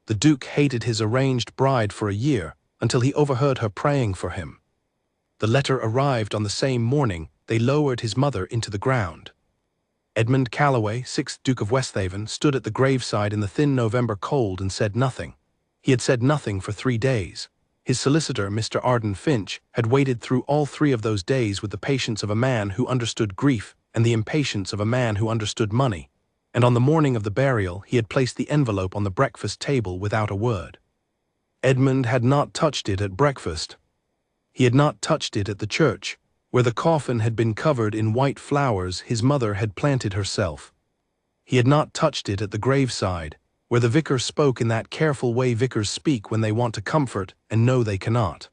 The Duke hated his arranged bride for a year, until he overheard her praying for him. The letter arrived on the same morning. They lowered his mother into the ground. Edmund Calloway, 6th Duke of Westhaven, stood at the graveside in the thin November cold and said nothing. He had said nothing for 3 days. His solicitor, Mr. Arden Finch, had waited through all 3 of those days with the patience of a man who understood grief and the impatience of a man who understood money, and on the morning of the burial he had placed the envelope on the breakfast table without a word. Edmund had not touched it at breakfast. He had not touched it at the church, where the coffin had been covered in white flowers his mother had planted herself. He had not touched it at the graveside, where the vicar spoke in that careful way vicars speak when they want to comfort and know they cannot.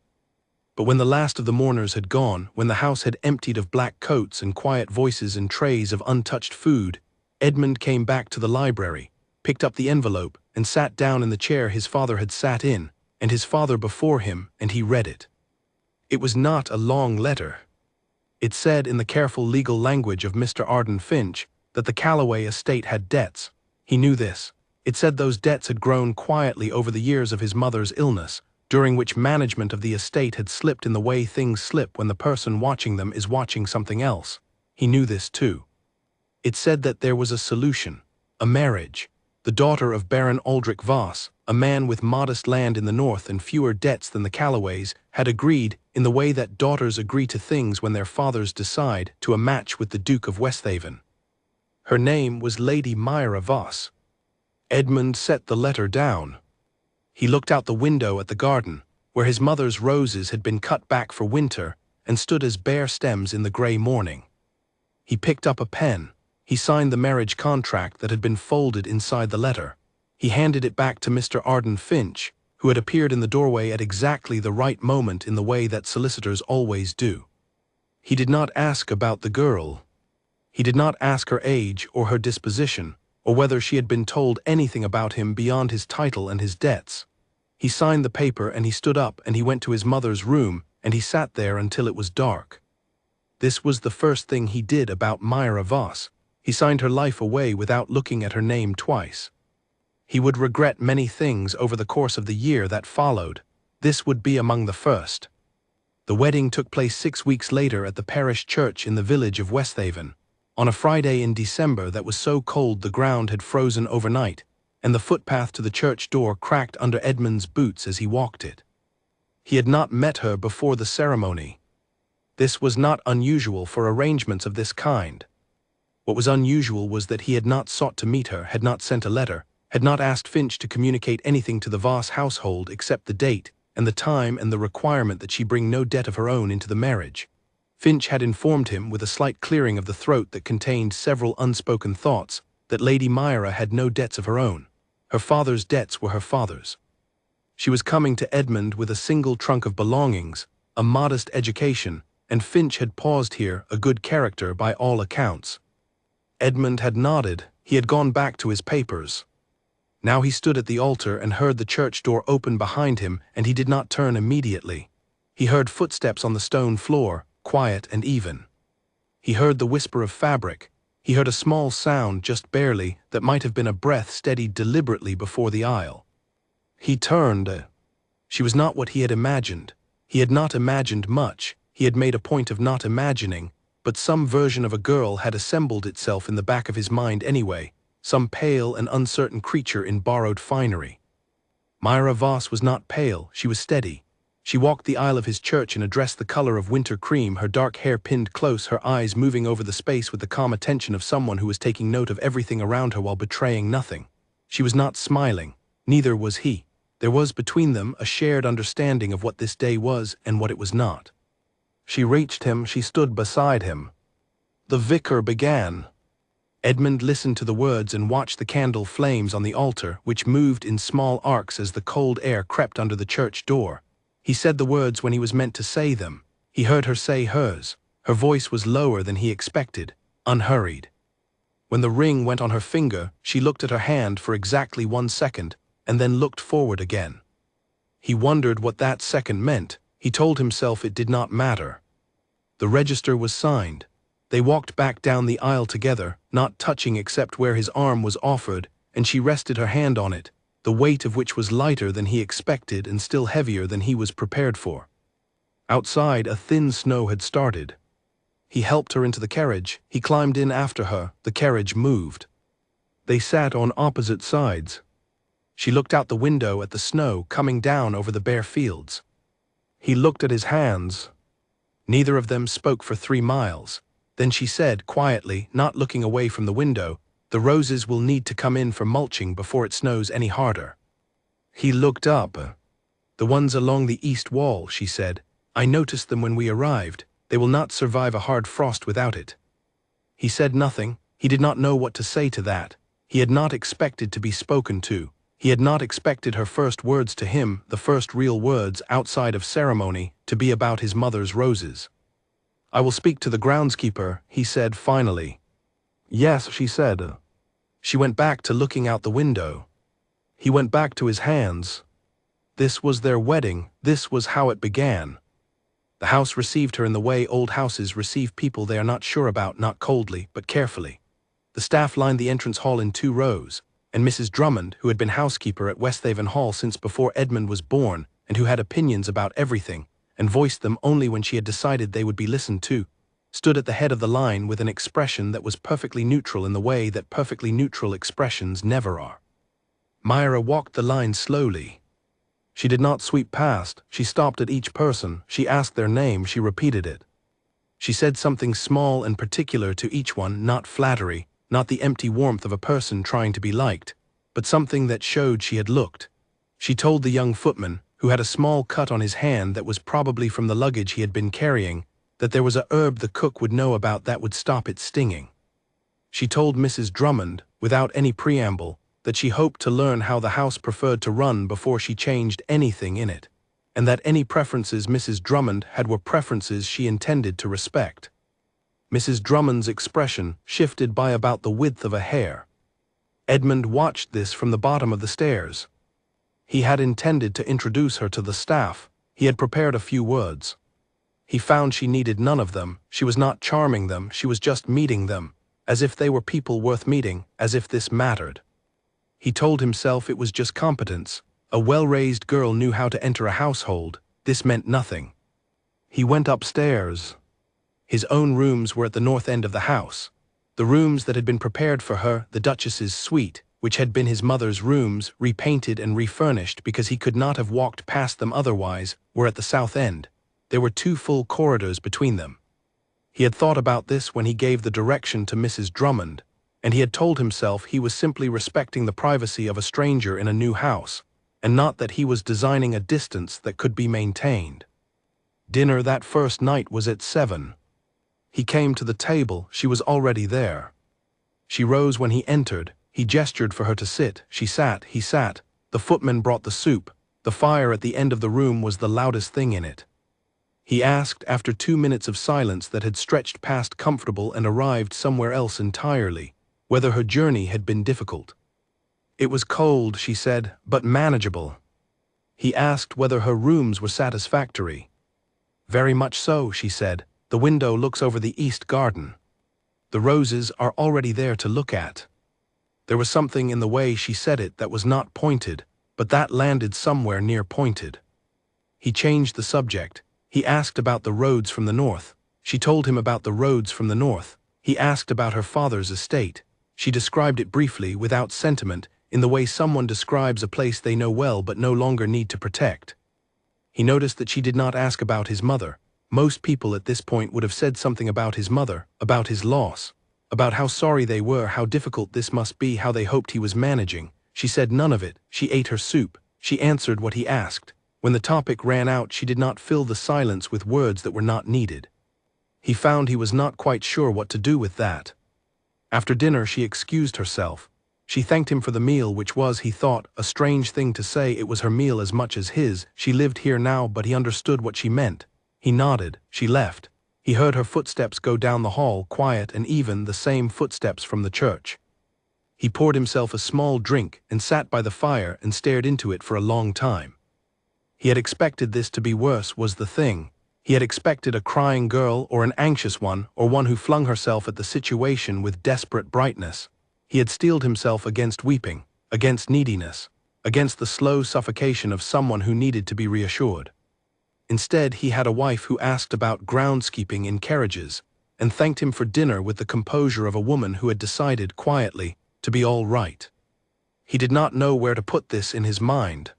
But when the last of the mourners had gone, when the house had emptied of black coats and quiet voices and trays of untouched food, Edmund came back to the library, picked up the envelope, and sat down in the chair his father had sat in, and his father before him, and he read it. It was not a long letter. It said in the careful legal language of Mr. Arden Finch that the Calloway estate had debts. He knew this. It said those debts had grown quietly over the years of his mother's illness, during which management of the estate had slipped in the way things slip when the person watching them is watching something else. He knew this too. It said that there was a solution, a marriage. The daughter of Baron Aldrich Voss, a man with modest land in the north and fewer debts than the Calloways, had agreed, in the way that daughters agree to things when their fathers decide, to a match with the Duke of Westhaven. Her name was Lady Myra Voss. Edmund set the letter down. He looked out the window at the garden, where his mother's roses had been cut back for winter and stood as bare stems in the grey morning. He picked up a pen. He signed the marriage contract that had been folded inside the letter. He handed it back to Mr. Arden Finch, who had appeared in the doorway at exactly the right moment in the way that solicitors always do. He did not ask about the girl. He did not ask her age or her disposition, or whether she had been told anything about him beyond his title and his debts. He signed the paper and he stood up and he went to his mother's room and he sat there until it was dark. This was the first thing he did about Myra Voss. He signed her life away without looking at her name twice. He would regret many things over the course of the year that followed. This would be among the first. The wedding took place 6 weeks later at the parish church in the village of Westhaven, on a Friday in December that was so cold the ground had frozen overnight, and the footpath to the church door cracked under Edmund's boots as he walked it. He had not met her before the ceremony. This was not unusual for arrangements of this kind. What was unusual was that he had not sought to meet her, had not sent a letter, had not asked Finch to communicate anything to the Voss household except the date and the time and the requirement that she bring no debt of her own into the marriage. Finch had informed him, with a slight clearing of the throat that contained several unspoken thoughts, that Lady Myra had no debts of her own. Her father's debts were her father's. She was coming to Edmund with a single trunk of belongings, a modest education, and Finch had paused here, a good character by all accounts. Edmund had nodded. He had gone back to his papers. Now he stood at the altar and heard the church door open behind him, and he did not turn immediately. He heard footsteps on the stone floor, quiet and even. He heard the whisper of fabric. He heard a small sound, just barely, that might have been a breath steadied deliberately before the aisle. He turned. She was not what he had imagined. He had not imagined much. He had made a point of not imagining, but some version of a girl had assembled itself in the back of his mind anyway, some pale and uncertain creature in borrowed finery. Myra Voss was not pale, she was steady. She walked the aisle of his church in a dress the color of winter cream, her dark hair pinned close, her eyes moving over the space with the calm attention of someone who was taking note of everything around her while betraying nothing. She was not smiling, neither was he. There was between them a shared understanding of what this day was and what it was not. She reached him, she stood beside him. The vicar began. Edmund listened to the words and watched the candle flames on the altar, which moved in small arcs as the cold air crept under the church door. He said the words when he was meant to say them. He heard her say hers. Her voice was lower than he expected, unhurried. When the ring went on her finger, she looked at her hand for exactly 1 second, and then looked forward again. He wondered what that second meant. He told himself it did not matter. The register was signed. They walked back down the aisle together, not touching except where his arm was offered, and she rested her hand on it, the weight of which was lighter than he expected and still heavier than he was prepared for. Outside, a thin snow had started. He helped her into the carriage. He climbed in after her. The carriage moved. They sat on opposite sides. She looked out the window at the snow coming down over the bare fields. He looked at his hands. Neither of them spoke for 3 miles. Then she said, quietly, not looking away from the window, "The roses will need to come in for mulching before it snows any harder." He looked up. "The ones along the east wall," she said. "I noticed them when we arrived. They will not survive a hard frost without it." He said nothing. He did not know what to say to that. He had not expected to be spoken to. He had not expected her first words to him, the first real words outside of ceremony, to be about his mother's roses. "I will speak to the groundskeeper," he said finally. "Yes," she said. She went back to looking out the window. He went back to his hands. This was their wedding. This was how it began. The house received her in the way old houses receive people they are not sure about, not coldly, but carefully. The staff lined the entrance hall in 2 rows, and Mrs. Drummond, who had been housekeeper at Westhaven Hall since before Edmund was born, and who had opinions about everything, and voiced them only when she had decided they would be listened to, stood at the head of the line with an expression that was perfectly neutral in the way that perfectly neutral expressions never are. Myra walked the line slowly. She did not sweep past. She stopped at each person. She asked their name. She repeated it. She said something small and particular to each one, not flattery, not the empty warmth of a person trying to be liked, but something that showed she had looked. She told the young footman, who had a small cut on his hand that was probably from the luggage he had been carrying, that there was a herb the cook would know about that would stop it stinging. She told Mrs. Drummond, without any preamble, that she hoped to learn how the house preferred to run before she changed anything in it, and that any preferences Mrs. Drummond had were preferences she intended to respect. Mrs. Drummond's expression shifted by about the width of a hair. Edmund watched this from the bottom of the stairs. He had intended to introduce her to the staff. He had prepared a few words. He found she needed none of them. She was not charming them. She was just meeting them, as if they were people worth meeting, as if this mattered. He told himself it was just competence. A well-raised girl knew how to enter a household. This meant nothing. He went upstairs. His own rooms were at the north end of the house. The rooms that had been prepared for her, the Duchess's suite, which had been his mother's rooms, repainted and refurnished because he could not have walked past them otherwise, were at the south end. There were 2 full corridors between them. He had thought about this when he gave the direction to Mrs. Drummond, and he had told himself he was simply respecting the privacy of a stranger in a new house, and not that he was designing a distance that could be maintained. Dinner that first night was at 7. He came to the table. She was already there. She rose when he entered. He gestured for her to sit. She sat. He sat. The footman brought the soup. The fire at the end of the room was the loudest thing in it. He asked, after 2 minutes of silence that had stretched past comfortable and arrived somewhere else entirely, whether her journey had been difficult. It was cold, she said, but manageable. He asked whether her rooms were satisfactory. Very much so, she said. The window looks over the east garden. The roses are already there to look at. There was something in the way she said it that was not pointed, but that landed somewhere near pointed. He changed the subject. He asked about the roads from the north. She told him about the roads from the north. He asked about her father's estate. She described it briefly, without sentiment, in the way someone describes a place they know well but no longer need to protect. He noticed that she did not ask about his mother. Most people at this point would have said something about his mother, about his loss, about how sorry they were, how difficult this must be, how they hoped he was managing. She said none of it. She ate her soup. She answered what he asked. When the topic ran out, she did not fill the silence with words that were not needed. He found he was not quite sure what to do with that. After dinner, she excused herself. She thanked him for the meal, which was, he thought, a strange thing to say. It was her meal as much as his. She lived here now, but he understood what she meant. He nodded. She left. He heard her footsteps go down the hall, quiet and even, the same footsteps from the church. He poured himself a small drink and sat by the fire and stared into it for a long time. He had expected this to be worse, was the thing. He had expected a crying girl or an anxious one or one who flung herself at the situation with desperate brightness. He had steeled himself against weeping, against neediness. against the slow suffocation of someone who needed to be reassured. Instead, he had a wife who asked about groundskeeping in carriages, and thanked him for dinner with the composure of a woman who had decided, quietly, to be all right. He did not know where to put this in his mind.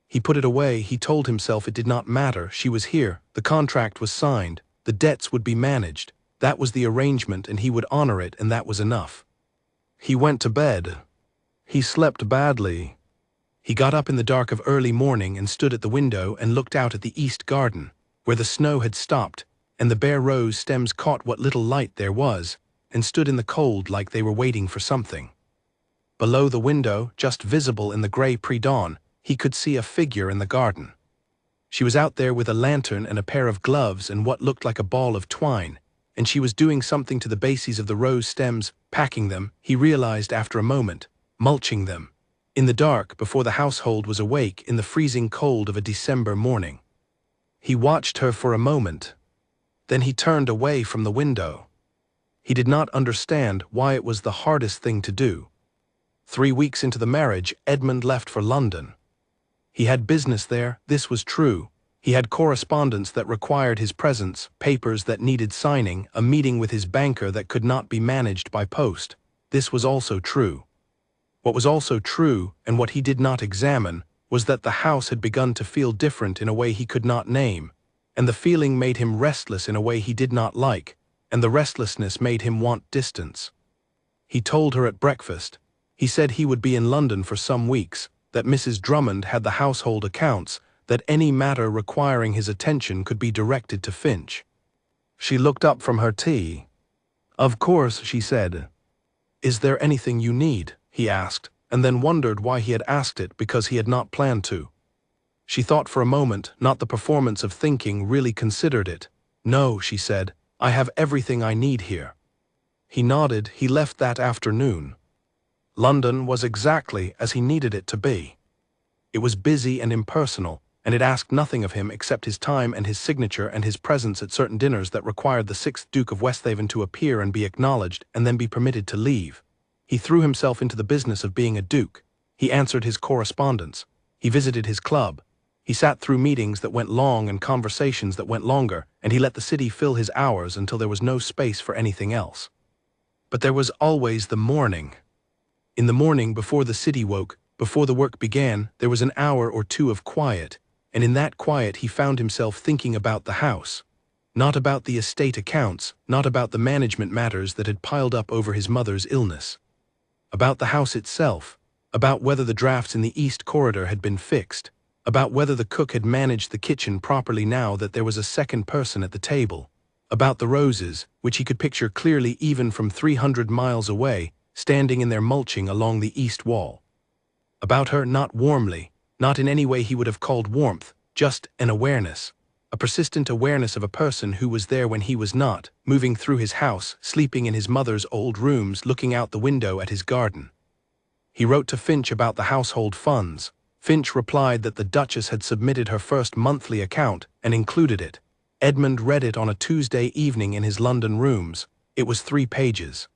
He put it away. He told himself it did not matter. She was here, the contract was signed, the debts would be managed, that was the arrangement, and he would honor it, and that was enough. He went to bed. He slept badly. He got up in the dark of early morning and stood at the window and looked out at the east garden, where the snow had stopped, and the bare rose stems caught what little light there was, and stood in the cold like they were waiting for something. Below the window, just visible in the gray pre-dawn, he could see a figure in the garden. She was out there with a lantern and a pair of gloves and what looked like a ball of twine, and she was doing something to the bases of the rose stems, packing them, he realized after a moment, mulching them, in the dark before the household was awake in the freezing cold of a December morning. He watched her for a moment. Then he turned away from the window. He did not understand why it was the hardest thing to do. 3 weeks into the marriage, Edmund left for London. He had business there, this was true. He had correspondence that required his presence, papers that needed signing, a meeting with his banker that could not be managed by post. This was also true. What was also true, and what he did not examine, was that the house had begun to feel different in a way he could not name, and the feeling made him restless in a way he did not like, and the restlessness made him want distance. He told her at breakfast. He said he would be in London for some weeks, that Mrs. Drummond had the household accounts, that any matter requiring his attention could be directed to Finch. She looked up from her tea. "Of course," she said. "Is there anything you need?" he asked, and then wondered why he had asked it because he had not planned to. She thought for a moment, not the performance of thinking, really considered it. "No," she said, "I have everything I need here." He nodded. He left that afternoon. London was exactly as he needed it to be. It was busy and impersonal, and it asked nothing of him except his time and his signature and his presence at certain dinners that required the 6th Duke of Westhaven to appear and be acknowledged and then be permitted to leave. He threw himself into the business of being a duke. He answered his correspondence. He visited his club. He sat through meetings that went long and conversations that went longer, and he let the city fill his hours until there was no space for anything else. But there was always the morning. In the morning, before the city woke, before the work began, there was an hour or two of quiet, and in that quiet he found himself thinking about the house. Not about the estate accounts, not about the management matters that had piled up over his mother's illness. About the house itself, about whether the drafts in the east corridor had been fixed, about whether the cook had managed the kitchen properly now that there was a second person at the table, about the roses, which he could picture clearly even from 300 miles away, standing in their mulching along the east wall. About her, not warmly, not in any way he would have called warmth, just an awareness, a persistent awareness of a person who was there when he was not, moving through his house, sleeping in his mother's old rooms, looking out the window at his garden. He wrote to Finch about the household funds. Finch replied that the Duchess had submitted her first monthly account and included it. Edmund read it on a Tuesday evening in his London rooms. It was 3 pages.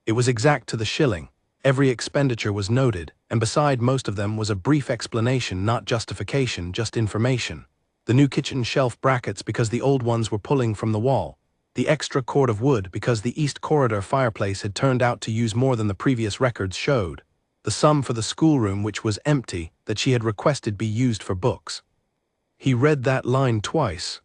It was exact to the shilling. Every expenditure was noted, and beside most of them was a brief explanation, not justification, just information. The new kitchen shelf brackets because the old ones were pulling from the wall. The extra cord of wood because the east corridor fireplace had turned out to use more than the previous records showed. The sum for the schoolroom, which was empty, that she had requested be used for books. He read that line twice.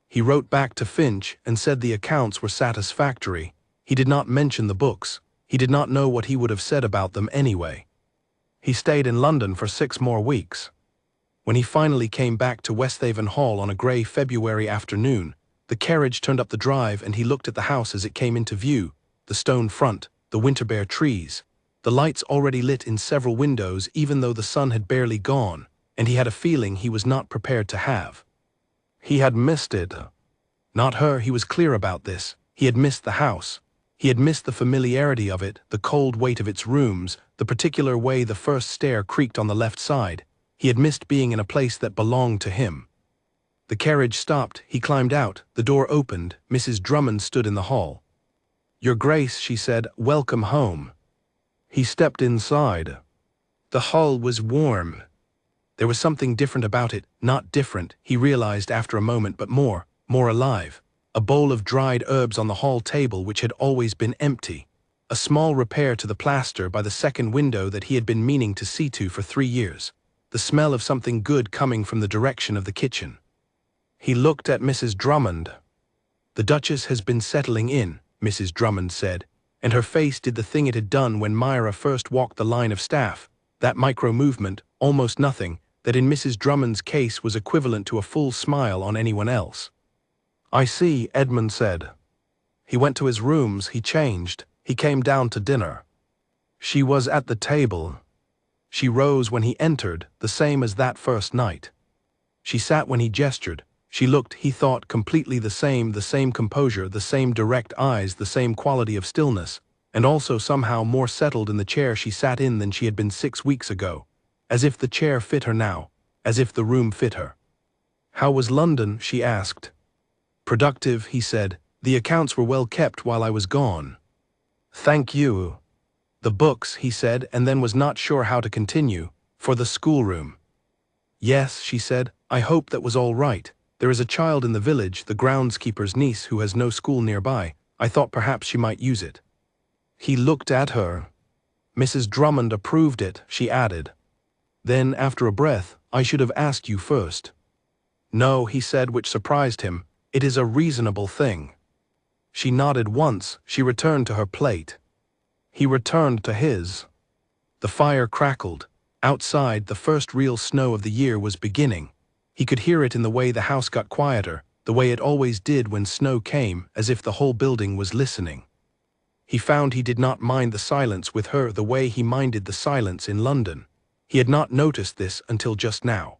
He wrote back to Finch and said the accounts were satisfactory. He did not mention the books. He did not know what he would have said about them anyway. He stayed in London for 6 more weeks. When he finally came back to Westhaven Hall on a grey February afternoon, the carriage turned up the drive and he looked at the house as it came into view, the stone front, the winter-bare trees, the lights already lit in several windows even though the sun had barely gone, and he had a feeling he was not prepared to have. He had missed it. Not her, he was clear about this. He had missed the house. He had missed the familiarity of it, the cold weight of its rooms, the particular way the first stair creaked on the left side. He had missed being in a place that belonged to him. The carriage stopped, he climbed out, the door opened, Mrs. Drummond stood in the hall. "Your Grace," she said, "welcome home." He stepped inside. The hull was warm. There was something different about it, not different, he realized after a moment, but more alive. A bowl of dried herbs on the hall table which had always been empty. A small repair to the plaster by the second window that he had been meaning to see to for 3 years. The smell of something good coming from the direction of the kitchen. He looked at Mrs. Drummond. "The Duchess has been settling in," Mrs. Drummond said, and her face did the thing it had done when Myra first walked the line of staff, that micro-movement, almost nothing, that in Mrs. Drummond's case was equivalent to a full smile on anyone else. "I see," Edmund said. He went to his rooms, he changed, he came down to dinner. She was at the table. She rose when he entered, the same as that first night. She sat when he gestured. She looked, he thought, completely the same composure, the same direct eyes, the same quality of stillness, and also somehow more settled in the chair she sat in than she had been 6 weeks ago, as if the chair fit her now, as if the room fit her. "How was London?" she asked. "Productive," he said. "The accounts were well kept while I was gone." "Thank you." "The books," he said, and then was not sure how to continue. "For the schoolroom." "Yes," she said. "I hope that was all right. There is a child in the village, the groundskeeper's niece, who has no school nearby. I thought perhaps she might use it." He looked at her. "Mrs. Drummond approved it," she added. Then, after a breath, "I should have asked you first." "No," he said, which surprised him. "It is a reasonable thing." She nodded once. She returned to her plate. He returned to his. The fire crackled. Outside, the first real snow of the year was beginning. He could hear it in the way the house got quieter, the way it always did when snow came, as if the whole building was listening. He found he did not mind the silence with her the way he minded the silence in London. He had not noticed this until just now.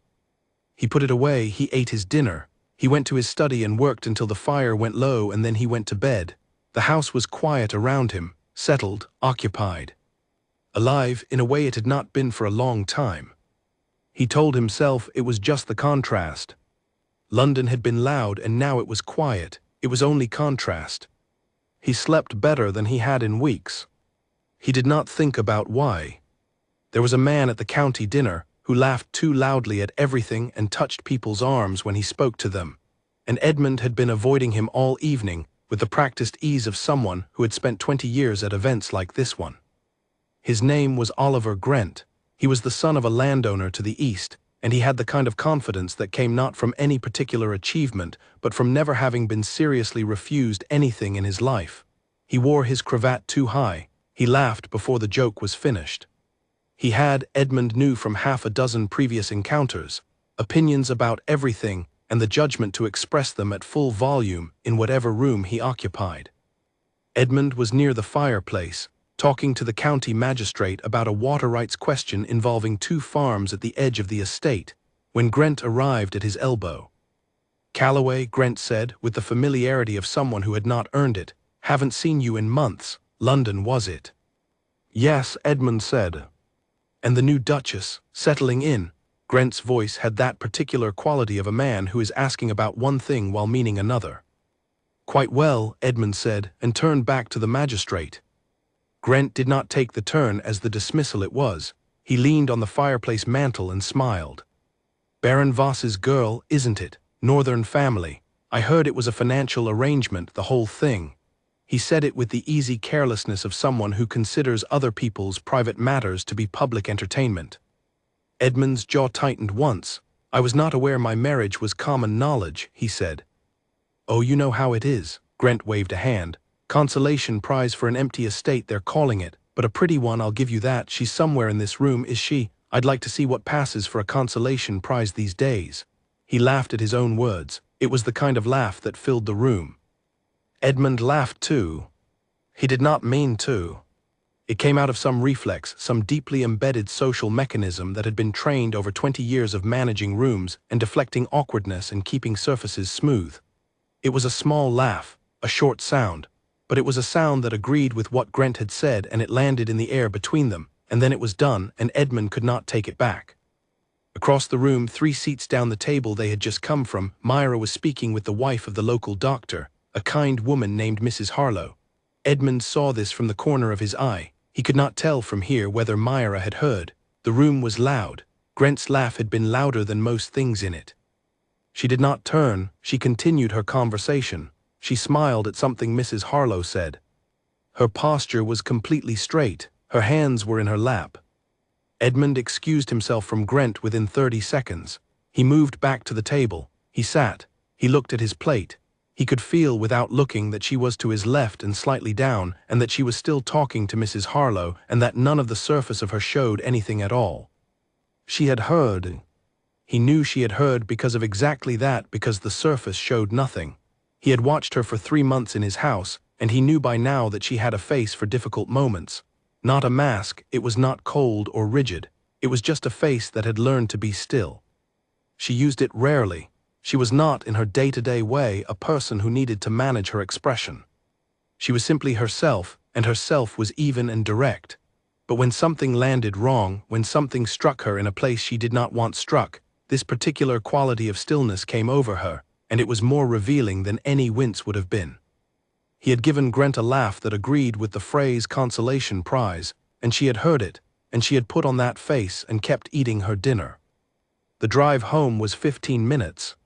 He put it away, he ate his dinner. He went to his study and worked until the fire went low, and then he went to bed. The house was quiet around him, settled, occupied. Alive in a way it had not been for a long time. He told himself it was just the contrast. London had been loud and now it was quiet. It was only contrast. He slept better than he had in weeks. He did not think about why. There was a man at the county dinner who laughed too loudly at everything and touched people's arms when he spoke to them, and Edmund had been avoiding him all evening with the practiced ease of someone who had spent 20 years at events like this one. His name was Oliver Grent. He was the son of a landowner to the east, and he had the kind of confidence that came not from any particular achievement, but from never having been seriously refused anything in his life. He wore his cravat too high. He laughed before the joke was finished. He had, Edmund knew from half a dozen previous encounters, opinions about everything and the judgment to express them at full volume in whatever room he occupied. Edmund was near the fireplace, talking to the county magistrate about a water rights question involving 2 farms at the edge of the estate, when Grent arrived at his elbow. "Calloway," Grent said, with the familiarity of someone who had not earned it, "haven't seen you in months. London, was it?" "Yes," Edmund said. "And the new Duchess, settling in?" Grent's voice had that particular quality of a man who is asking about one thing while meaning another. "Quite well," Edmund said, and turned back to the magistrate. Grent did not take the turn as the dismissal it was. He leaned on the fireplace mantel and smiled. "Baron Voss's girl, isn't it? Northern family. I heard it was a financial arrangement, the whole thing." He said it with the easy carelessness of someone who considers other people's private matters to be public entertainment. Edmund's jaw tightened once. "I was not aware my marriage was common knowledge," he said. "Oh, you know how it is." Grent waved a hand. "Consolation prize for an empty estate, they're calling it, but a pretty one, I'll give you that. She's somewhere in this room, is she? I'd like to see what passes for a consolation prize these days." He laughed at his own words. It was the kind of laugh that filled the room. Edmund laughed too. He did not mean to. It came out of some reflex, some deeply embedded social mechanism that had been trained over 20 years of managing rooms and deflecting awkwardness and keeping surfaces smooth. It was a small laugh, a short sound, but it was a sound that agreed with what Grent had said, and it landed in the air between them, and then it was done, and Edmund could not take it back. Across the room, 3 seats down the table they had just come from, Myra was speaking with the wife of the local doctor, a kind woman named Mrs. Harlow. Edmund saw this from the corner of his eye. He could not tell from here whether Myra had heard. The room was loud. Grant's laugh had been louder than most things in it. She did not turn, she continued her conversation. She smiled at something Mrs. Harlow said. Her posture was completely straight, her hands were in her lap. Edmund excused himself from Grant within 30 seconds. He moved back to the table. He sat. He looked at his plate. He could feel without looking that she was to his left and slightly down, and that she was still talking to Mrs. Harlow, and that none of the surface of her showed anything at all. She had heard. He knew she had heard because of exactly that, because the surface showed nothing. He had watched her for 3 months in his house, and he knew by now that she had a face for difficult moments. Not a mask, it was not cold or rigid. It was just a face that had learned to be still. She used it rarely. She was not, in her day-to-day way, a person who needed to manage her expression. She was simply herself, and herself was even and direct. But when something landed wrong, when something struck her in a place she did not want struck, this particular quality of stillness came over her, and it was more revealing than any wince would have been. He had given Grant a laugh that agreed with the phrase consolation prize, and she had heard it, and she had put on that face and kept eating her dinner. The drive home was 15 minutes.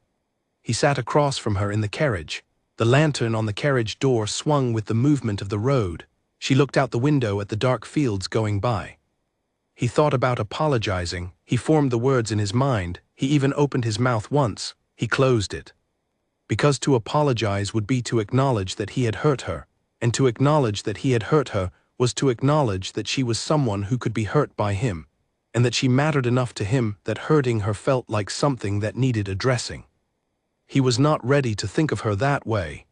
He sat across from her in the carriage. The lantern on the carriage door swung with the movement of the road. She looked out the window at the dark fields going by. He thought about apologizing. He formed the words in his mind. He even opened his mouth once. He closed it. Because to apologize would be to acknowledge that he had hurt her, and to acknowledge that he had hurt her was to acknowledge that she was someone who could be hurt by him, and that she mattered enough to him that hurting her felt like something that needed addressing. He was not ready to think of her that way.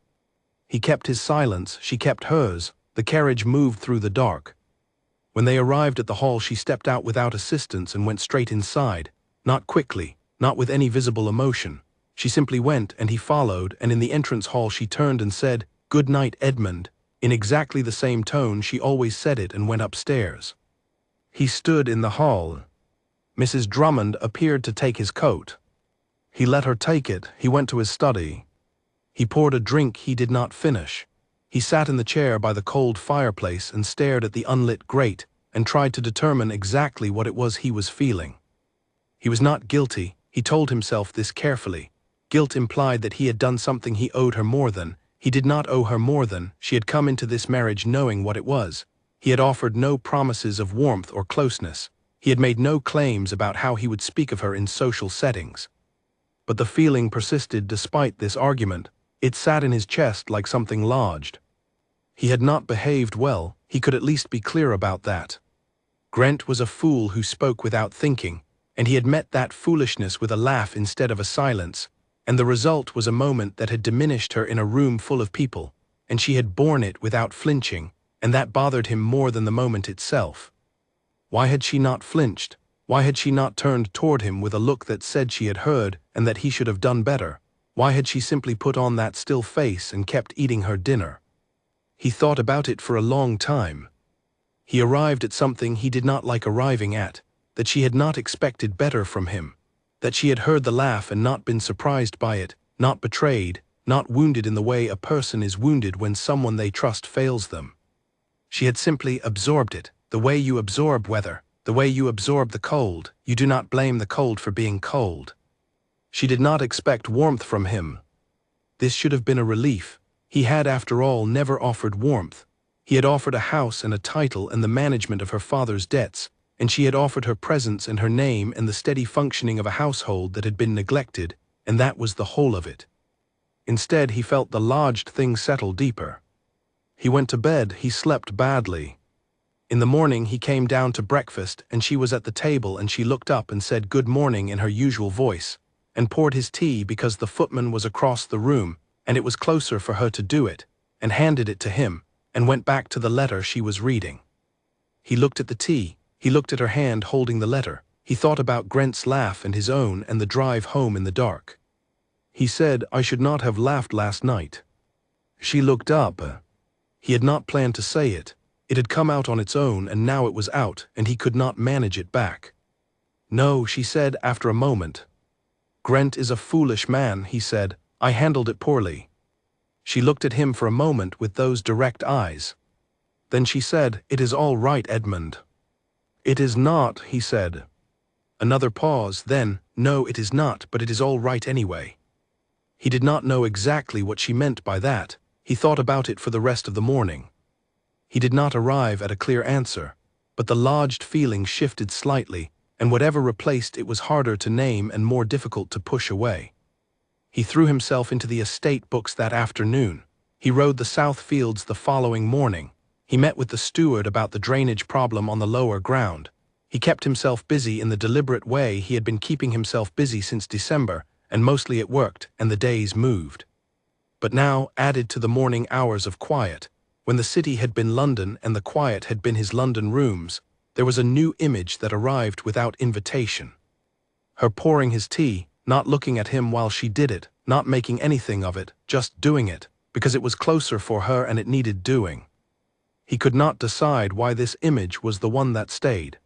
He kept his silence, she kept hers. The carriage moved through the dark. When they arrived at the hall, she stepped out without assistance and went straight inside, not quickly, not with any visible emotion. She simply went, and he followed, and in the entrance hall she turned and said, "Good night, Edmund," in exactly the same tone she always said it, and went upstairs. He stood in the hall. Mrs. Drummond appeared to take his coat. He let her take it. He went to his study. He poured a drink he did not finish. He sat in the chair by the cold fireplace and stared at the unlit grate and tried to determine exactly what it was he was feeling. He was not guilty. He told himself this carefully. Guilt implied that he had done something he owed her more than. He did not owe her more than. She had come into this marriage knowing what it was. He had offered no promises of warmth or closeness. He had made no claims about how he would speak of her in social settings. But the feeling persisted despite this argument. It sat in his chest like something lodged. He had not behaved well. He could at least be clear about that. Grant was a fool who spoke without thinking, and he had met that foolishness with a laugh instead of a silence, and the result was a moment that had diminished her in a room full of people, and she had borne it without flinching, and that bothered him more than the moment itself. Why had she not flinched? Why had she not turned toward him with a look that said she had heard and that he should have done better? Why had she simply put on that still face and kept eating her dinner? He thought about it for a long time. He arrived at something he did not like arriving at, that she had not expected better from him, that she had heard the laugh and not been surprised by it, not betrayed, not wounded in the way a person is wounded when someone they trust fails them. She had simply absorbed it, the way you absorb weather, the way you absorb the cold. You do not blame the cold for being cold. She did not expect warmth from him. This should have been a relief. He had, after all, never offered warmth. He had offered a house and a title and the management of her father's debts, and she had offered her presence and her name and the steady functioning of a household that had been neglected, and that was the whole of it. Instead, he felt the lodged thing settle deeper. He went to bed. He slept badly. In the morning he came down to breakfast, and she was at the table, and she looked up and said good morning in her usual voice, and poured his tea because the footman was across the room, and it was closer for her to do it, and handed it to him, and went back to the letter she was reading. He looked at the tea. He looked at her hand holding the letter. He thought about Grant's laugh and his own and the drive home in the dark. He said, "I should not have laughed last night." She looked up. He had not planned to say it. It had come out on its own, and now it was out, and he could not manage it back. "No," she said after a moment. "Grant is a foolish man," he said. "I handled it poorly." She looked at him for a moment with those direct eyes. Then she said, "It is all right, Edmund." "It is not," he said. Another pause, then, "No, it is not, but it is all right anyway." He did not know exactly what she meant by that. He thought about it for the rest of the morning. He did not arrive at a clear answer, but the lodged feeling shifted slightly, and whatever replaced it was harder to name and more difficult to push away. He threw himself into the estate books that afternoon. He rode the south fields the following morning. He met with the steward about the drainage problem on the lower ground. He kept himself busy in the deliberate way he had been keeping himself busy since December, and mostly it worked, and the days moved. But now, added to the morning hours of quiet, when the city had been London and the quiet had been his London rooms, there was a new image that arrived without invitation. Her pouring his tea, not looking at him while she did it, not making anything of it, just doing it, because it was closer for her and it needed doing. He could not decide why this image was the one that stayed.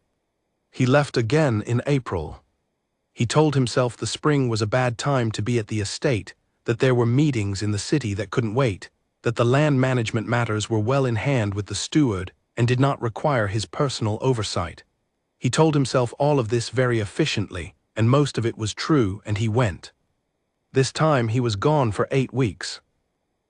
He left again in April. He told himself the spring was a bad time to be at the estate, that there were meetings in the city that couldn't wait, that the land management matters were well in hand with the steward and did not require his personal oversight. He told himself all of this very efficiently, and most of it was true, and he went. This time he was gone for 8 weeks.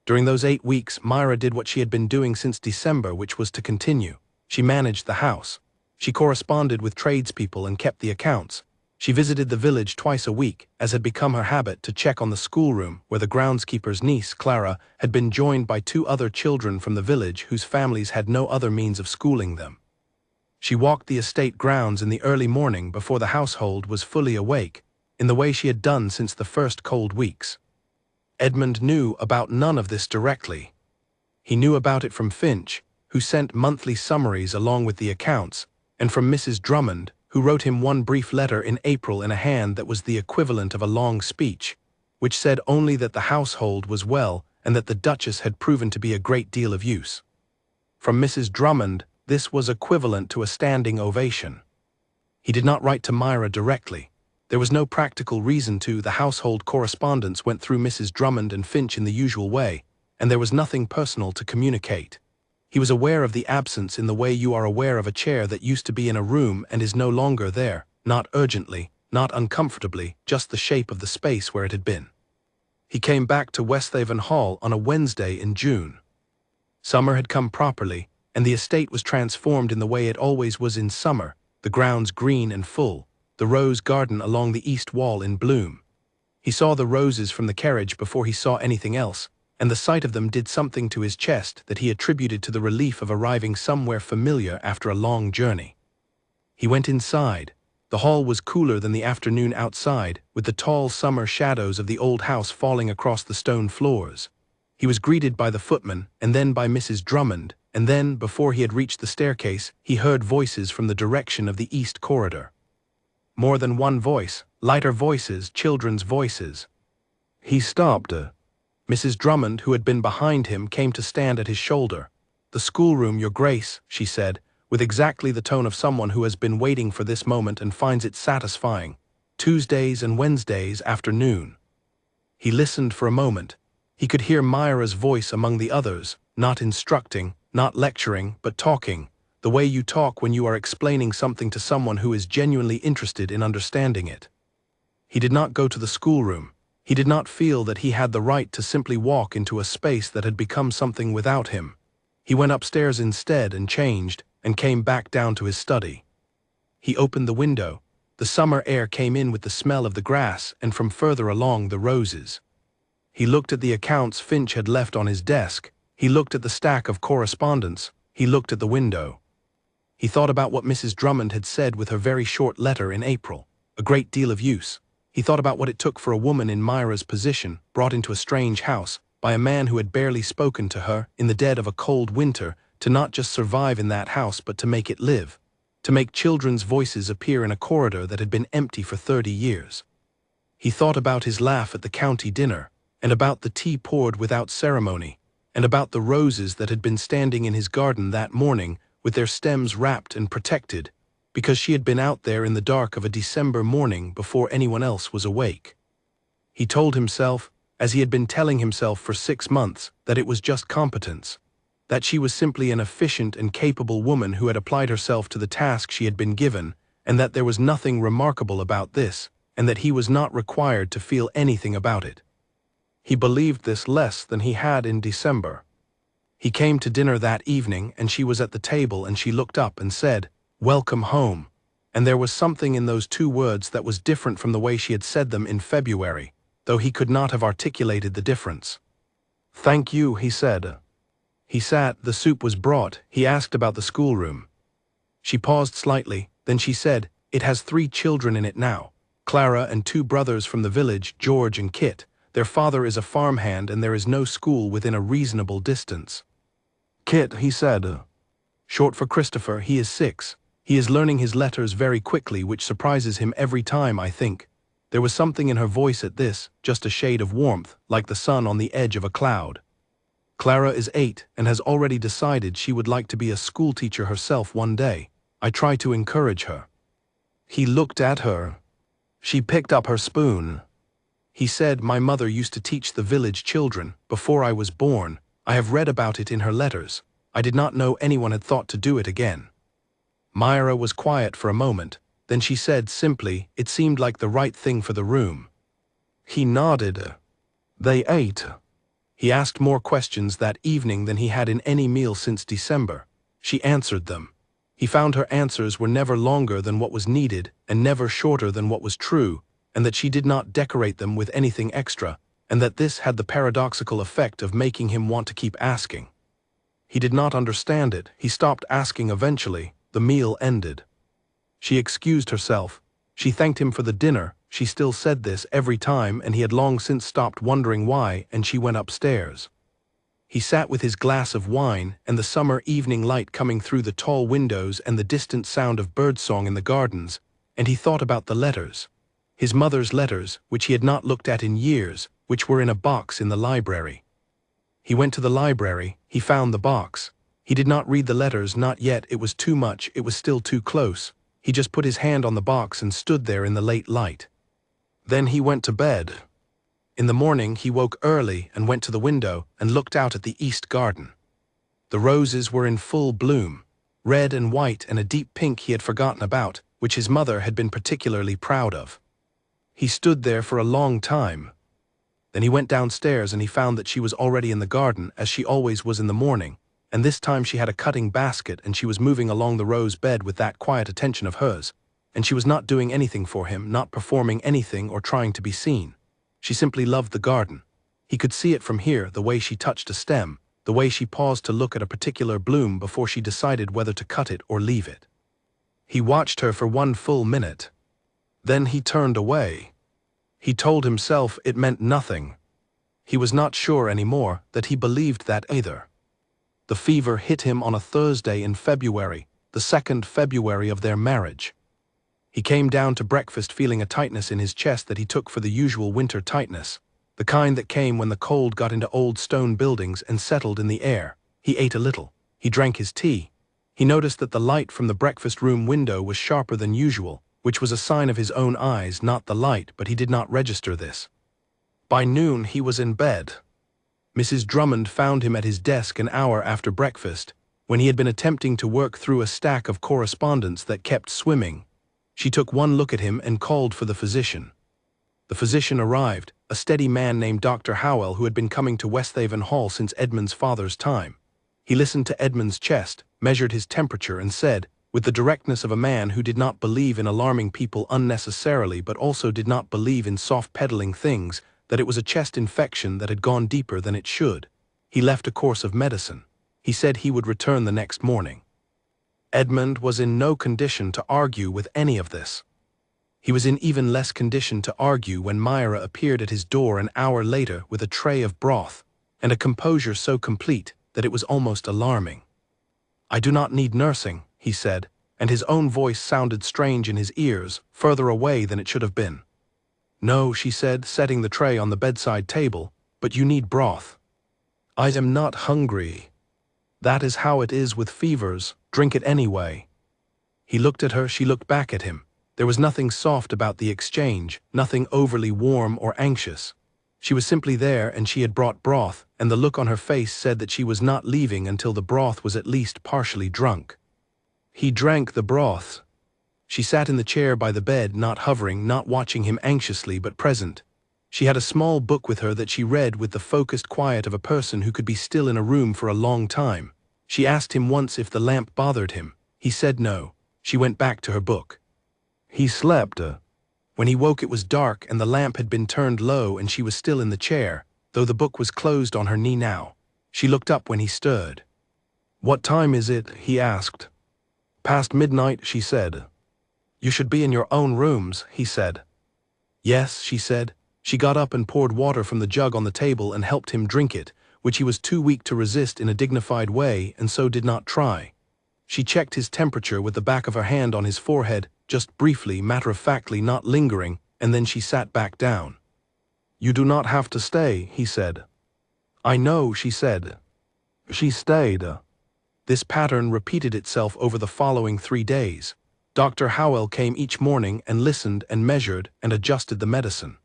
During those 8 weeks, Myra did what she had been doing since December, which was to continue. She managed the house. She corresponded with tradespeople and kept the accounts. She visited the village twice a week, as had become her habit, to check on the schoolroom, where the groundskeeper's niece, Clara, had been joined by 2 other children from the village whose families had no other means of schooling them. She walked the estate grounds in the early morning before the household was fully awake, in the way she had done since the first cold weeks. Edmund knew about none of this directly. He knew about it from Finch, who sent monthly summaries along with the accounts, and from Mrs. Drummond, who wrote him one brief letter in April in a hand that was the equivalent of a long speech, which said only that the household was well and that the Duchess had proven to be a great deal of use. From Mrs. Drummond, this was equivalent to a standing ovation. He did not write to Myra directly. There was no practical reason to. The household correspondence went through Mrs. Drummond and Finch in the usual way, and there was nothing personal to communicate. He was aware of the absence in the way you are aware of a chair that used to be in a room and is no longer there, not urgently, not uncomfortably, just the shape of the space where it had been. He came back to Westhaven Hall on a Wednesday in June. Summer had come properly, and the estate was transformed in the way it always was in summer, the grounds green and full, the rose garden along the east wall in bloom. He saw the roses from the carriage before he saw anything else, and the sight of them did something to his chest that he attributed to the relief of arriving somewhere familiar after a long journey. He went inside. The hall was cooler than the afternoon outside, with the tall summer shadows of the old house falling across the stone floors. He was greeted by the footman, and then by Mrs. Drummond, and then, before he had reached the staircase, he heard voices from the direction of the east corridor. More than one voice, lighter voices, children's voices. He stopped. Mrs. Drummond, who had been behind him, came to stand at his shoulder. "The schoolroom, Your Grace," she said, with exactly the tone of someone who has been waiting for this moment and finds it satisfying. "Tuesdays and Wednesdays afternoon." He listened for a moment. He could hear Myra's voice among the others, not instructing, not lecturing, but talking, the way you talk when you are explaining something to someone who is genuinely interested in understanding it. He did not go to the schoolroom. He did not feel that he had the right to simply walk into a space that had become something without him. He went upstairs instead and changed, and came back down to his study. He opened the window. The summer air came in with the smell of the grass and from further along the roses. He looked at the accounts Finch had left on his desk. He looked at the stack of correspondence. He looked at the window. He thought about what Mrs. Drummond had said with her very short letter in April. A great deal of use. He thought about what it took for a woman in Myra's position, brought into a strange house, by a man who had barely spoken to her, in the dead of a cold winter, to not just survive in that house but to make it live, to make children's voices appear in a corridor that had been empty for 30 years. He thought about his laugh at the county dinner, and about the tea poured without ceremony, and about the roses that had been standing in his garden that morning, with their stems wrapped and protected, because she had been out there in the dark of a December morning before anyone else was awake. He told himself, as he had been telling himself for 6 months, that it was just competence, that she was simply an efficient and capable woman who had applied herself to the task she had been given, and that there was nothing remarkable about this, and that he was not required to feel anything about it. He believed this less than he had in December. He came to dinner that evening, and she was at the table, and she looked up and said, "Welcome home." And there was something in those two words that was different from the way she had said them in February, though he could not have articulated the difference. "Thank you," he said. He sat, the soup was brought, he asked about the schoolroom. She paused slightly, then she said, "It has 3 children in it now. Clara and 2 brothers from the village, George and Kit. Their father is a farmhand and there is no school within a reasonable distance." "Kit," he said. "Short for Christopher, he is 6. He is learning his letters very quickly, which surprises him every time, I think." There was something in her voice at this, just a shade of warmth, like the sun on the edge of a cloud. "Clara is 8 and has already decided she would like to be a schoolteacher herself one day. I try to encourage her." He looked at her. She picked up her spoon. He said, "My mother used to teach the village children, before I was born. I have read about it in her letters. I did not know anyone had thought to do it again." Myra was quiet for a moment, then she said simply, "It seemed like the right thing for the room." He nodded. They ate. He asked more questions that evening than he had in any meal since December. She answered them. He found her answers were never longer than what was needed and never shorter than what was true, and that she did not decorate them with anything extra, and that this had the paradoxical effect of making him want to keep asking. He did not understand it. He stopped asking eventually. The meal ended. She excused herself. She thanked him for the dinner. She still said this every time, and he had long since stopped wondering why, and she went upstairs. He sat with his glass of wine, and the summer evening light coming through the tall windows and the distant sound of birdsong in the gardens, and he thought about the letters. His mother's letters, which he had not looked at in years, which were in a box in the library. He went to the library, he found the box. He did not read the letters, not yet, it was too much, it was still too close. He just put his hand on the box and stood there in the late light. Then he went to bed. In the morning he woke early and went to the window and looked out at the east garden. The roses were in full bloom, red and white and a deep pink he had forgotten about, which his mother had been particularly proud of. He stood there for a long time. Then he went downstairs and he found that she was already in the garden, as she always was in the morning, and this time she had a cutting basket and she was moving along the rose bed with that quiet attention of hers, and she was not doing anything for him, not performing anything or trying to be seen. She simply loved the garden. He could see it from here, the way she touched a stem, the way she paused to look at a particular bloom before she decided whether to cut it or leave it. He watched her for 1 full minute. Then he turned away. He told himself it meant nothing. He was not sure anymore that he believed that either. The fever hit him on a Thursday in February, the 2nd February of their marriage. He came down to breakfast feeling a tightness in his chest that he took for the usual winter tightness, the kind that came when the cold got into old stone buildings and settled in the air. He ate a little. He drank his tea. He noticed that the light from the breakfast room window was sharper than usual, which was a sign of his own eyes, not the light, but he did not register this. By noon he was in bed. Mrs. Drummond found him at his desk an hour after breakfast, when he had been attempting to work through a stack of correspondence that kept swimming. She took one look at him and called for the physician. The physician arrived, a steady man named Dr. Howell who had been coming to Westhaven Hall since Edmund's father's time. He listened to Edmund's chest, measured his temperature, and said, with the directness of a man who did not believe in alarming people unnecessarily but also did not believe in soft-pedaling things, that it was a chest infection that had gone deeper than it should. He left a course of medicine. He said he would return the next morning. Edmund was in no condition to argue with any of this. He was in even less condition to argue when Myra appeared at his door an hour later with a tray of broth, and a composure so complete that it was almost alarming. "I do not need nursing," he said, and his own voice sounded strange in his ears, further away than it should have been. "No," she said, setting the tray on the bedside table, "but you need broth." "I am not hungry." "That is how it is with fevers. Drink it anyway." He looked at her, she looked back at him. There was nothing soft about the exchange, nothing overly warm or anxious. She was simply there, and she had brought broth, and the look on her face said that she was not leaving until the broth was at least partially drunk. He drank the broth. She sat in the chair by the bed, not hovering, not watching him anxiously, but present. She had a small book with her that she read with the focused quiet of a person who could be still in a room for a long time. She asked him once if the lamp bothered him. He said no. She went back to her book. He slept. When he woke it was dark and the lamp had been turned low and she was still in the chair, though the book was closed on her knee now. She looked up when he stirred. "What time is it?" he asked. "Past midnight," she said. "You should be in your own rooms," he said. "Yes," she said. She got up and poured water from the jug on the table and helped him drink it, which he was too weak to resist in a dignified way and so did not try. She checked his temperature with the back of her hand on his forehead, just briefly, matter-of-factly, not lingering, and then she sat back down. "You do not have to stay," he said. "I know," she said. She stayed. This pattern repeated itself over the following 3 days. Dr. Howell came each morning and listened and measured and adjusted the medicine.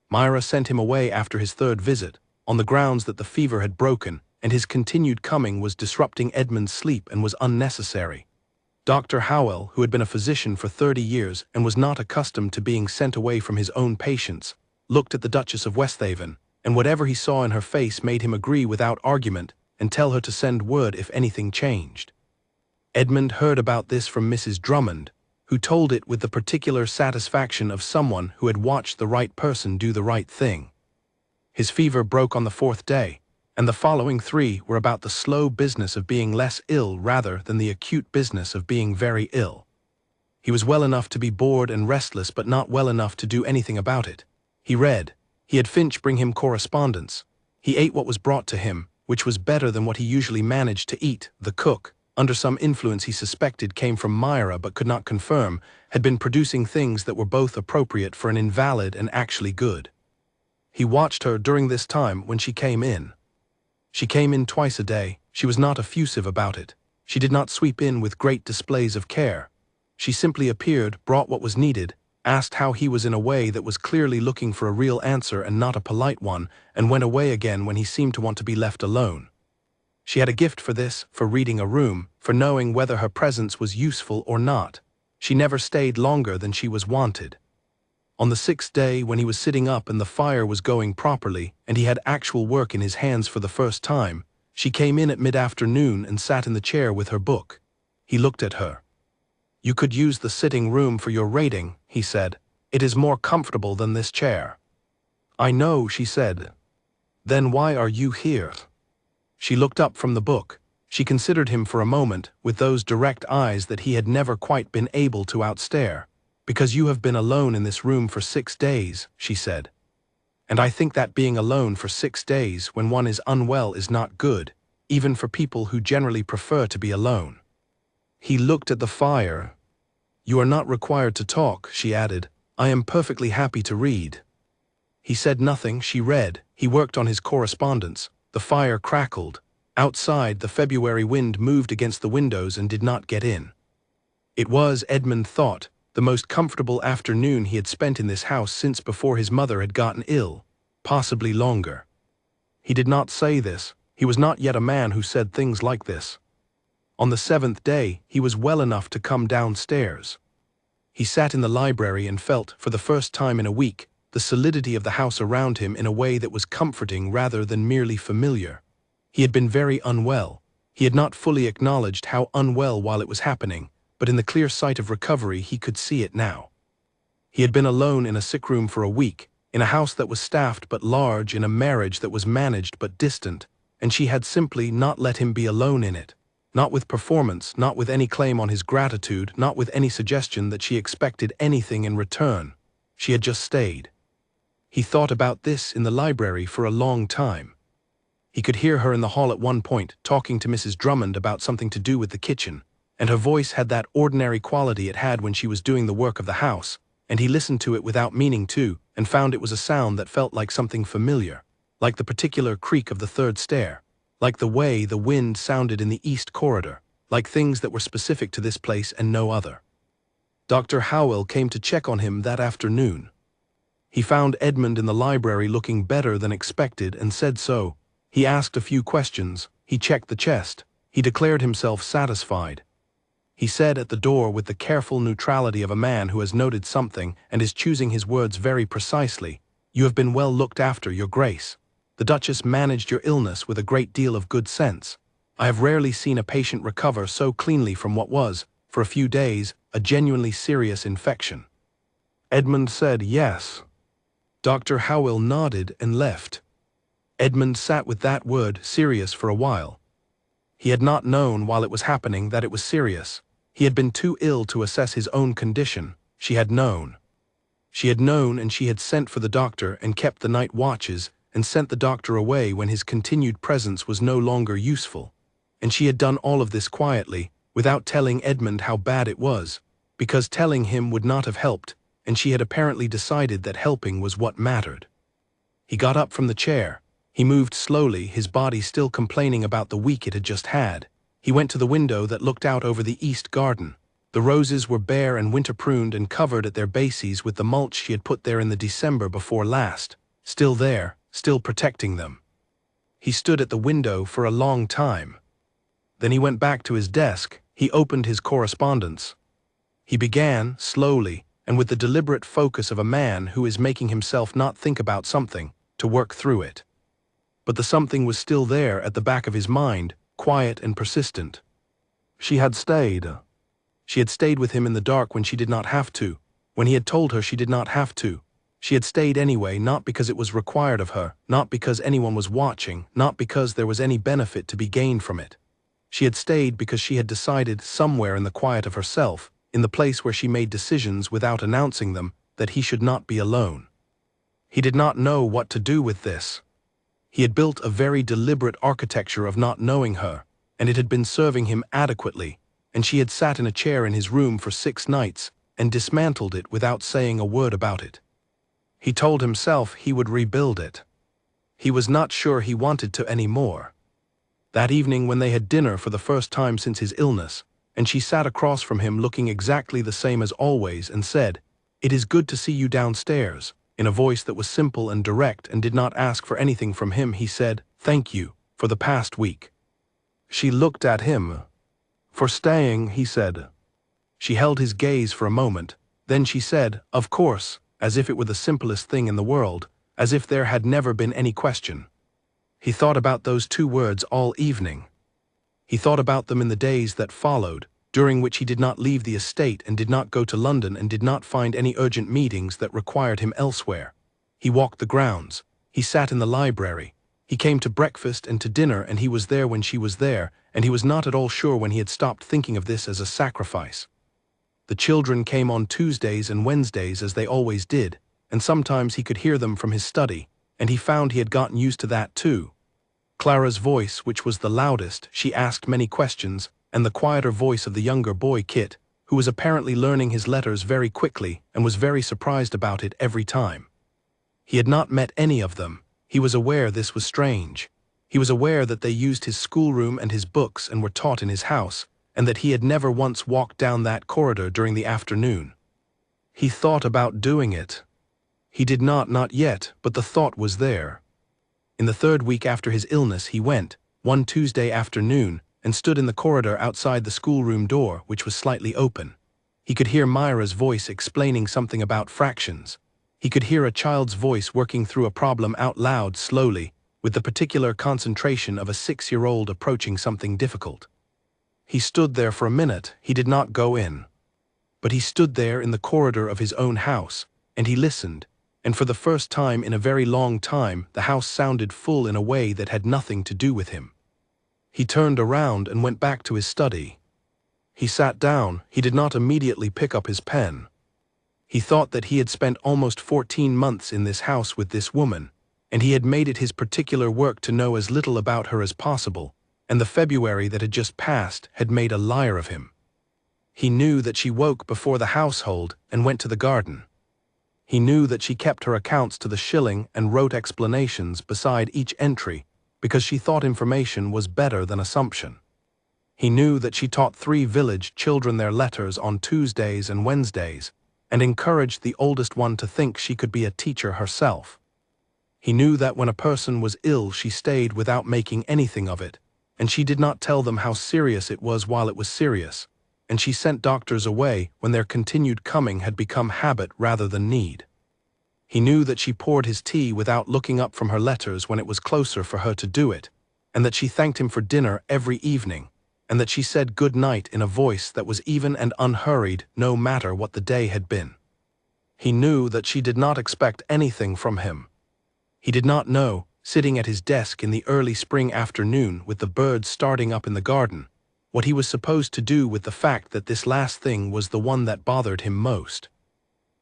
Myra sent him away after his 3rd visit, on the grounds that the fever had broken, and his continued coming was disrupting Edmund's sleep and was unnecessary. Dr. Howell, who had been a physician for 30 years and was not accustomed to being sent away from his own patients, looked at the Duchess of Westhaven, and whatever he saw in her face made him agree without argument and tell her to send word if anything changed. Edmund heard about this from Mrs. Drummond, who told it with the particular satisfaction of someone who had watched the right person do the right thing. His fever broke on the 4th day, and the following 3 were about the slow business of being less ill rather than the acute business of being very ill. He was well enough to be bored and restless, but not well enough to do anything about it. He read. He had Finch bring him correspondence. He ate what was brought to him, which was better than what he usually managed to eat. The cook, under some influence he suspected came from Myra but could not confirm, had been producing things that were both appropriate for an invalid and actually good. He watched her during this time when she came in. She came in twice a day. She was not effusive about it. She did not sweep in with great displays of care. She simply appeared, brought what was needed, asked how he was in a way that was clearly looking for a real answer and not a polite one, and went away again when he seemed to want to be left alone. She had a gift for this, for reading a room, for knowing whether her presence was useful or not. She never stayed longer than she was wanted. On the 6th day, when he was sitting up and the fire was going properly, and he had actual work in his hands for the first time, she came in at mid-afternoon and sat in the chair with her book. He looked at her. "You could use the sitting room for your reading," he said. "It is more comfortable than this chair." "I know," she said. "Then why are you here?" She looked up from the book. She considered him for a moment, with those direct eyes that he had never quite been able to outstare. "Because you have been alone in this room for 6 days," she said. "And I think that being alone for 6 days when one is unwell is not good, even for people who generally prefer to be alone." He looked at the fire. "You are not required to talk," she added. "I am perfectly happy to read." He said nothing. She read. He worked on his correspondence. The fire crackled. Outside, the February wind moved against the windows and did not get in. It was, Edmund thought, the most comfortable afternoon he had spent in this house since before his mother had gotten ill, possibly longer. He did not say this. He was not yet a man who said things like this. On the 7th day, he was well enough to come downstairs. He sat in the library and felt, for the first time in a week, the solidity of the house around him in a way that was comforting rather than merely familiar. He had been very unwell. He had not fully acknowledged how unwell while it was happening, but in the clear sight of recovery he could see it now. He had been alone in a sick room for a week, in a house that was staffed but large, in a marriage that was managed but distant, and she had simply not let him be alone in it. Not with performance, not with any claim on his gratitude, not with any suggestion that she expected anything in return. She had just stayed. He thought about this in the library for a long time. He could hear her in the hall at one point, talking to Mrs. Drummond about something to do with the kitchen, and her voice had that ordinary quality it had when she was doing the work of the house, and he listened to it without meaning to, and found it was a sound that felt like something familiar, like the particular creak of the 3rd stair, like the way the wind sounded in the east corridor, like things that were specific to this place and no other. Dr. Howell came to check on him that afternoon. He found Edmund in the library looking better than expected and said so. He asked a few questions. He checked the chest. He declared himself satisfied. He said at the door with the careful neutrality of a man who has noted something and is choosing his words very precisely, "You have been well looked after, Your Grace. The Duchess managed your illness with a great deal of good sense. I have rarely seen a patient recover so cleanly from what was, for a few days, a genuinely serious infection." Edmund said yes. Dr. Howell nodded and left. Edmund sat with that word, serious, for a while. He had not known while it was happening that it was serious. He had been too ill to assess his own condition. She had known. She had known, and she had sent for the doctor and kept the night watches and sent the doctor away when his continued presence was no longer useful. And she had done all of this quietly, without telling Edmund how bad it was, because telling him would not have helped, and she had apparently decided that helping was what mattered. He got up from the chair. He moved slowly, his body still complaining about the week it had just had. He went to the window that looked out over the east garden. The roses were bare and winter-pruned and covered at their bases with the mulch she had put there in the December before last, still there, still protecting them. He stood at the window for a long time. Then he went back to his desk. He opened his correspondence. He began, slowly, and with the deliberate focus of a man who is making himself not think about something, to work through it. But the something was still there at the back of his mind, quiet and persistent. She had stayed. She had stayed with him in the dark when she did not have to, when he had told her she did not have to. She had stayed anyway, not because it was required of her, not because anyone was watching, not because there was any benefit to be gained from it. She had stayed because she had decided somewhere in the quiet of herself, in the place where she made decisions without announcing them, that he should not be alone. He did not know what to do with this. He had built a very deliberate architecture of not knowing her, and it had been serving him adequately, and she had sat in a chair in his room for 6 nights and dismantled it without saying a word about it. He told himself he would rebuild it. He was not sure he wanted to anymore. That evening when they had dinner for the first time since his illness, and she sat across from him looking exactly the same as always and said, "It is good to see you downstairs," in a voice that was simple and direct and did not ask for anything from him, he said, "Thank you, for the past week." She looked at him. "For staying," he said. She held his gaze for a moment, then she said, "Of course," as if it were the simplest thing in the world, as if there had never been any question. He thought about those 2 words all evening. He thought about them in the days that followed, during which he did not leave the estate and did not go to London and did not find any urgent meetings that required him elsewhere. He walked the grounds. He sat in the library. He came to breakfast and to dinner, and he was there when she was there, and he was not at all sure when he had stopped thinking of this as a sacrifice. The children came on Tuesdays and Wednesdays as they always did, and sometimes he could hear them from his study, and he found he had gotten used to that too. Clara's voice, which was the loudest, she asked many questions, and the quieter voice of the younger boy, Kit, who was apparently learning his letters very quickly and was very surprised about it every time. He had not met any of them. He was aware this was strange. He was aware that they used his schoolroom and his books and were taught in his house, and that he had never once walked down that corridor during the afternoon. He thought about doing it. He did not yet, but the thought was there. In the 3rd week after his illness he went, one Tuesday afternoon, and stood in the corridor outside the schoolroom door, which was slightly open. He could hear Myra's voice explaining something about fractions. He could hear a child's voice working through a problem out loud slowly, with the particular concentration of a 6-year-old approaching something difficult. He stood there for a minute. He did not go in. But he stood there in the corridor of his own house, and he listened, and for the first time in a very long time the house sounded full in a way that had nothing to do with him. He turned around and went back to his study. He sat down. He did not immediately pick up his pen. He thought that he had spent almost 14 months in this house with this woman, and he had made it his particular work to know as little about her as possible, and the February that had just passed had made a liar of him. He knew that she woke before the household and went to the garden. He knew that she kept her accounts to the shilling and wrote explanations beside each entry because she thought information was better than assumption. He knew that she taught 3 village children their letters on Tuesdays and Wednesdays, and encouraged the oldest one to think she could be a teacher herself. He knew that when a person was ill she stayed without making anything of it, and she did not tell them how serious it was while it was serious, and she sent doctors away when their continued coming had become habit rather than need. He knew that she poured his tea without looking up from her letters when it was closer for her to do it, and that she thanked him for dinner every evening, and that she said good night in a voice that was even and unhurried no matter what the day had been. He knew that she did not expect anything from him. He did not know, sitting at his desk in the early spring afternoon with the birds starting up in the garden, what he was supposed to do with the fact that this last thing was the one that bothered him most.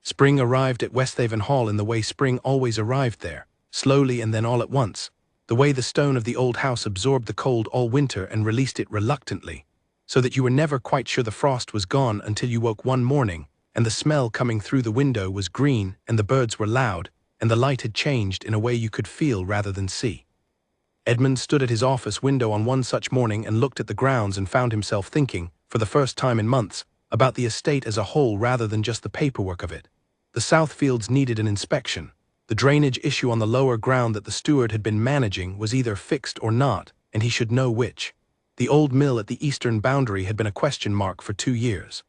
Spring arrived at Westhaven Hall in the way spring always arrived there, slowly and then all at once, the way the stone of the old house absorbed the cold all winter and released it reluctantly, so that you were never quite sure the frost was gone until you woke one morning, and the smell coming through the window was green and the birds were loud, and the light had changed in a way you could feel rather than see. Edmund stood at his office window on one such morning and looked at the grounds and found himself thinking, for the first time in months, about the estate as a whole rather than just the paperwork of it. The south fields needed an inspection. The drainage issue on the lower ground that the steward had been managing was either fixed or not, and he should know which. The old mill at the eastern boundary had been a question mark for 2 years.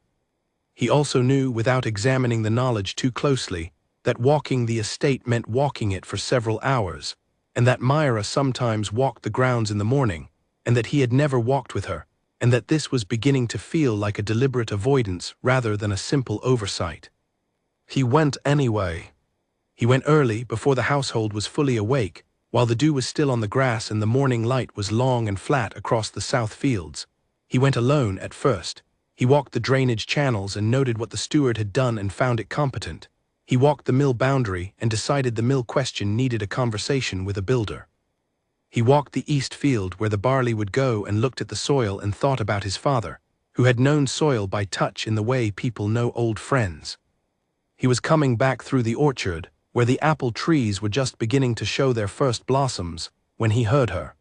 He also knew, without examining the knowledge too closely, that walking the estate meant walking it for several hours, and that Myra sometimes walked the grounds in the morning, and that he had never walked with her, and that this was beginning to feel like a deliberate avoidance rather than a simple oversight. He went anyway. He went early, before the household was fully awake, while the dew was still on the grass and the morning light was long and flat across the south fields. He went alone at first. He walked the drainage channels and noted what the steward had done and found it competent. He walked the mill boundary and decided the mill question needed a conversation with a builder. He walked the east field where the barley would go and looked at the soil and thought about his father, who had known soil by touch in the way people know old friends. He was coming back through the orchard, where the apple trees were just beginning to show their first blossoms, when he heard her.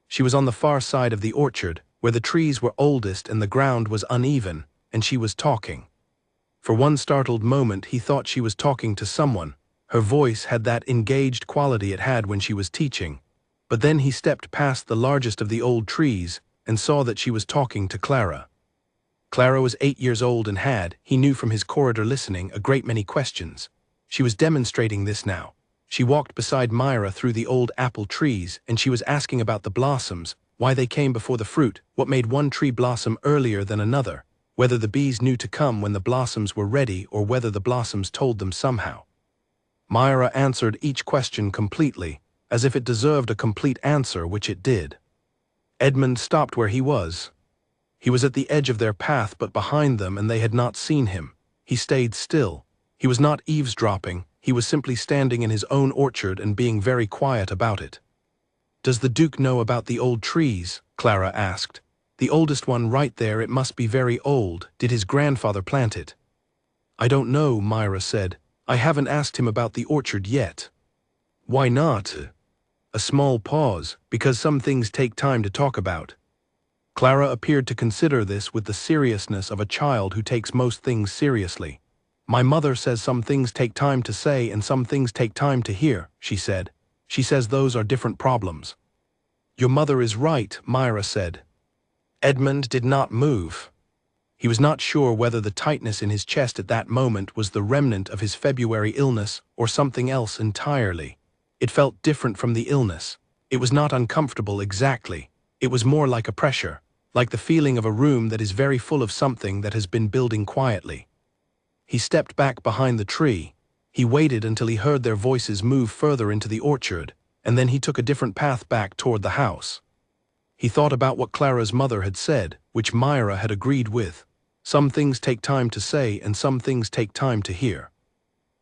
She was on the far side of the orchard, where the trees were oldest and the ground was uneven, and she was talking. For one startled moment he thought she was talking to someone. Her voice had that engaged quality it had when she was teaching. But then he stepped past the largest of the old trees and saw that she was talking to Clara. Clara was 8 years old and had, he knew from his corridor listening, a great many questions. She was demonstrating this now. She walked beside Myra through the old apple trees, and she was asking about the blossoms, why they came before the fruit, what made one tree blossom earlier than another, whether the bees knew to come when the blossoms were ready or whether the blossoms told them somehow. Myra answered each question completely, as if it deserved a complete answer, which it did. Edmund stopped where he was. He was at the edge of their path but behind them, and they had not seen him. He stayed still. He was not eavesdropping, he was simply standing in his own orchard and being very quiet about it. "Does the Duke know about the old trees?" Clara asked. "The oldest one right there, it must be very old. Did his grandfather plant it?" "I don't know," Myra said. "I haven't asked him about the orchard yet." "Why not?" A small pause, "Because some things take time to talk about." Clara appeared to consider this with the seriousness of a child who takes most things seriously. "My mother says some things take time to say and some things take time to hear," she said. "She says those are different problems." "Your mother is right," Myra said. Edmund did not move. He was not sure whether the tightness in his chest at that moment was the remnant of his February illness or something else entirely. It felt different from the illness. It was not uncomfortable exactly. It was more like a pressure, like the feeling of a room that is very full of something that has been building quietly. He stepped back behind the tree. He waited until he heard their voices move further into the orchard, and then he took a different path back toward the house. He thought about what Clara's mother had said, which Myra had agreed with. Some things take time to say and some things take time to hear.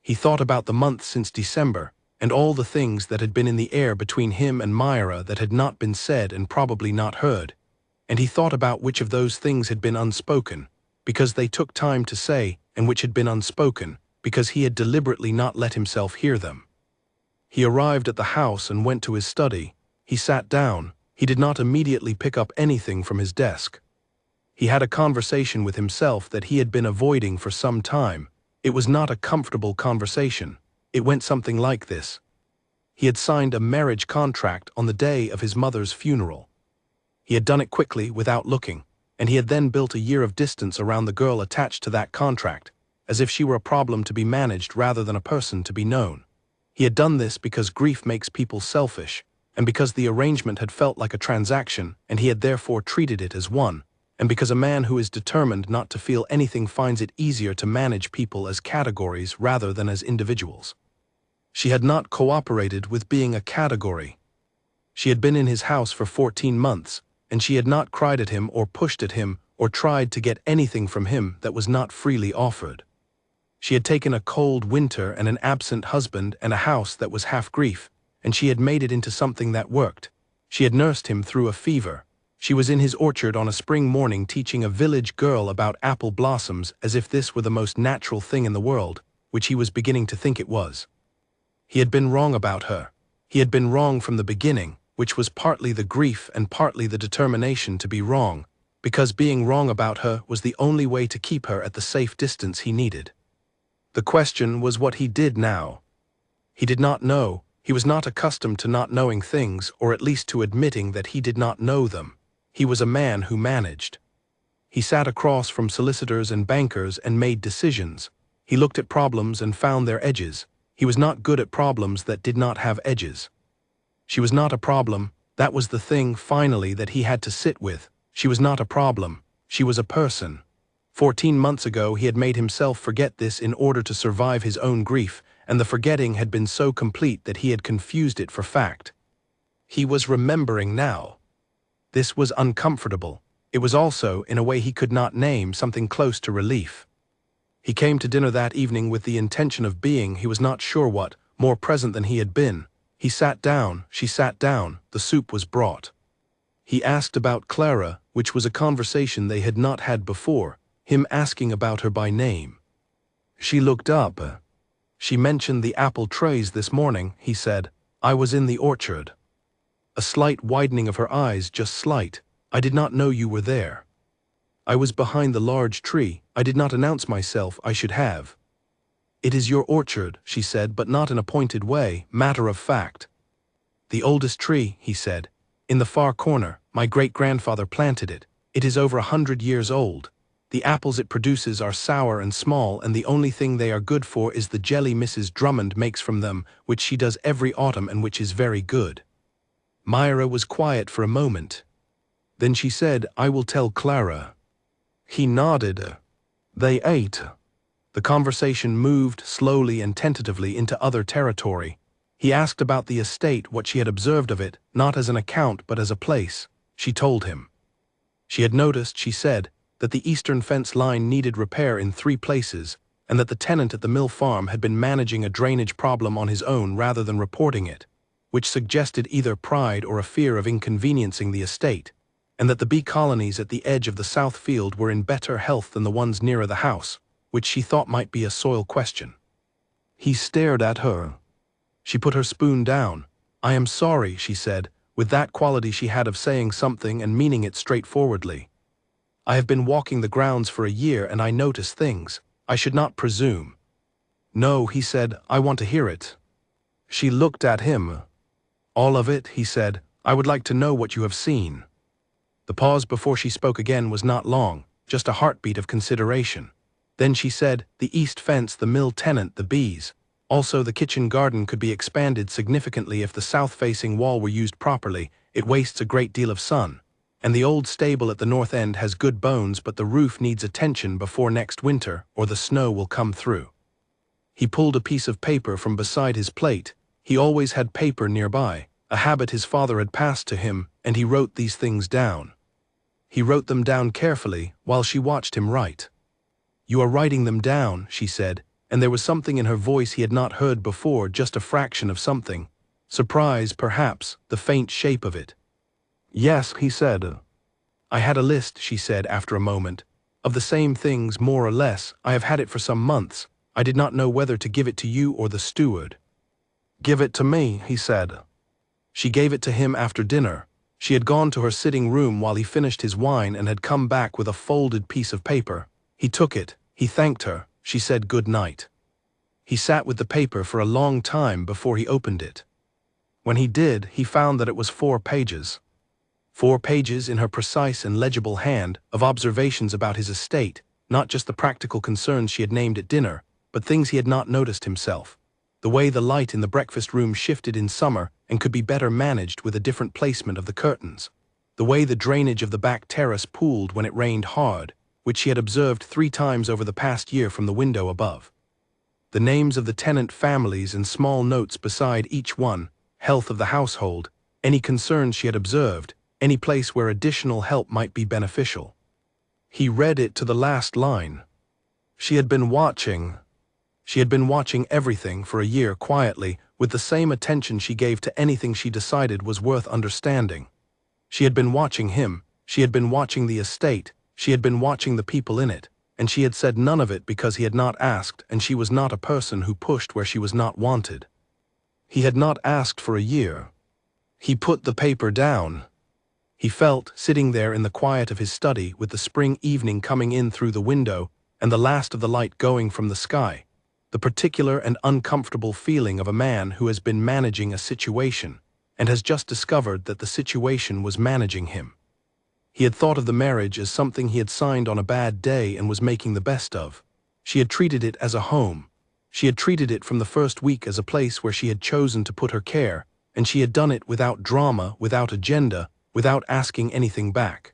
He thought about the months since December, and all the things that had been in the air between him and Myra that had not been said and probably not heard. And he thought about which of those things had been unspoken, because they took time to say, and which had been unspoken, because he had deliberately not let himself hear them. He arrived at the house and went to his study. He sat down. He did not immediately pick up anything from his desk. He had a conversation with himself that he had been avoiding for some time. It was not a comfortable conversation. It went something like this. He had signed a marriage contract on the day of his mother's funeral. He had done it quickly, without looking, and he had then built a year of distance around the girl attached to that contract, as if she were a problem to be managed rather than a person to be known. He had done this because grief makes people selfish, and because the arrangement had felt like a transaction, and he had therefore treated it as one, and because a man who is determined not to feel anything finds it easier to manage people as categories rather than as individuals. She had not cooperated with being a category. She had been in his house for 14 months, and she had not cried at him or pushed at him or tried to get anything from him that was not freely offered. She had taken a cold winter and an absent husband and a house that was half grief, and she had made it into something that worked. She had nursed him through a fever. She was in his orchard on a spring morning teaching a village girl about apple blossoms as if this were the most natural thing in the world, which he was beginning to think it was. He had been wrong about her. He had been wrong from the beginning, which was partly the grief and partly the determination to be wrong, because being wrong about her was the only way to keep her at the safe distance he needed. The question was what he did now. He did not know. He was not accustomed to not knowing things, or at least to admitting that he did not know them. He was a man who managed. He sat across from solicitors and bankers and made decisions. He looked at problems and found their edges. He was not good at problems that did not have edges. She was not a problem. That was the thing, finally, that he had to sit with. She was not a problem. She was a person. 14 months ago he had made himself forget this in order to survive his own grief, and the forgetting had been so complete that he had confused it for fact. He was remembering now. This was uncomfortable. It was also, in a way he could not name, something close to relief. He came to dinner that evening with the intention of being, he was not sure what, more present than he had been. He sat down, she sat down, the soup was brought. He asked about Clara, which was a conversation they had not had before, him asking about her by name. She looked up. She mentioned the apple trays this morning, he said. I was in the orchard. A slight widening of her eyes, just slight. I did not know you were there. I was behind the large tree. I did not announce myself. I should have. It is your orchard, she said, but not in a pointed way, matter of fact. The oldest tree, he said. In the far corner, my great-grandfather planted it. It is over 100 years old. The apples it produces are sour and small, and the only thing they are good for is the jelly Mrs. Drummond makes from them, which she does every autumn and which is very good. Myra was quiet for a moment. Then she said, I will tell Clara. He nodded. They ate. The conversation moved slowly and tentatively into other territory. He asked about the estate, what she had observed of it, not as an account but as a place. She told him. She had noticed, she said, that the eastern fence line needed repair in 3 places, and that the tenant at the mill farm had been managing a drainage problem on his own rather than reporting it, which suggested either pride or a fear of inconveniencing the estate, and that the bee colonies at the edge of the south field were in better health than the ones nearer the house, which she thought might be a soil question. He stared at her. She put her spoon down. I am sorry, she said, with that quality she had of saying something and meaning it straightforwardly. I have been walking the grounds for a year and I notice things. I should not presume. No, he said, I want to hear it. She looked at him. All of it, he said. I would like to know what you have seen. The pause before she spoke again was not long, just a heartbeat of consideration. Then she said, the east fence, the mill tenant, the bees. Also the kitchen garden could be expanded significantly if the south-facing wall were used properly. It wastes a great deal of sun. And the old stable at the north end has good bones, but the roof needs attention before next winter, or the snow will come through. He pulled a piece of paper from beside his plate. He always had paper nearby, a habit his father had passed to him, and he wrote these things down. He wrote them down carefully while she watched him write. You are writing them down, she said, and there was something in her voice he had not heard before, just a fraction of something. Surprise, perhaps, the faint shape of it. Yes, he said. I had a list, she said after a moment, of the same things more or less. I have had it for some months. I did not know whether to give it to you or the steward. Give it to me, he said. She gave it to him after dinner. She had gone to her sitting room while he finished his wine and had come back with a folded piece of paper. He took it. He thanked her. she said good night. He sat with the paper for a long time before he opened it. When he did, he found that it was 4 pages. 4 pages in her precise and legible hand of observations about his estate, not just the practical concerns she had named at dinner, but things he had not noticed himself. The way the light in the breakfast room shifted in summer and could be better managed with a different placement of the curtains. The way the drainage of the back terrace pooled when it rained hard, which she had observed 3 times over the past year from the window above. The names of the tenant families and small notes beside each one, health of the household, any concerns she had observed, any place where additional help might be beneficial. He read it to the last line. She had been watching everything for a year quietly, with the same attention she gave to anything she decided was worth understanding. She had been watching him, she had been watching the estate, she had been watching the people in it, and she had said none of it because he had not asked, and she was not a person who pushed where she was not wanted. He had not asked for a year. He put the paper down. He felt, sitting there in the quiet of his study with the spring evening coming in through the window and the last of the light going from the sky, the particular and uncomfortable feeling of a man who has been managing a situation and has just discovered that the situation was managing him. He had thought of the marriage as something he had signed on a bad day and was making the best of. She had treated it as a home. She had treated it from the first week as a place where she had chosen to put her care, and she had done it without drama, without agenda, without asking anything back.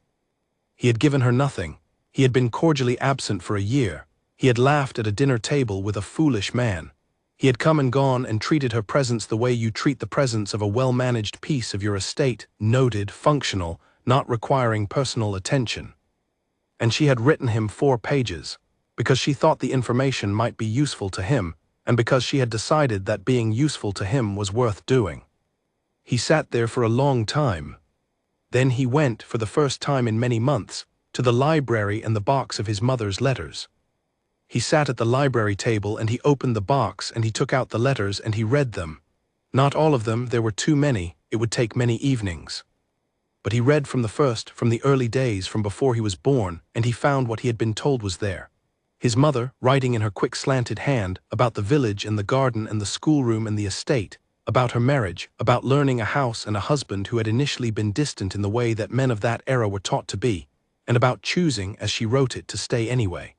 He had given her nothing. He had been cordially absent for a year. He had laughed at a dinner table with a foolish man. He had come and gone and treated her presence the way you treat the presence of a well-managed piece of your estate, noted, functional, not requiring personal attention. And she had written him 4 pages, because she thought the information might be useful to him, and because she had decided that being useful to him was worth doing. He sat there for a long time. Then he went, for the first time in many months, to the library and the box of his mother's letters. He sat at the library table and he opened the box and he took out the letters and he read them. Not all of them, there were too many, it would take many evenings. But he read from the first, from the early days, from before he was born, and he found what he had been told was there. His mother, writing in her quick slanted hand, about the village and the garden and the schoolroom and the estate, about her marriage, about learning a house and a husband who had initially been distant in the way that men of that era were taught to be, and about choosing, as she wrote it, to stay anyway.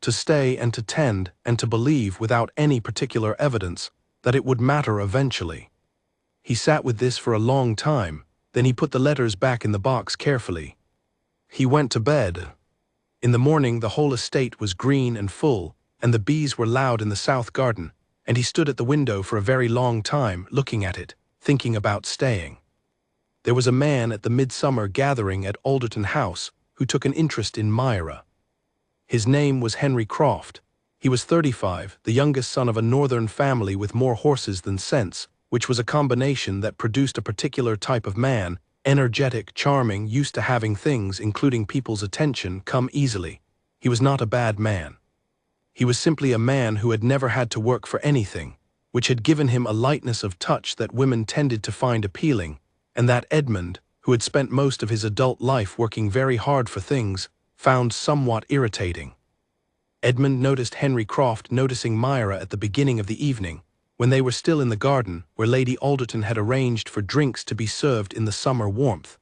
To stay and to tend and to believe without any particular evidence that it would matter eventually. He sat with this for a long time, then he put the letters back in the box carefully. He went to bed. In the morning the whole estate was green and full, and the bees were loud in the south garden, and he stood at the window for a very long time, looking at it, thinking about staying. There was a man at the midsummer gathering at Alderton House who took an interest in Myra. His name was Henry Croft. He was 35, the youngest son of a northern family with more horses than sense, which was a combination that produced a particular type of man, energetic, charming, used to having things, including people's attention, come easily. He was not a bad man. He was simply a man who had never had to work for anything, which had given him a lightness of touch that women tended to find appealing, and that Edmund, who had spent most of his adult life working very hard for things, found somewhat irritating. Edmund noticed Henry Croft noticing Myra at the beginning of the evening, when they were still in the garden, where Lady Alderton had arranged for drinks to be served in the summer warmth.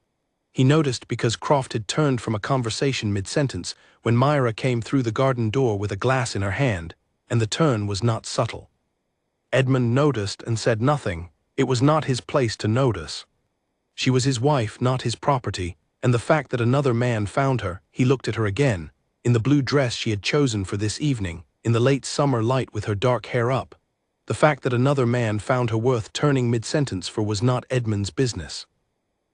He noticed because Croft had turned from a conversation mid-sentence when Myra came through the garden door with a glass in her hand, and the turn was not subtle. Edmund noticed and said nothing. It was not his place to notice. She was his wife, not his property, and the fact that another man found her, he looked at her again, in the blue dress she had chosen for this evening, in the late summer light with her dark hair up. The fact that another man found her worth turning mid-sentence for was not Edmund's business.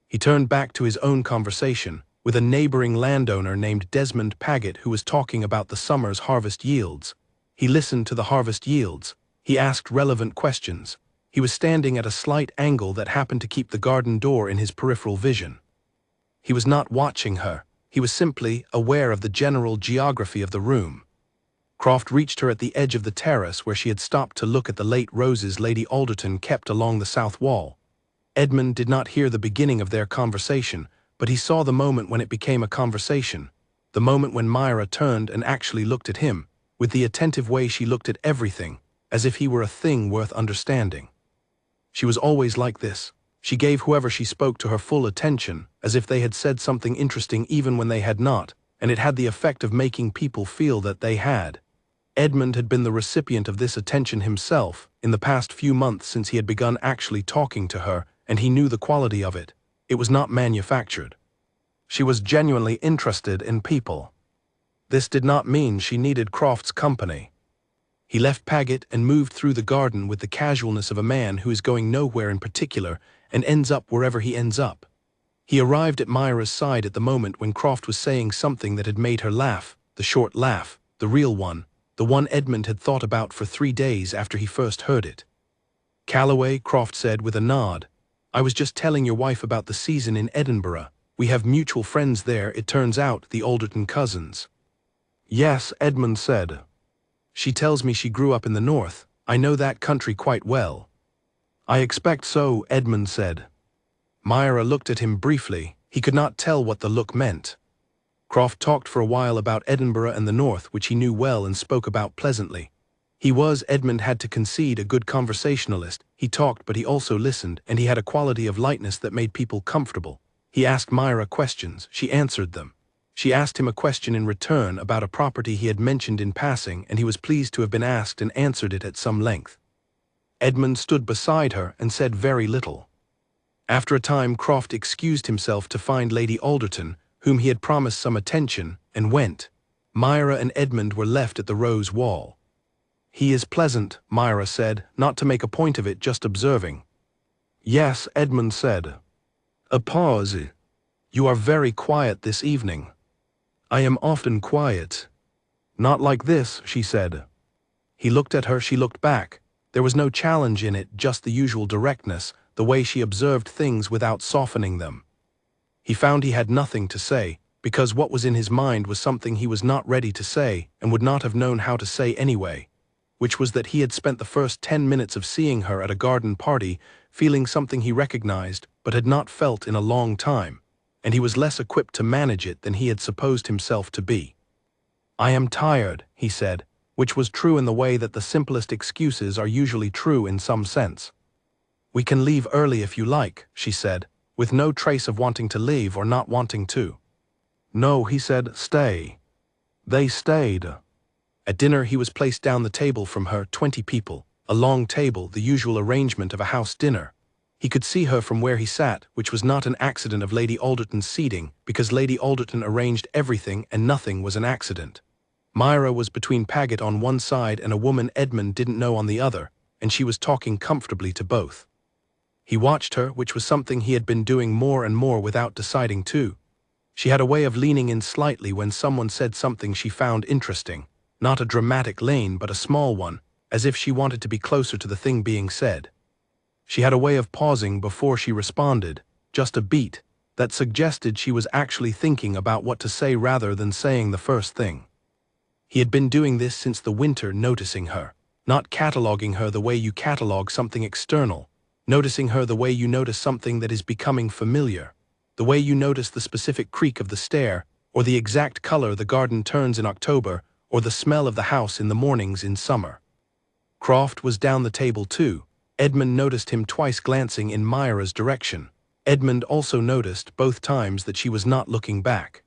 He turned back to his own conversation with a neighboring landowner named Desmond Paget who was talking about the summer's harvest yields. He listened to the harvest yields. He asked relevant questions. He was standing at a slight angle that happened to keep the garden door in his peripheral vision. He was not watching her. He was simply aware of the general geography of the room. Croft reached her at the edge of the terrace where she had stopped to look at the late roses Lady Alderton kept along the south wall. Edmund did not hear the beginning of their conversation, but he saw the moment when it became a conversation, the moment when Myra turned and actually looked at him, with the attentive way she looked at everything, as if he were a thing worth understanding. She was always like this. She gave whoever she spoke to her full attention, as if they had said something interesting even when they had not, and it had the effect of making people feel that they had. Edmund had been the recipient of this attention himself in the past few months since he had begun actually talking to her, and he knew the quality of it. It was not manufactured. She was genuinely interested in people. This did not mean she needed Croft's company. He left Paget and moved through the garden with the casualness of a man who is going nowhere in particular and ends up wherever he ends up. He arrived at Myra's side at the moment when Croft was saying something that had made her laugh, the short laugh, the real one, the one Edmund had thought about for 3 days after he first heard it. "Calloway," Croft said with a nod, "I was just telling your wife about the season in Edinburgh. We have mutual friends there, it turns out, the Alderton cousins." "Yes," Edmund said. "She tells me she grew up in the north. I know that country quite well." "I expect so," Edmund said. Myra looked at him briefly. He could not tell what the look meant. Croft talked for a while about Edinburgh and the north, which he knew well and spoke about pleasantly. He was, Edmund had to concede, a good conversationalist. He talked, but he also listened, and he had a quality of lightness that made people comfortable. He asked Myra questions. She answered them. She asked him a question in return about a property he had mentioned in passing, and he was pleased to have been asked and answered it at some length. Edmund stood beside her and said very little. After a time, Croft excused himself to find Lady Alderton, whom he had promised some attention, and went. Myra and Edmund were left at the rose wall. "He is pleasant," Myra said, not to make a point of it, just observing. "Yes," Edmund said. A pause. "You are very quiet this evening." "I am often quiet." "Not like this," she said. He looked at her, she looked back. There was no challenge in it, just the usual directness, the way she observed things without softening them. He found he had nothing to say, because what was in his mind was something he was not ready to say and would not have known how to say anyway, which was that he had spent the first 10 minutes of seeing her at a garden party feeling something he recognized but had not felt in a long time, and he was less equipped to manage it than he had supposed himself to be. "I am tired," he said, which was true in the way that the simplest excuses are usually true in some sense. "We can leave early if you like," she said, with no trace of wanting to leave or not wanting to. "No," he said, "stay." They stayed. At dinner he was placed down the table from her, 20 people, a long table, the usual arrangement of a house dinner. He could see her from where he sat, which was not an accident of Lady Alderton's seating, because Lady Alderton arranged everything and nothing was an accident. Myra was between Paget on one side and a woman Edmund didn't know on the other, and she was talking comfortably to both. He watched her, which was something he had been doing more and more without deciding to. She had a way of leaning in slightly when someone said something she found interesting, not a dramatic lean but a small one, as if she wanted to be closer to the thing being said. She had a way of pausing before she responded, just a beat, that suggested she was actually thinking about what to say rather than saying the first thing. He had been doing this since the winter, noticing her, not cataloging her the way you catalog something external, noticing her the way you notice something that is becoming familiar, the way you notice the specific creak of the stair, or the exact color the garden turns in October, or the smell of the house in the mornings in summer. Croft was down the table too. Edmund noticed him twice glancing in Myra's direction. Edmund also noticed both times that she was not looking back.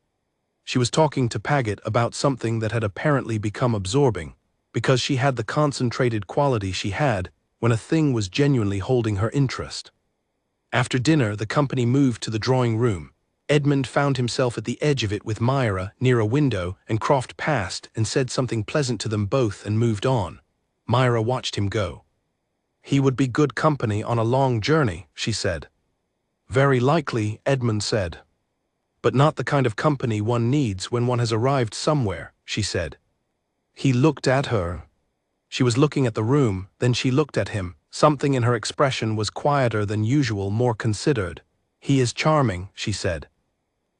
She was talking to Paget about something that had apparently become absorbing, because she had the concentrated quality she had when a thing was genuinely holding her interest. After dinner, the company moved to the drawing room. Edmund found himself at the edge of it with Myra near a window, and Croft passed and said something pleasant to them both and moved on. Myra watched him go. "He would be good company on a long journey," she said. "Very likely," Edmund said. "But not the kind of company one needs when one has arrived somewhere," she said. He looked at her. She was looking at the room, then she looked at him. Something in her expression was quieter than usual, more considered. "He is charming," she said.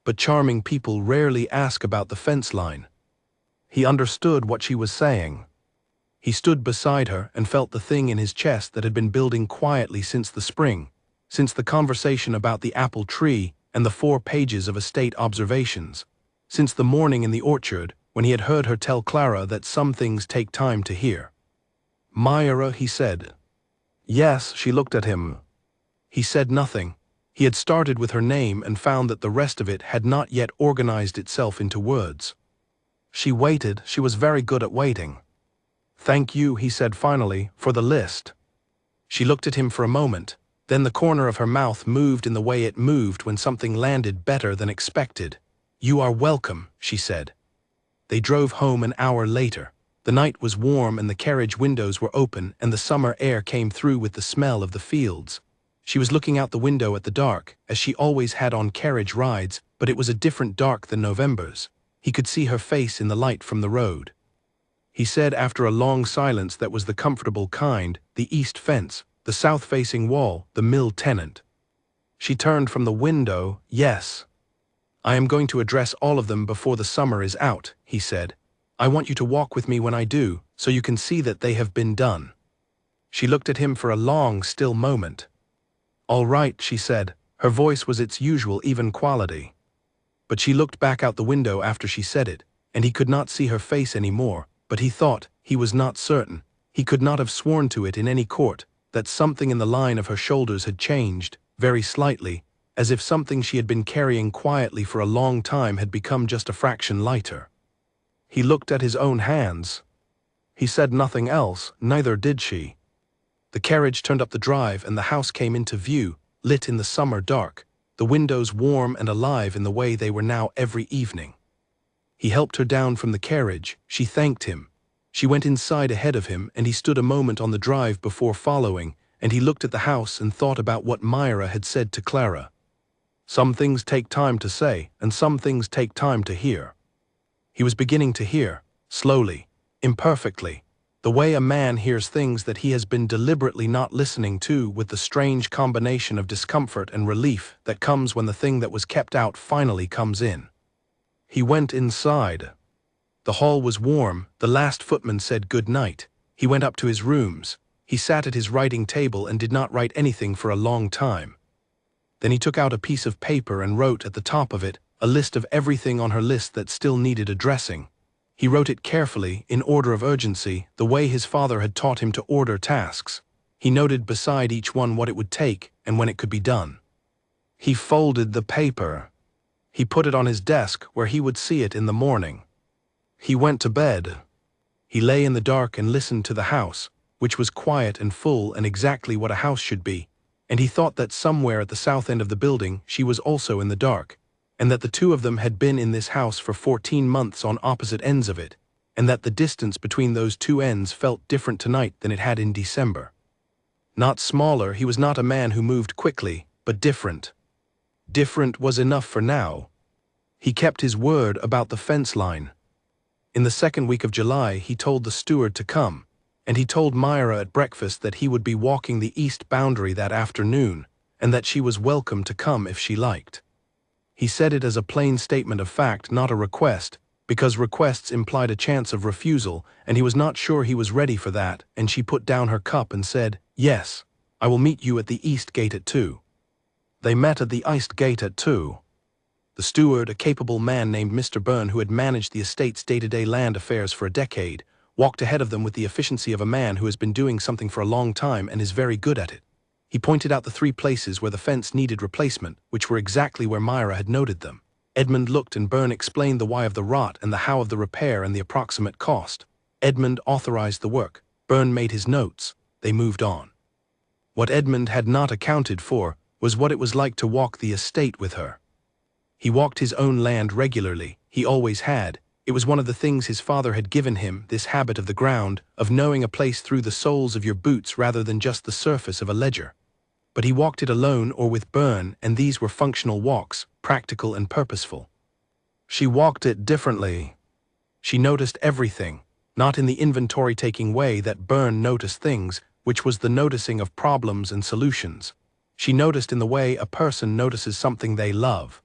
"But charming people rarely ask about the fence line." He understood what she was saying. He stood beside her and felt the thing in his chest that had been building quietly since the spring, since the conversation about the apple tree and the 4 pages of estate observations, since the morning in the orchard, when he had heard her tell Clara that some things take time to hear. "Myra," he said. "Yes," she looked at him. He said nothing. He had started with her name and found that the rest of it had not yet organized itself into words. She waited. She was very good at waiting. "Thank you," he said finally, "for the list." She looked at him for a moment. Then the corner of her mouth moved in the way it moved when something landed better than expected. "You are welcome," she said. They drove home an hour later. The night was warm and the carriage windows were open and the summer air came through with the smell of the fields. She was looking out the window at the dark, as she always had on carriage rides, but it was a different dark than November's. He could see her face in the light from the road. He said after a long silence that was the comfortable kind, "The east fence, the south-facing wall, the mill tenant." She turned from the window. "Yes. I am going to address all of them before the summer is out," he said. "I want you to walk with me when I do, so you can see that they have been done." She looked at him for a long, still moment. "All right," she said. Her voice was its usual even quality. But she looked back out the window after she said it, and he could not see her face any more, but he thought, he was not certain, he could not have sworn to it in any court, that something in the line of her shoulders had changed, very slightly, as if something she had been carrying quietly for a long time had become just a fraction lighter. He looked at his own hands. He said nothing else, neither did she. The carriage turned up the drive and the house came into view, lit in the summer dark, the windows warm and alive in the way they were now every evening. He helped her down from the carriage. She thanked him. She went inside ahead of him and he stood a moment on the drive before following, and he looked at the house and thought about what Myra had said to Clara. Some things take time to say, and some things take time to hear. He was beginning to hear, slowly, imperfectly, the way a man hears things that he has been deliberately not listening to, with the strange combination of discomfort and relief that comes when the thing that was kept out finally comes in. He went inside. The hall was warm. The last footman said good night. He went up to his rooms. He sat at his writing table and did not write anything for a long time. Then he took out a piece of paper and wrote at the top of it a list of everything on her list that still needed addressing. He wrote it carefully, in order of urgency, the way his father had taught him to order tasks. He noted beside each one what it would take and when it could be done. He folded the paper. He put it on his desk where he would see it in the morning. He went to bed. He lay in the dark and listened to the house, which was quiet and full and exactly what a house should be, and he thought that somewhere at the south end of the building she was also in the dark, and that the two of them had been in this house for 14 months on opposite ends of it, and that the distance between those two ends felt different tonight than it had in December. Not smaller, he was not a man who moved quickly, but different. Different was enough for now. He kept his word about the fence line. In the second week of July he told the steward to come, and he told Myra at breakfast that he would be walking the east boundary that afternoon, and that she was welcome to come if she liked. He said it as a plain statement of fact, not a request, because requests implied a chance of refusal, and he was not sure he was ready for that, and she put down her cup and said, "Yes, I will meet you at the east gate at 2. They met at the east gate at 2. The steward, a capable man named Mr. Byrne who had managed the estate's day-to-day land affairs for a decade, walked ahead of them with the efficiency of a man who has been doing something for a long time and is very good at it. He pointed out the 3 places where the fence needed replacement, which were exactly where Myra had noted them. Edmund looked and Byrne explained the why of the rot and the how of the repair and the approximate cost. Edmund authorized the work. Byrne made his notes. They moved on. What Edmund had not accounted for was what it was like to walk the estate with her. He walked his own land regularly. He always had. It was one of the things his father had given him, this habit of the ground, of knowing a place through the soles of your boots rather than just the surface of a ledger. But he walked it alone or with Byrne, and these were functional walks, practical and purposeful. She walked it differently. She noticed everything, not in the inventory-taking way that Byrne noticed things, which was the noticing of problems and solutions. She noticed in the way a person notices something they love.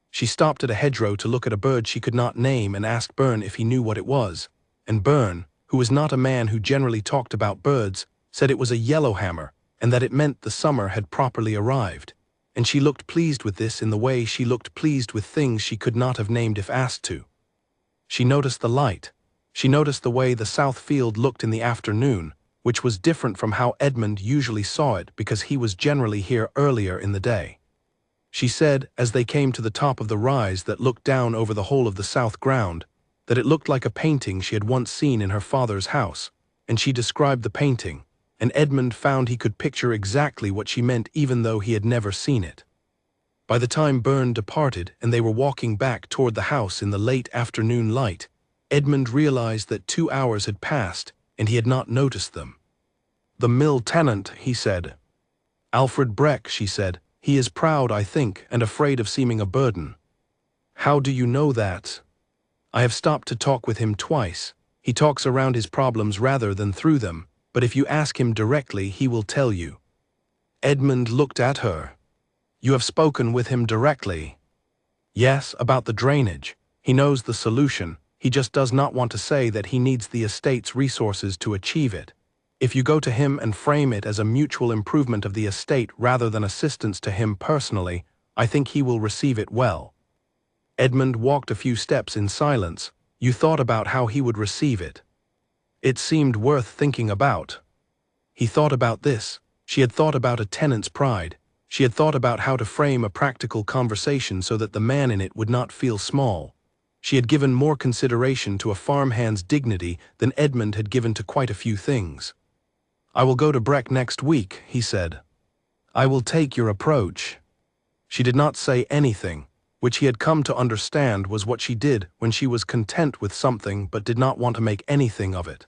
She stopped at a hedgerow to look at a bird she could not name and asked Byrne if he knew what it was, and Byrne, who was not a man who generally talked about birds, said it was a yellowhammer, and that it meant the summer had properly arrived, and she looked pleased with this in the way she looked pleased with things she could not have named if asked to. She noticed the light. She noticed the way the south field looked in the afternoon, which was different from how Edmund usually saw it because he was generally here earlier in the day. She said, as they came to the top of the rise that looked down over the whole of the south ground, that it looked like a painting she had once seen in her father's house, and she described the painting, and Edmund found he could picture exactly what she meant even though he had never seen it. By the time Byrne departed and they were walking back toward the house in the late afternoon light, Edmund realized that 2 hours had passed and he had not noticed them. "The mill tenant," he said. "Alfred Breck," she said. "He is proud, I think, and afraid of seeming a burden." "How do you know that?" "I have stopped to talk with him twice. He talks around his problems rather than through them, but if you ask him directly, he will tell you." Edmund looked at her. "You have spoken with him directly?" "Yes, about the drainage. He knows the solution. He just does not want to say that he needs the estate's resources to achieve it. If you go to him and frame it as a mutual improvement of the estate rather than assistance to him personally, I think he will receive it well." Edmund walked a few steps in silence. "You thought about how he would receive it?" It seemed worth thinking about. He thought about this. She had thought about a tenant's pride. She had thought about how to frame a practical conversation so that the man in it would not feel small. She had given more consideration to a farmhand's dignity than Edmund had given to quite a few things. "I will go to Breck next week," he said. "I will take your approach." She did not say anything, which he had come to understand was what she did when she was content with something but did not want to make anything of it.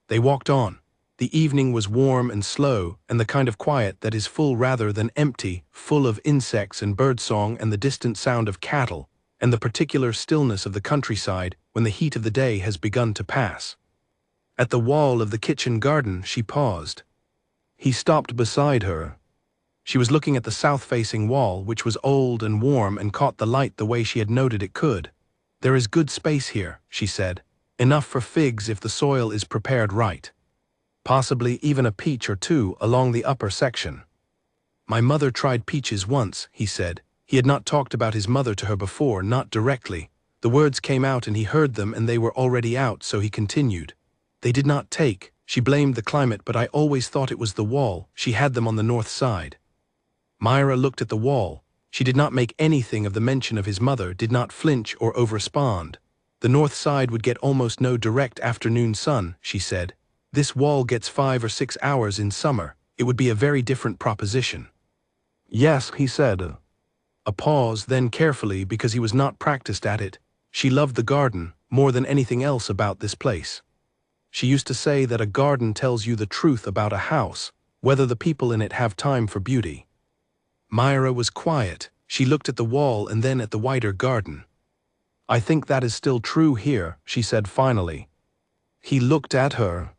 They walked on. The evening was warm and slow, and the kind of quiet that is full rather than empty, full of insects and birdsong and the distant sound of cattle, and the particular stillness of the countryside when the heat of the day has begun to pass. At the wall of the kitchen garden, she paused. He stopped beside her. She was looking at the south-facing wall, which was old and warm and caught the light the way she had noted it could. "There is good space here," she said. "Enough for figs if the soil is prepared right. Possibly even a peach or two along the upper section." "My mother tried peaches once," he said. He had not talked about his mother to her before, not directly. The words came out and he heard them and they were already out, so he continued. "They did not take. She blamed the climate, but I always thought it was the wall. She had them on the north side." Myra looked at the wall. She did not make anything of the mention of his mother, did not flinch or overrespond. "The north side would get almost no direct afternoon sun," she said. "This wall gets 5 or 6 hours in summer. It would be a very different proposition." "Yes," he said. A pause, then carefully, because he was not practiced at it. She loved the garden more than anything else about this place. She used to say that a garden tells you the truth about a house, whether the people in it have time for beauty. Myra was quiet. She looked at the wall and then at the wider garden. "I think that is still true here," she said finally. He looked at her.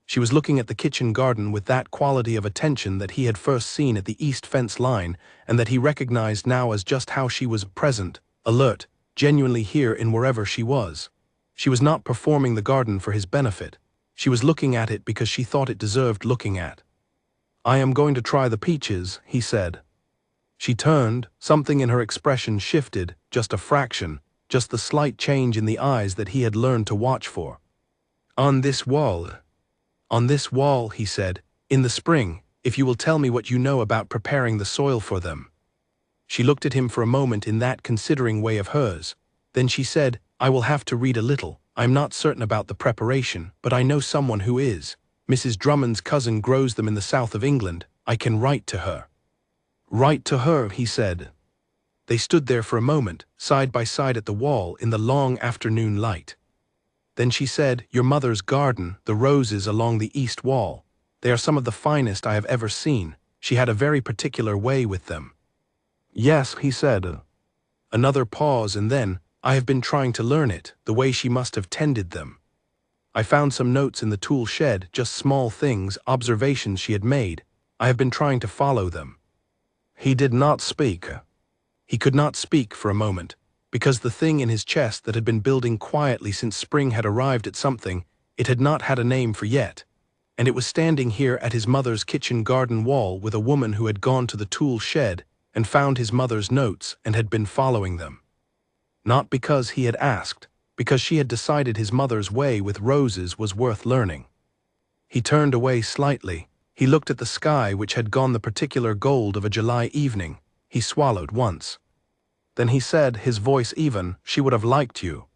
She was looking at the kitchen garden with that quality of attention that he had first seen at the east fence line and that he recognized now as just how she was present, alert, genuinely here in wherever she was. She was not performing the garden for his benefit. She was looking at it because she thought it deserved looking at. "I am going to try the peaches," he said. She turned. Something in her expression shifted, just a fraction, just the slight change in the eyes that he had learned to watch for. "On this wall." "On this wall," he said, "in the spring, if you will tell me what you know about preparing the soil for them." She looked at him for a moment in that considering way of hers. Then she said, "I will have to read a little. I'm not certain about the preparation, but I know someone who is. Mrs. Drummond's cousin grows them in the south of England. I can write to her." "Write to her," he said. They stood there for a moment, side by side at the wall in the long afternoon light. Then she said, "Your mother's garden, the roses along the east wall. They are some of the finest I have ever seen. She had a very particular way with them." "Yes," he said. Another pause and then, "I have been trying to learn it, the way she must have tended them. I found some notes in the tool shed, just small things, observations she had made. I have been trying to follow them." He did not speak. He could not speak for a moment, because the thing in his chest that had been building quietly since spring had arrived at something it had not had a name for yet, and it was standing here at his mother's kitchen garden wall with a woman who had gone to the tool shed and found his mother's notes and had been following them. Not because he had asked, because she had decided his mother's way with roses was worth learning. He turned away slightly. He looked at the sky, which had gone the particular gold of a July evening. He swallowed once. Then he said, his voice even, "She would have liked you."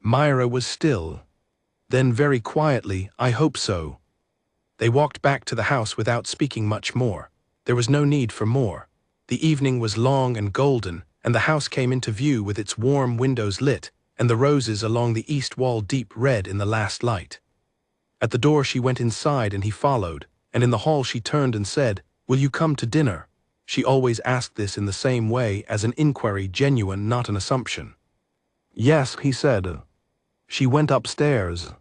Myra was still. Then very quietly, "I hope so." They walked back to the house without speaking much more. There was no need for more. The evening was long and golden, and the house came into view with its warm windows lit, and the roses along the east wall deep red in the last light. At the door she went inside and he followed, and in the hall she turned and said, "Will you come to dinner?" She always asked this in the same way, as an inquiry, genuine, not an assumption. "Yes," he said. She went upstairs.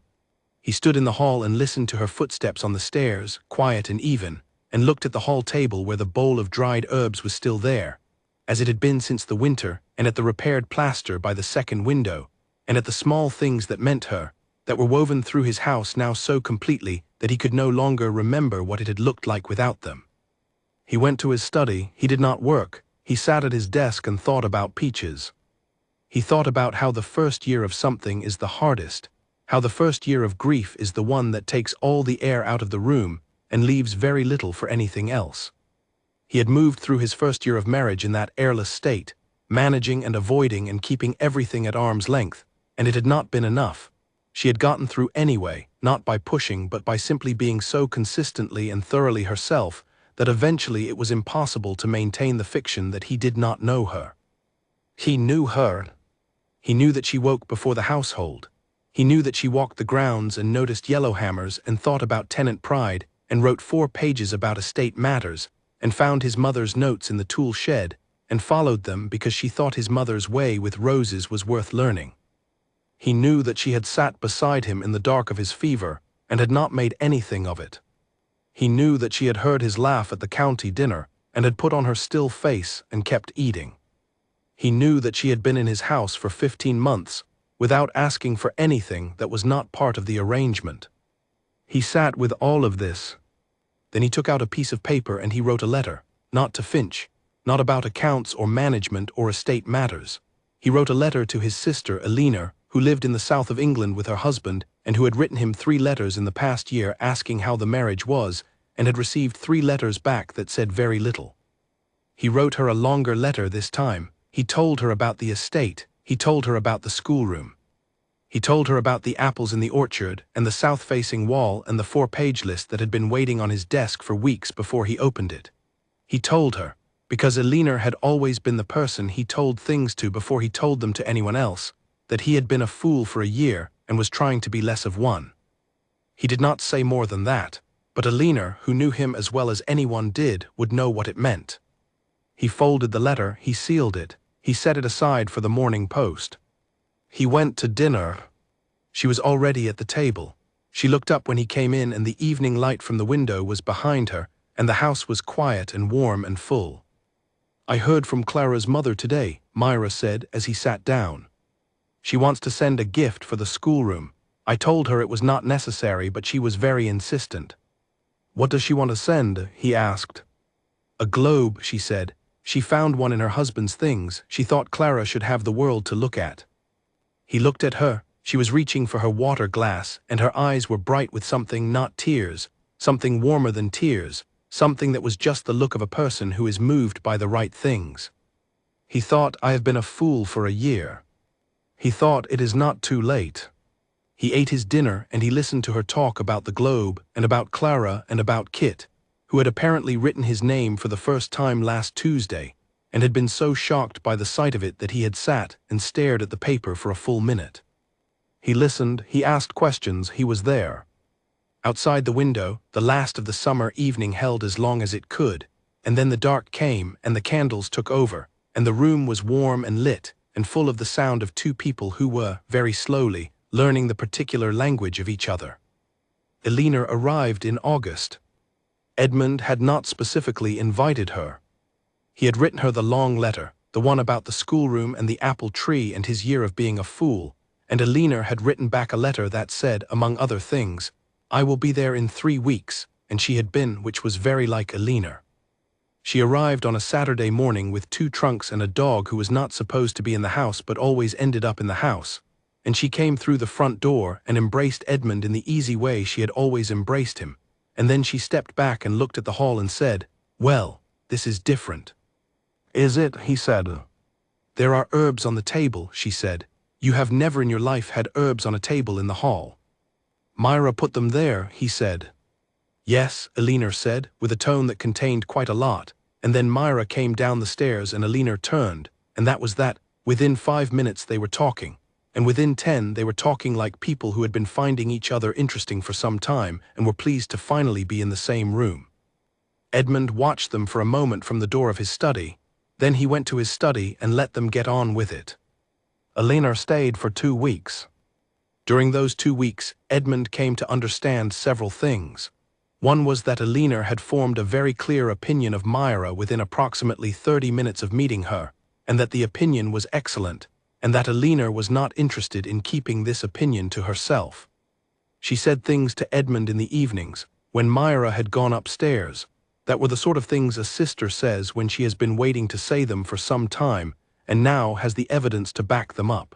He stood in the hall and listened to her footsteps on the stairs, quiet and even, and looked at the hall table where the bowl of dried herbs was still there, as it had been since the winter, and at the repaired plaster by the second window, and at the small things that meant her, that were woven through his house now so completely that he could no longer remember what it had looked like without them. He went to his study. He did not work. He sat at his desk and thought about peaches. He thought about how the first year of something is the hardest, how the first year of grief is the one that takes all the air out of the room and leaves very little for anything else. He had moved through his first year of marriage in that airless state, managing and avoiding and keeping everything at arm's length, and it had not been enough. She had gotten through anyway, not by pushing but by simply being so consistently and thoroughly herself that eventually it was impossible to maintain the fiction that he did not know her. He knew her. He knew that she woke before the household. He knew that she walked the grounds and noticed yellowhammers and thought about tenant pride and wrote 4 pages about estate matters and found his mother's notes in the tool shed and followed them because she thought his mother's way with roses was worth learning. He knew that she had sat beside him in the dark of his fever and had not made anything of it. He knew that she had heard his laugh at the county dinner and had put on her still face and kept eating. He knew that she had been in his house for 15 months without asking for anything that was not part of the arrangement. He sat with all of this. Then he took out a piece of paper and he wrote a letter, not to Finch, not about accounts or management or estate matters. He wrote a letter to his sister Eleanor, who lived in the south of England with her husband and who had written him 3 letters in the past year asking how the marriage was, and had received 3 letters back that said very little. He wrote her a longer letter this time. He told her about the estate. He told her about the schoolroom. He told her about the apples in the orchard and the south-facing wall and the 4-page list that had been waiting on his desk for weeks before he opened it. He told her, because Eleanor had always been the person he told things to before he told them to anyone else, that he had been a fool for a year and was trying to be less of one. He did not say more than that, but Eleanor, who knew him as well as anyone did, would know what it meant. He folded the letter, he sealed it, he set it aside for the morning post. He went to dinner. She was already at the table. She looked up when he came in and the evening light from the window was behind her and the house was quiet and warm and full. "I heard from Clara's mother today," Myra said as he sat down. "She wants to send a gift for the schoolroom. I told her it was not necessary, but she was very insistent." "What does she want to send?" he asked. "A globe," she said. She found one in her husband's things. She thought Clara should have the world to look at. He looked at her. She was reaching for her water glass, and her eyes were bright with something, not tears, something warmer than tears, something that was just the look of a person who is moved by the right things. He thought, "I have been a fool for a year." He thought, "It is not too late." He ate his dinner and he listened to her talk about the globe and about Clara and about Kit, who had apparently written his name for the first time last Tuesday and had been so shocked by the sight of it that he had sat and stared at the paper for a full minute. He listened, he asked questions, he was there. Outside the window, the last of the summer evening held as long as it could, and then the dark came and the candles took over, and the room was warm and lit and full of the sound of 2 people who were, very slowly, learning the particular language of each other. Eleanor arrived in August. Edmund had not specifically invited her. He had written her the long letter, the one about the schoolroom and the apple tree and his year of being a fool, and Eleanor had written back a letter that said, among other things, "I will be there in 3 weeks," and she had been, which was very like Eleanor. She arrived on a Saturday morning with 2 trunks and a dog who was not supposed to be in the house but always ended up in the house. and she came through the front door and embraced Edmund in the easy way she had always embraced him, and then she stepped back and looked at the hall and said, "Well, this is different." "Is it?" he said. "There are herbs on the table," she said. "You have never in your life had herbs on a table in the hall." "Myra put them there," he said. "Yes," Elinor said, with a tone that contained quite a lot, and then Myra came down the stairs and Elinor turned, and that was that. Within 5 minutes they were talking, and within 10 they were talking like people who had been finding each other interesting for some time and were pleased to finally be in the same room. Edmund watched them for a moment from the door of his study, then he went to his study and let them get on with it. Elinor stayed for 2 weeks. During those 2 weeks, Edmund came to understand several things. One was that Elinor had formed a very clear opinion of Myra within approximately 30 minutes of meeting her, and that the opinion was excellent, and that Elinor was not interested in keeping this opinion to herself. She said things to Edmund in the evenings, when Myra had gone upstairs, that were the sort of things a sister says when she has been waiting to say them for some time, and now has the evidence to back them up.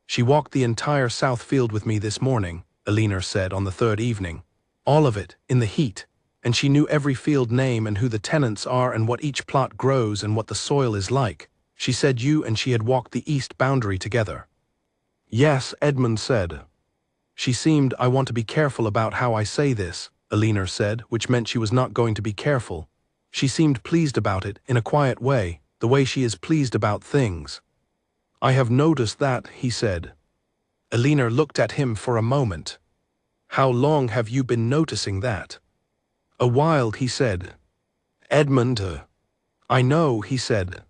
"She walked the entire South Field with me this morning," Elinor said on the 3rd evening. "All of it, in the heat, and she knew every field name and who the tenants are and what each plot grows and what the soil is like. She said you and she had walked the east boundary together." "Yes," Edmund said. "She seemed, I want to be careful about how I say this," Elinor said, which meant she was not going to be careful. "She seemed pleased about it, in a quiet way, the way she is pleased about things." "I have noticed that," he said. Elinor looked at him for a moment. "How long have you been noticing that?" "A while," he said. "Edmund, I know," he said.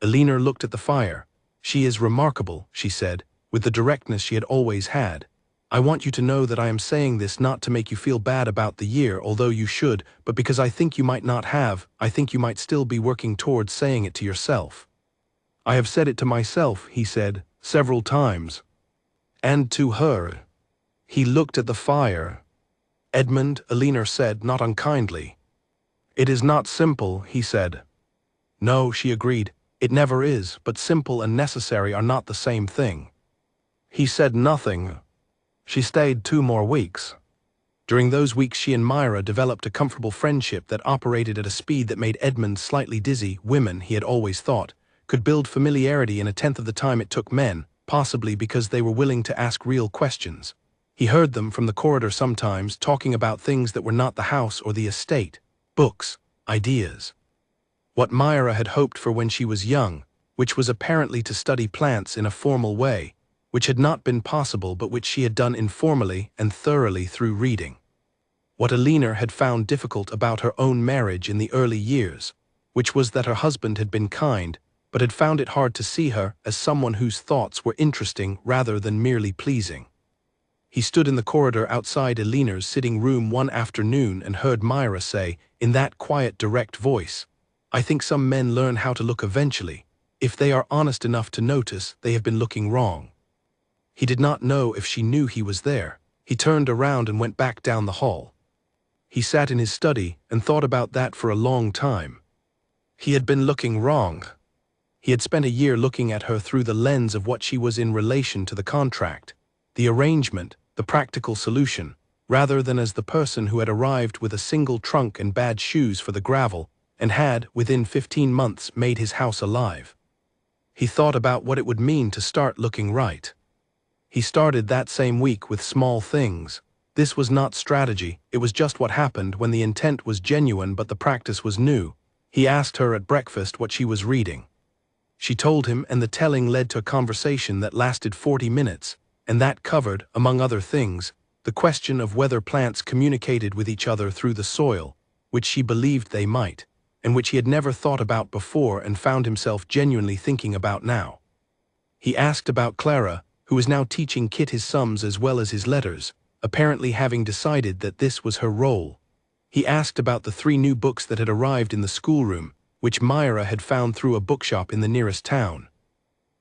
Elinor looked at the fire. "She is remarkable," she said, with the directness she had always had. "I want you to know that I am saying this not to make you feel bad about the year, although you should, but because I think you might not have, I think you might still be working towards saying it to yourself." "I have said it to myself," he said, "several times." "And to her." He looked at the fire. "Edmund," Elinor said, not unkindly. "It is not simple," he said. "No," she agreed, "it never is, but simple and necessary are not the same thing." He said nothing. She stayed 2 more weeks. During those weeks she and Myra developed a comfortable friendship that operated at a speed that made Edmund slightly dizzy. Women, he had always thought, could build familiarity in 1/10 of the time it took men, possibly because they were willing to ask real questions. He heard them from the corridor sometimes, talking about things that were not the house or the estate, books, ideas. What Myra had hoped for when she was young, which was apparently to study plants in a formal way, which had not been possible but which she had done informally and thoroughly through reading. What Elinor had found difficult about her own marriage in the early years, which was that her husband had been kind, but had found it hard to see her as someone whose thoughts were interesting rather than merely pleasing. He stood in the corridor outside Elinor's sitting room one afternoon and heard Myra say, in that quiet, direct voice, "I think some men learn how to look eventually. If they are honest enough to notice they have been looking wrong." He did not know if she knew he was there. He turned around and went back down the hall. He sat in his study and thought about that for a long time. He had been looking wrong. He had spent a year looking at her through the lens of what she was in relation to the contract, the arrangement, the practical solution, rather than as the person who had arrived with a single trunk and bad shoes for the gravel and had, within 15 months, made his house alive. He thought about what it would mean to start looking right. He started that same week with small things. This was not strategy, it was just what happened when the intent was genuine but the practice was new. He asked her at breakfast what she was reading. She told him, and the telling led to a conversation that lasted 40 minutes, and that covered, among other things, the question of whether plants communicated with each other through the soil, which she believed they might, and which he had never thought about before and found himself genuinely thinking about now. He asked about Clara, who was now teaching Kit his sums as well as his letters, apparently having decided that this was her role. He asked about the 3 new books that had arrived in the schoolroom, which Myra had found through a bookshop in the nearest town.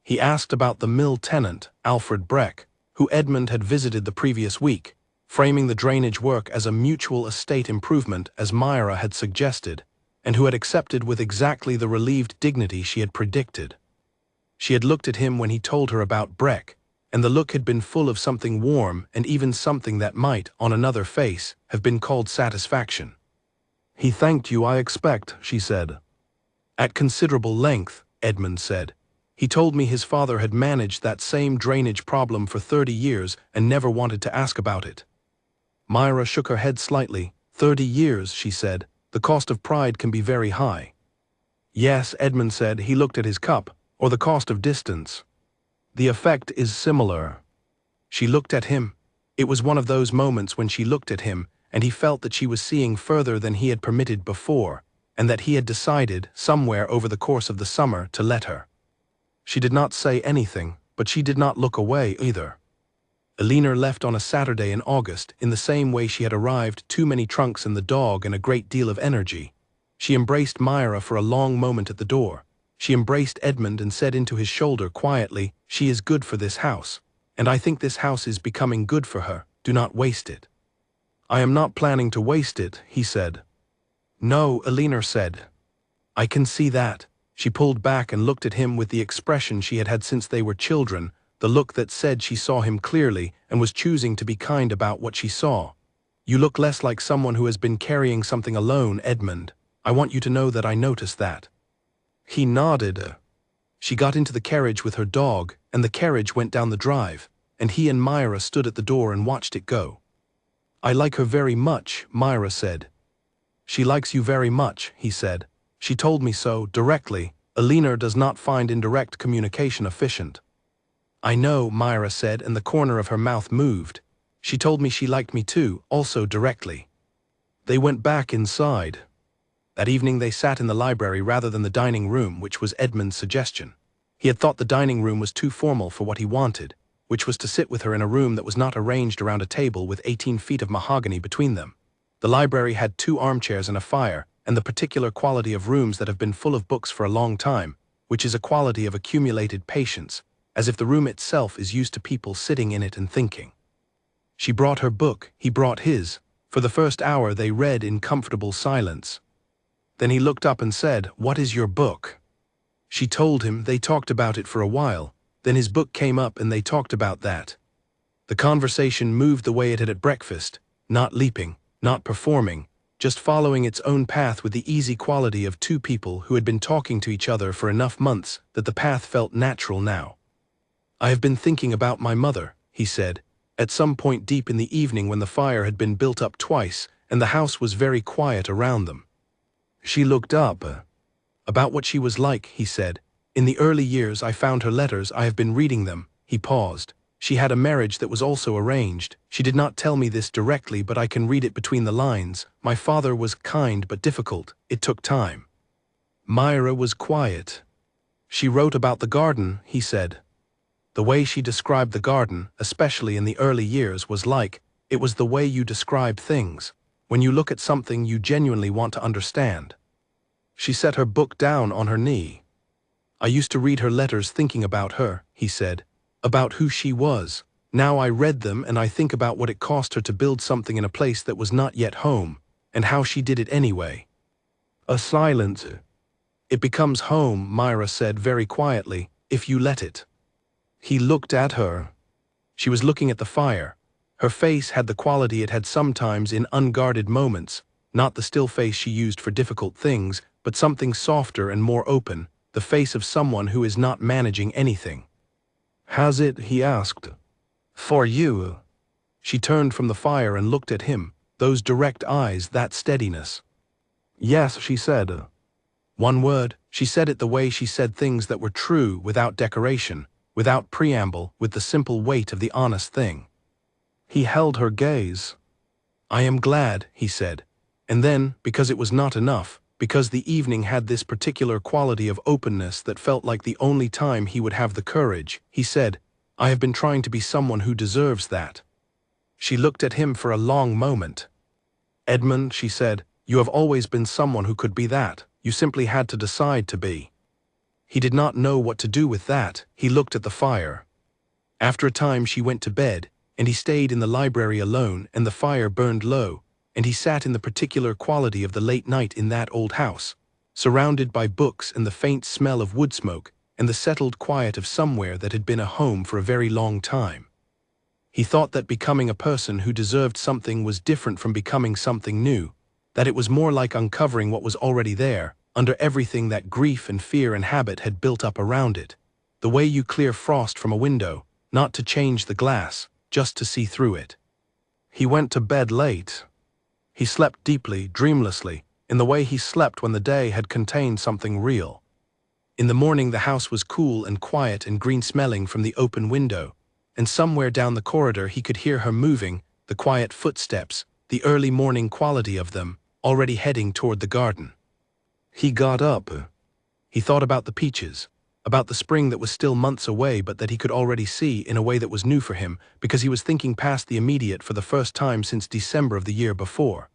He asked about the mill tenant, Alfred Breck, who Edmund had visited the previous week, framing the drainage work as a mutual estate improvement as Myra had suggested, and who had accepted with exactly the relieved dignity she had predicted. She had looked at him when he told her about Breck, and the look had been full of something warm and even something that might, on another face, have been called satisfaction. "He thanked you, I expect," she said. "At considerable length," Edmund said. "He told me his father had managed that same drainage problem for 30 years and never wanted to ask about it." Myra shook her head slightly. 30 years, she said. "The cost of pride can be very high." "Yes," Edmund said. He looked at his cup. "Or the cost of distance. The effect is similar." She looked at him. It was one of those moments when she looked at him, and he felt that she was seeing further than he had permitted before, and that he had decided, somewhere over the course of the summer, to let her. She did not say anything, but she did not look away either. Elinor left on a Saturday in August in the same way she had arrived, too many trunks and the dog and a great deal of energy. She embraced Myra for a long moment at the door. She embraced Edmund and said into his shoulder quietly, "She is good for this house, and I think this house is becoming good for her. Do not waste it." "I am not planning to waste it," he said. "No," Elinor said. "I can see that." She pulled back and looked at him with the expression she had had since they were children, the look that said she saw him clearly and was choosing to be kind about what she saw. "You look less like someone who has been carrying something alone, Edmund. I want you to know that I noticed that." He nodded. She got into the carriage with her dog, and the carriage went down the drive, and he and Myra stood at the door and watched it go. "I like her very much," Myra said. "She likes you very much," he said. "She told me so, directly. Elinor does not find indirect communication efficient." "I know," Myra said, and the corner of her mouth moved. "She told me she liked me too, also directly." They went back inside. That evening they sat in the library rather than the dining room, which was Edmund's suggestion. He had thought the dining room was too formal for what he wanted, which was to sit with her in a room that was not arranged around a table with 18 feet of mahogany between them. The library had 2 armchairs and a fire, and the particular quality of rooms that have been full of books for a long time, which is a quality of accumulated patience, as if the room itself is used to people sitting in it and thinking. She brought her book, he brought his. For the first hour they read in comfortable silence. Then he looked up and said, "What is your book?" She told him. They talked about it for a while. Then his book came up and they talked about that. The conversation moved the way it had at breakfast, not leaping, not performing, just following its own path with the easy quality of 2 people who had been talking to each other for enough months that the path felt natural now. "I have been thinking about my mother," he said, at some point deep in the evening when the fire had been built up twice and the house was very quiet around them. She looked up. "About what she was like," he said. "In the early years I found her letters. I have been reading them." He paused. "She had a marriage that was also arranged. She did not tell me this directly, but I can read it between the lines. My father was kind but difficult. It took time." Myra was quiet. "She wrote about the garden," he said. The way she described the garden, especially in the early years, was like, it was the way you describe things. When you look at something you genuinely want to understand. She set her book down on her knee. "I used to read her letters thinking about her," he said, "about who she was. Now I read them and I think about what it cost her to build something in a place that was not yet home, and how she did it anyway." A silence. "It becomes home," Myra said very quietly, "if you let it." He looked at her. She was looking at the fire. Her face had the quality it had sometimes in unguarded moments, not the still face she used for difficult things, but something softer and more open, the face of someone who is not managing anything. "Has it?" he asked. "For you?" She turned from the fire and looked at him, those direct eyes, that steadiness. "Yes," she said. One word. She said it the way she said things that were true, without decoration, without preamble, with the simple weight of the honest thing. He held her gaze. "I am glad," he said. And then, because it was not enough, because the evening had this particular quality of openness that felt like the only time he would have the courage, he said, "I have been trying to be someone who deserves that." She looked at him for a long moment. "Edmund," she said, "you have always been someone who could be that. You simply had to decide to be." He did not know what to do with that. He looked at the fire. After a time she went to bed, and he stayed in the library alone, and the fire burned low, and he sat in the particular quality of the late night in that old house, surrounded by books and the faint smell of wood smoke, and the settled quiet of somewhere that had been a home for a very long time. He thought that becoming a person who deserved something was different from becoming something new, that it was more like uncovering what was already there, under everything that grief and fear and habit had built up around it. The way you clear frost from a window, not to change the glass, just to see through it. He went to bed late. He slept deeply, dreamlessly, in the way he slept when the day had contained something real. In the morning the house was cool and quiet and green-smelling from the open window, and somewhere down the corridor he could hear her moving, the quiet footsteps, the early morning quality of them, already heading toward the garden. He got up. He thought about the peaches, about the spring that was still months away but that he could already see in a way that was new for him because he was thinking past the immediate for the first time since December of the year before.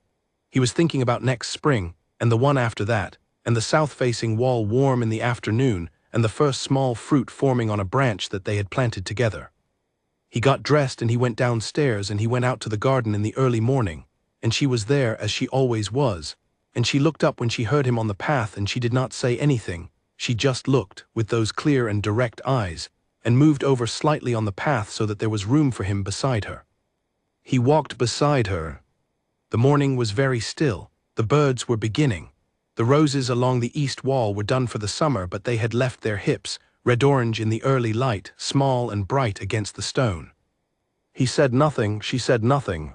He was thinking about next spring, and the one after that, and the south-facing wall warm in the afternoon, and the first small fruit forming on a branch that they had planted together. He got dressed and he went downstairs and he went out to the garden in the early morning, and she was there as she always was, and she looked up when she heard him on the path and she did not say anything, she just looked, with those clear and direct eyes, and moved over slightly on the path so that there was room for him beside her. He walked beside her. The morning was very still, the birds were beginning. The roses along the east wall were done for the summer but they had left their hips, red-orange in the early light, small and bright against the stone. He said nothing, she said nothing.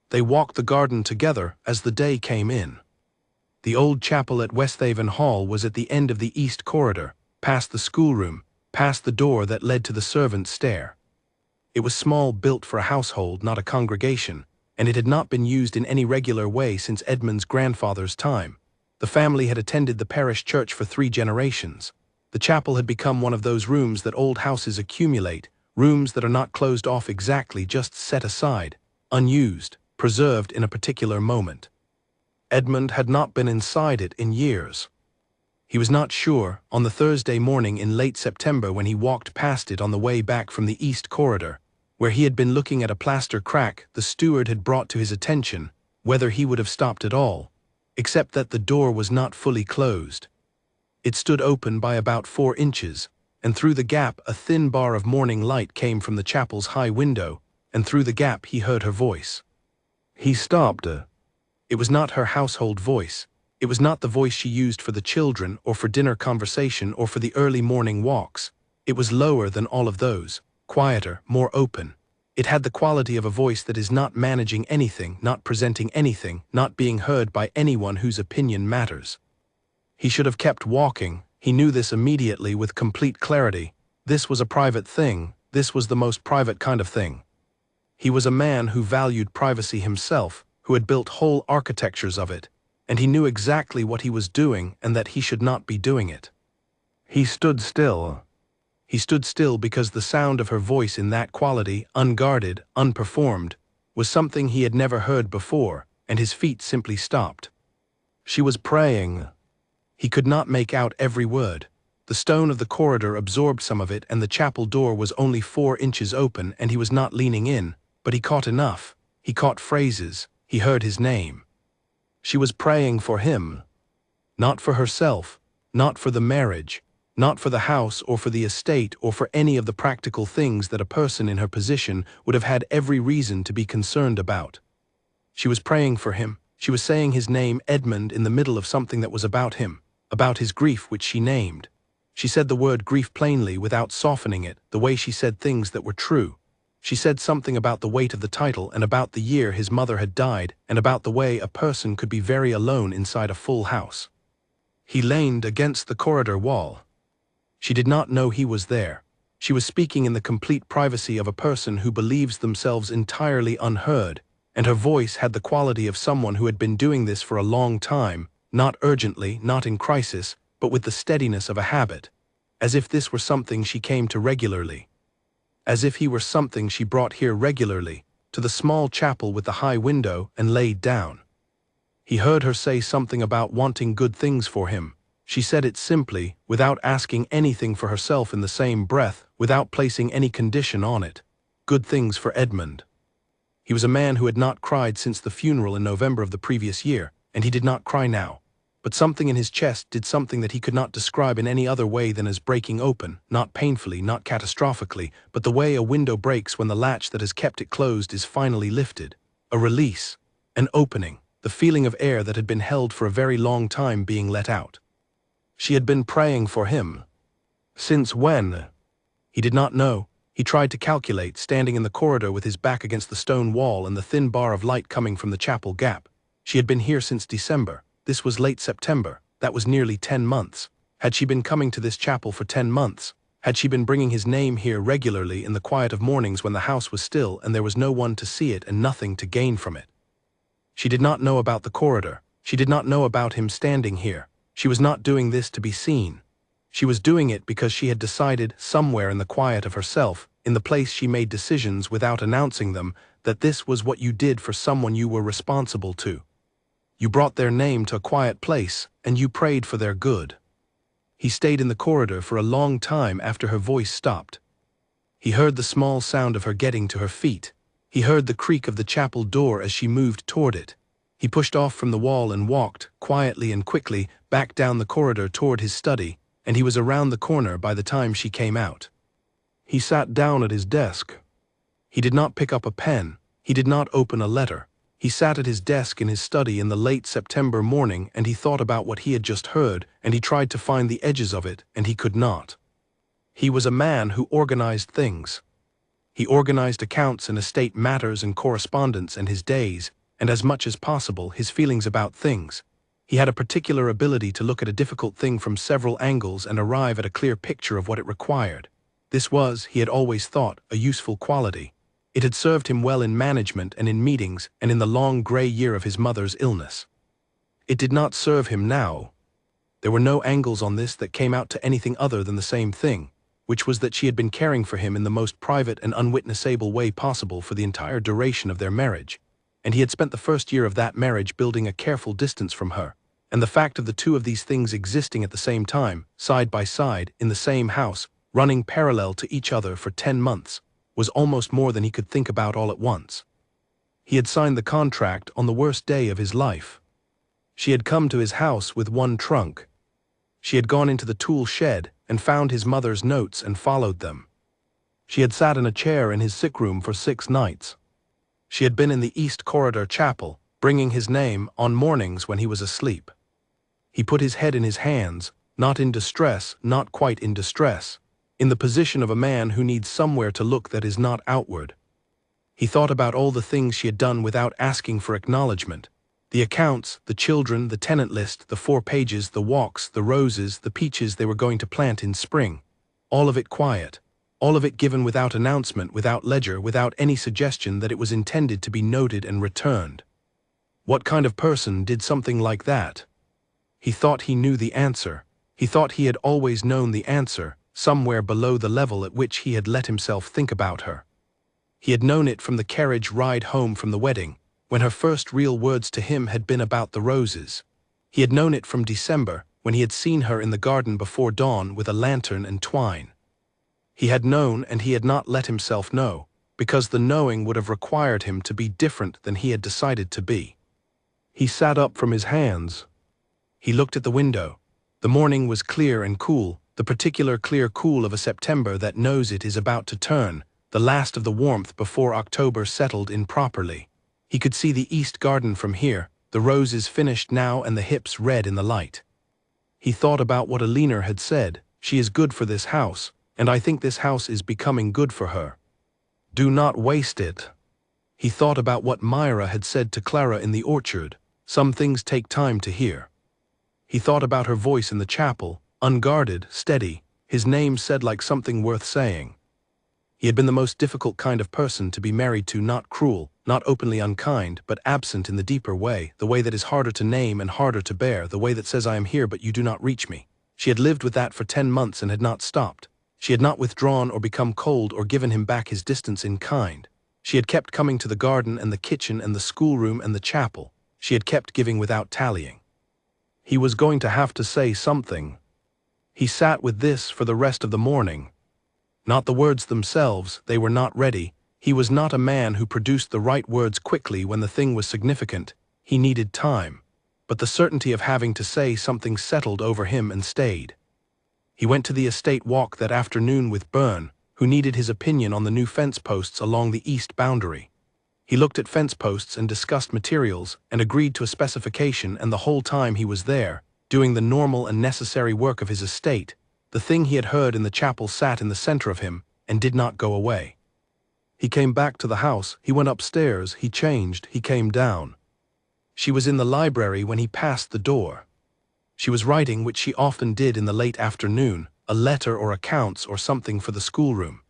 They walked the garden together as the day came in. The old chapel at Westhaven Hall was at the end of the east corridor, past the schoolroom, past the door that led to the servants' stair. It was small, built for a household, not a congregation, and it had not been used in any regular way since Edmund's grandfather's time. The family had attended the parish church for 3 generations. The chapel had become one of those rooms that old houses accumulate, rooms that are not closed off exactly, just set aside, unused, preserved in a particular moment. Edmund had not been inside it in years. He was not sure, on the Thursday morning in late September when he walked past it on the way back from the east corridor, where he had been looking at a plaster crack the steward had brought to his attention, whether he would have stopped at all, except that the door was not fully closed. It stood open by about 4 inches, and through the gap a thin bar of morning light came from the chapel's high window, and through the gap he heard her voice. He stopped. It was not her household voice. It was not the voice she used for the children or for dinner conversation or for the early morning walks. It was lower than all of those, quieter, more open. It had the quality of a voice that is not managing anything, not presenting anything, not being heard by anyone whose opinion matters. He should have kept walking. He knew this immediately with complete clarity. This was a private thing. This was the most private kind of thing. He was a man who valued privacy himself, who had built whole architectures of it, and he knew exactly what he was doing and that he should not be doing it. He stood still. He stood still because the sound of her voice in that quality, unguarded, unperformed, was something he had never heard before, and his feet simply stopped. She was praying. He could not make out every word. The stone of the corridor absorbed some of it, and the chapel door was only 4 inches open, and he was not leaning in, but he caught enough. He caught phrases. He heard his name. She was praying for him. Not for herself, not for the marriage, not for the house or for the estate or for any of the practical things that a person in her position would have had every reason to be concerned about. She was praying for him. She was saying his name, Edmund, in the middle of something that was about him, about his grief which she named. She said the word grief plainly without softening it, the way she said things that were true. She said something about the weight of the title and about the year his mother had died and about the way a person could be very alone inside a full house. He leaned against the corridor wall. She did not know he was there. She was speaking in the complete privacy of a person who believes themselves entirely unheard, and her voice had the quality of someone who had been doing this for a long time, not urgently, not in crisis, but with the steadiness of a habit, as if this were something she came to regularly. As if he were something she brought here regularly, to the small chapel with the high window, and laid down. He heard her say something about wanting good things for him. She said it simply, without asking anything for herself in the same breath, without placing any condition on it. Good things for Edmund. He was a man who had not cried since the funeral in November of the previous year, and he did not cry now. but something in his chest did something that he could not describe in any other way than as breaking open, not painfully, not catastrophically, but the way a window breaks when the latch that has kept it closed is finally lifted. A release, an opening, the feeling of air that had been held for a very long time being let out. She had been praying for him. Since when? He did not know. He tried to calculate, standing in the corridor with his back against the stone wall and the thin bar of light coming from the chapel gap. She had been here since December. This was late September. That was nearly 10 months. Had she been coming to this chapel for 10 months? Had she been bringing his name here regularly in the quiet of mornings when the house was still and there was no one to see it and nothing to gain from it? She did not know about the corridor. She did not know about him standing here. She was not doing this to be seen. She was doing it because she had decided, somewhere in the quiet of herself, in the place she made decisions without announcing them, that this was what you did for someone you were responsible to. You brought their name to a quiet place, and you prayed for their good. He stayed in the corridor for a long time after her voice stopped. He heard the small sound of her getting to her feet. He heard the creak of the chapel door as she moved toward it. He pushed off from the wall and walked, quietly and quickly, back down the corridor toward his study, and he was around the corner by the time she came out. He sat down at his desk. He did not pick up a pen. He did not open a letter. He sat at his desk in his study in the late September morning, and he thought about what he had just heard, and he tried to find the edges of it, and he could not. He was a man who organized things. He organized accounts and estate matters and correspondence and his days, and as much as possible his feelings about things. He had a particular ability to look at a difficult thing from several angles and arrive at a clear picture of what it required. This was, he had always thought, a useful quality. It had served him well in management and in meetings and in the long gray year of his mother's illness. It did not serve him now. There were no angles on this that came out to anything other than the same thing, which was that she had been caring for him in the most private and unwitnessable way possible for the entire duration of their marriage, and he had spent the first year of that marriage building a careful distance from her, and the fact of the two of these things existing at the same time, side by side, in the same house, running parallel to each other for 10 months, was almost more than he could think about all at once. He had signed the contract on the worst day of his life. She had come to his house with one trunk. She had gone into the tool shed and found his mother's notes and followed them. She had sat in a chair in his sick room for 6 nights. She had been in the East Corridor Chapel, bringing his name on mornings when he was asleep. He put his head in his hands, not in distress, not quite in distress, in the position of a man who needs somewhere to look that is not outward. He thought about all the things she had done without asking for acknowledgement. The accounts, the children, the tenant list, the 4 pages, the walks, the roses, the peaches they were going to plant in spring. All of it quiet. All of it given without announcement, without ledger, without any suggestion that it was intended to be noted and returned. What kind of person did something like that? He thought he knew the answer. He thought he had always known the answer, somewhere below the level at which he had let himself think about her. He had known it from the carriage ride home from the wedding, when her first real words to him had been about the roses. He had known it from December, when he had seen her in the garden before dawn with a lantern and twine. He had known, and he had not let himself know, because the knowing would have required him to be different than he had decided to be. He sat up from his hands. He looked at the window. The morning was clear and cool, the particular clear cool of a September that knows it is about to turn, the last of the warmth before October settled in properly. He could see the east garden from here, the roses finished now and the hips red in the light. He thought about what Alina had said, "She is good for this house, and I think this house is becoming good for her. Do not waste it." He thought about what Myra had said to Clara in the orchard, "Some things take time to hear." He thought about her voice in the chapel, unguarded, steady, his name said like something worth saying. He had been the most difficult kind of person to be married to, not cruel, not openly unkind, but absent in the deeper way, the way that is harder to name and harder to bear, the way that says I am here but you do not reach me. She had lived with that for 10 months and had not stopped. She had not withdrawn or become cold or given him back his distance in kind. She had kept coming to the garden and the kitchen and the schoolroom and the chapel. She had kept giving without tallying. He was going to have to say something. He sat with this for the rest of the morning. Not the words themselves, they were not ready. He was not a man who produced the right words quickly when the thing was significant. He needed time. but the certainty of having to say something settled over him and stayed. He went to the estate walk that afternoon with Byrne, who needed his opinion on the new fence posts along the east boundary. He looked at fence posts and discussed materials and agreed to a specification, and the whole time he was there, doing the normal and necessary work of his estate, the thing he had heard in the chapel sat in the center of him and did not go away. He came back to the house, he went upstairs, he changed, he came down. She was in the library when he passed the door. She was writing, which she often did in the late afternoon, a letter or accounts or something for the schoolroom.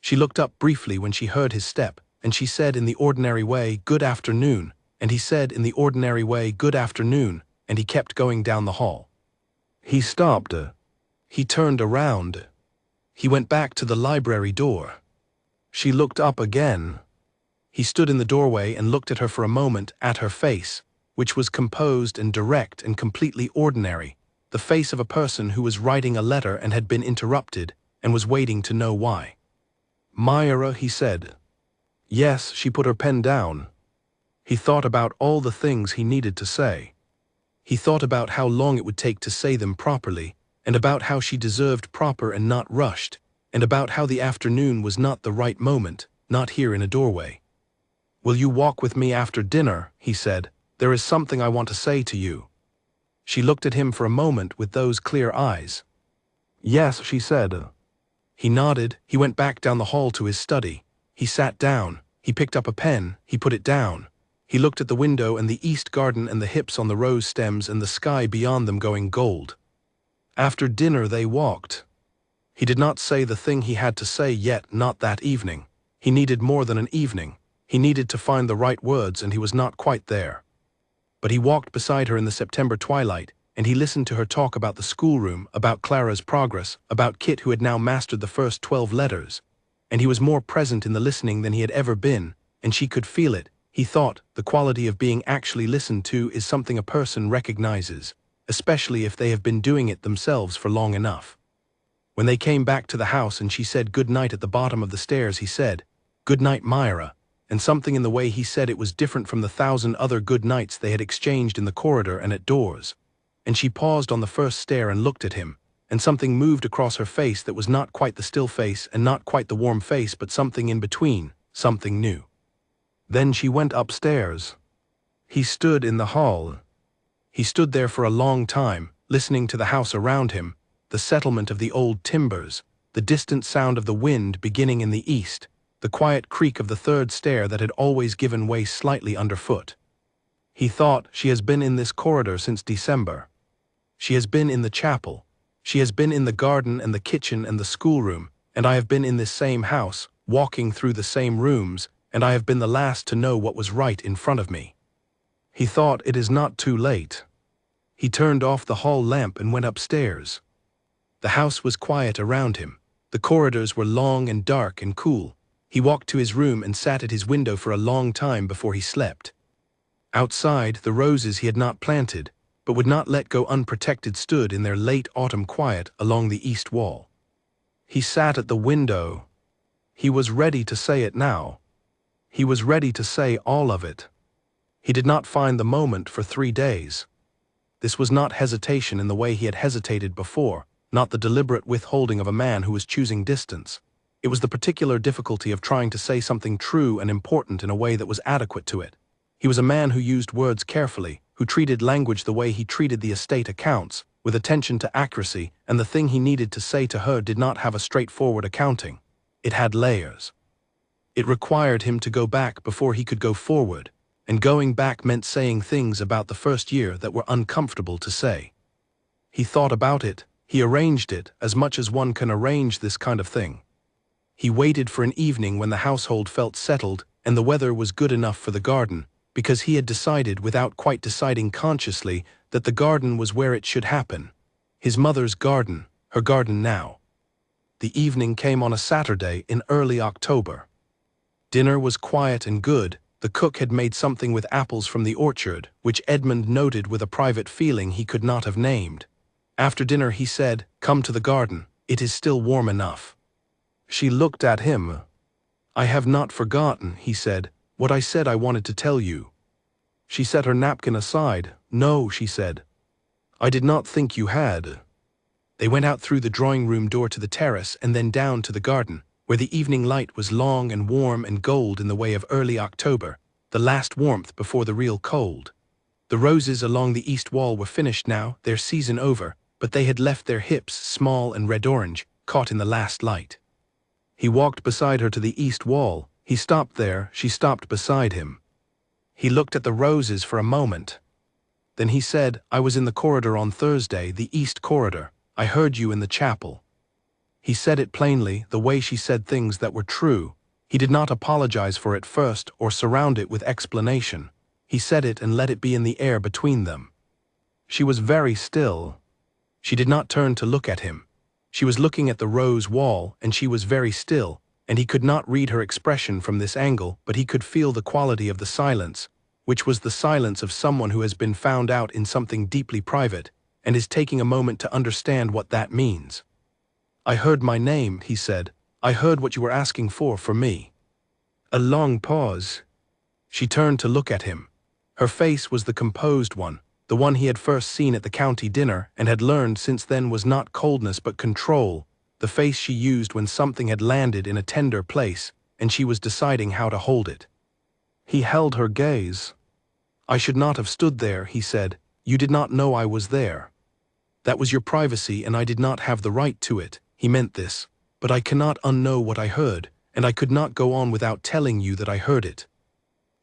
She looked up briefly when she heard his step, and she said in the ordinary way, "Good afternoon," and he said in the ordinary way, "Good afternoon," and he kept going down the hall. He stopped. He turned around. He went back to the library door. She looked up again. He stood in the doorway and looked at her for a moment, at her face, which was composed and direct and completely ordinary, the face of a person who was writing a letter and had been interrupted and was waiting to know why. "Myra," he said. Yes, she put her pen down. He thought about all the things he needed to say. He thought about how long it would take to say them properly, and about how she deserved proper and not rushed, and about how the afternoon was not the right moment, not here in a doorway. "Will you walk with me after dinner?" he said. "There is something I want to say to you." She looked at him for a moment with those clear eyes. "Yes," she said. He nodded. He went back down the hall to his study. He sat down. He picked up a pen. He put it down. He looked at the window and the east garden and the hips on the rose stems and the sky beyond them going gold. After dinner they walked. He did not say the thing he had to say yet, not that evening. He needed more than an evening. He needed to find the right words, and he was not quite there. But he walked beside her in the September twilight, and he listened to her talk about the schoolroom, about Clara's progress, about Kit who had now mastered the first 12 letters. And he was more present in the listening than he had ever been, and she could feel it. He thought, the quality of being actually listened to is something a person recognizes, especially if they have been doing it themselves for long enough. When they came back to the house and she said good night at the bottom of the stairs, he said, "Good night, Myra," and something in the way he said it was different from the 1,000 other good nights they had exchanged in the corridor and at doors. And she paused on the first stair and looked at him, and something moved across her face that was not quite the still face and not quite the warm face, but something in between, something new. Then she went upstairs. He stood in the hall. He stood there for a long time, listening to the house around him, the settlement of the old timbers, the distant sound of the wind beginning in the east, the quiet creak of the third stair that had always given way slightly underfoot. He thought, she has been in this corridor since December. She has been in the chapel. She has been in the garden and the kitchen and the schoolroom, and I have been in this same house, walking through the same rooms, and I have been the last to know what was right in front of me. He thought, it is not too late. He turned off the hall lamp and went upstairs. The house was quiet around him. The corridors were long and dark and cool. He walked to his room and sat at his window for a long time before he slept. Outside, the roses he had not planted, but would not let go unprotected, stood in their late autumn quiet along the east wall. He sat at the window. He was ready to say it now. He was ready to say all of it. He did not find the moment for 3 days. This was not hesitation in the way he had hesitated before, not the deliberate withholding of a man who was choosing distance. It was the particular difficulty of trying to say something true and important in a way that was adequate to it. He was a man who used words carefully, who treated language the way he treated the estate accounts, with attention to accuracy, and the thing he needed to say to her did not have a straightforward accounting. It had layers. It required him to go back before he could go forward, and going back meant saying things about the first year that were uncomfortable to say. He thought about it, he arranged it, as much as one can arrange this kind of thing. He waited for an evening when the household felt settled and the weather was good enough for the garden, because he had decided, without quite deciding consciously, that the garden was where it should happen. His mother's garden, her garden now. The evening came on a Saturday in early October. Dinner was quiet and good. The cook had made something with apples from the orchard, which Edmund noted with a private feeling he could not have named. After dinner he said, "Come to the garden, it is still warm enough." She looked at him. "I have not forgotten," he said, "what I said I wanted to tell you." She set her napkin aside. "No," she said. "I did not think you had." They went out through the drawing-room door to the terrace and then down to the garden, where the evening light was long and warm and gold in the way of early October, the last warmth before the real cold. The roses along the east wall were finished now, their season over, but they had left their hips small and red-orange, caught in the last light. He walked beside her to the east wall. He stopped there, she stopped beside him. He looked at the roses for a moment. Then he said, "I was in the corridor on Thursday, the east corridor. I heard you in the chapel." He said it plainly, the way she said things that were true. He did not apologize for it first or surround it with explanation. He said it and let it be in the air between them. She was very still. She did not turn to look at him. She was looking at the rose wall, and she was very still, and he could not read her expression from this angle, but he could feel the quality of the silence, which was the silence of someone who has been found out in something deeply private, and is taking a moment to understand what that means. "I heard my name," he said. "I heard what you were asking for me." A long pause. She turned to look at him. Her face was the composed one, the one he had first seen at the county dinner and had learned since then was not coldness but control, the face she used when something had landed in a tender place and she was deciding how to hold it. He held her gaze. "I should not have stood there," he said. "You did not know I was there. That was your privacy and I did not have the right to it." He meant this. "But I cannot unknow what I heard, and I could not go on without telling you that I heard it."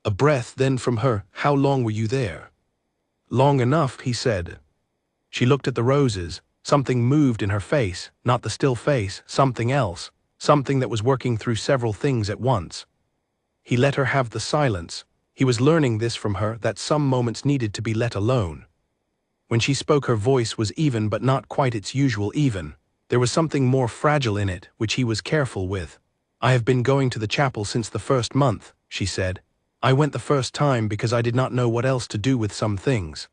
A breath then from her. "How long were you there?" "Long enough," he said. She looked at the roses. Something moved in her face, not the still face, something else, something that was working through several things at once. He let her have the silence. He was learning this from her, that some moments needed to be let alone. When she spoke, her voice was even but not quite its usual even. There was something more fragile in it, which he was careful with. "I have been going to the chapel since the first month," she said. "I went the first time because I did not know what else to do with some things.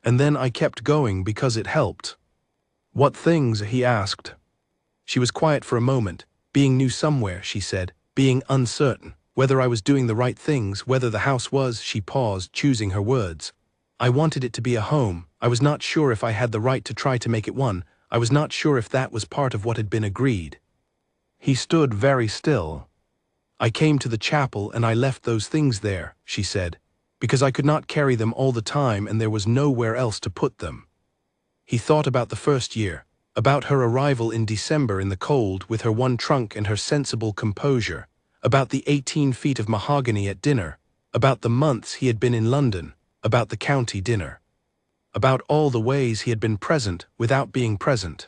And then I kept going because it helped." "What things?" he asked. She was quiet for a moment. "Being new somewhere," she said, "being uncertain, whether I was doing the right things, whether the house was," she paused, choosing her words. "I wanted it to be a home. I was not sure if I had the right to try to make it one. I was not sure if that was part of what had been agreed." He stood very still. "I came to the chapel and I left those things there," she said, "because I could not carry them all the time and there was nowhere else to put them." He thought about the first year, about her arrival in December in the cold with her one trunk and her sensible composure, about the 18 feet of mahogany at dinner, about the months he had been in London, about the county dinner, about all the ways he had been present without being present.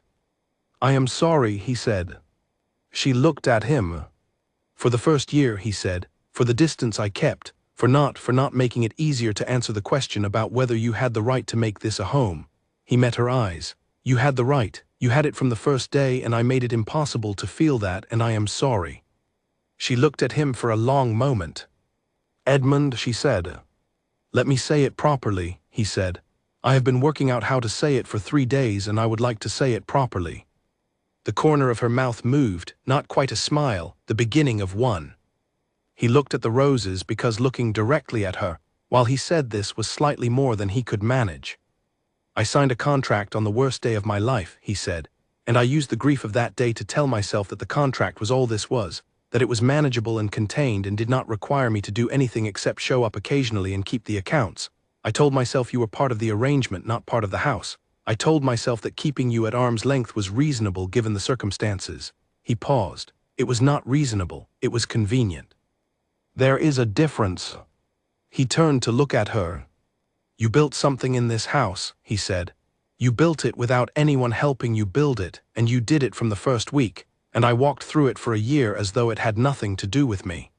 "I am sorry," he said. She looked at him. "For the first year," he said, "for the distance I kept, for not making it easier to answer the question about whether you had the right to make this a home." He met her eyes. "You had the right. You had it from the first day and I made it impossible to feel that and I am sorry." She looked at him for a long moment. "Edmund," she said. "Let me say it properly," he said. "I have been working out how to say it for 3 days and I would like to say it properly." The corner of her mouth moved, not quite a smile, the beginning of one. He looked at the roses because looking directly at her, while he said this, was slightly more than he could manage. "I signed a contract on the worst day of my life," he said, "and I used the grief of that day to tell myself that the contract was all this was, that it was manageable and contained and did not require me to do anything except show up occasionally and keep the accounts. I told myself you were part of the arrangement, not part of the house. I told myself that keeping you at arm's length was reasonable given the circumstances." He paused. "It was not reasonable, it was convenient." "There is a difference." He turned to look at her. "You built something in this house," he said. "You built it without anyone helping you build it, and you did it from the first week, and I walked through it for a year as though it had nothing to do with me.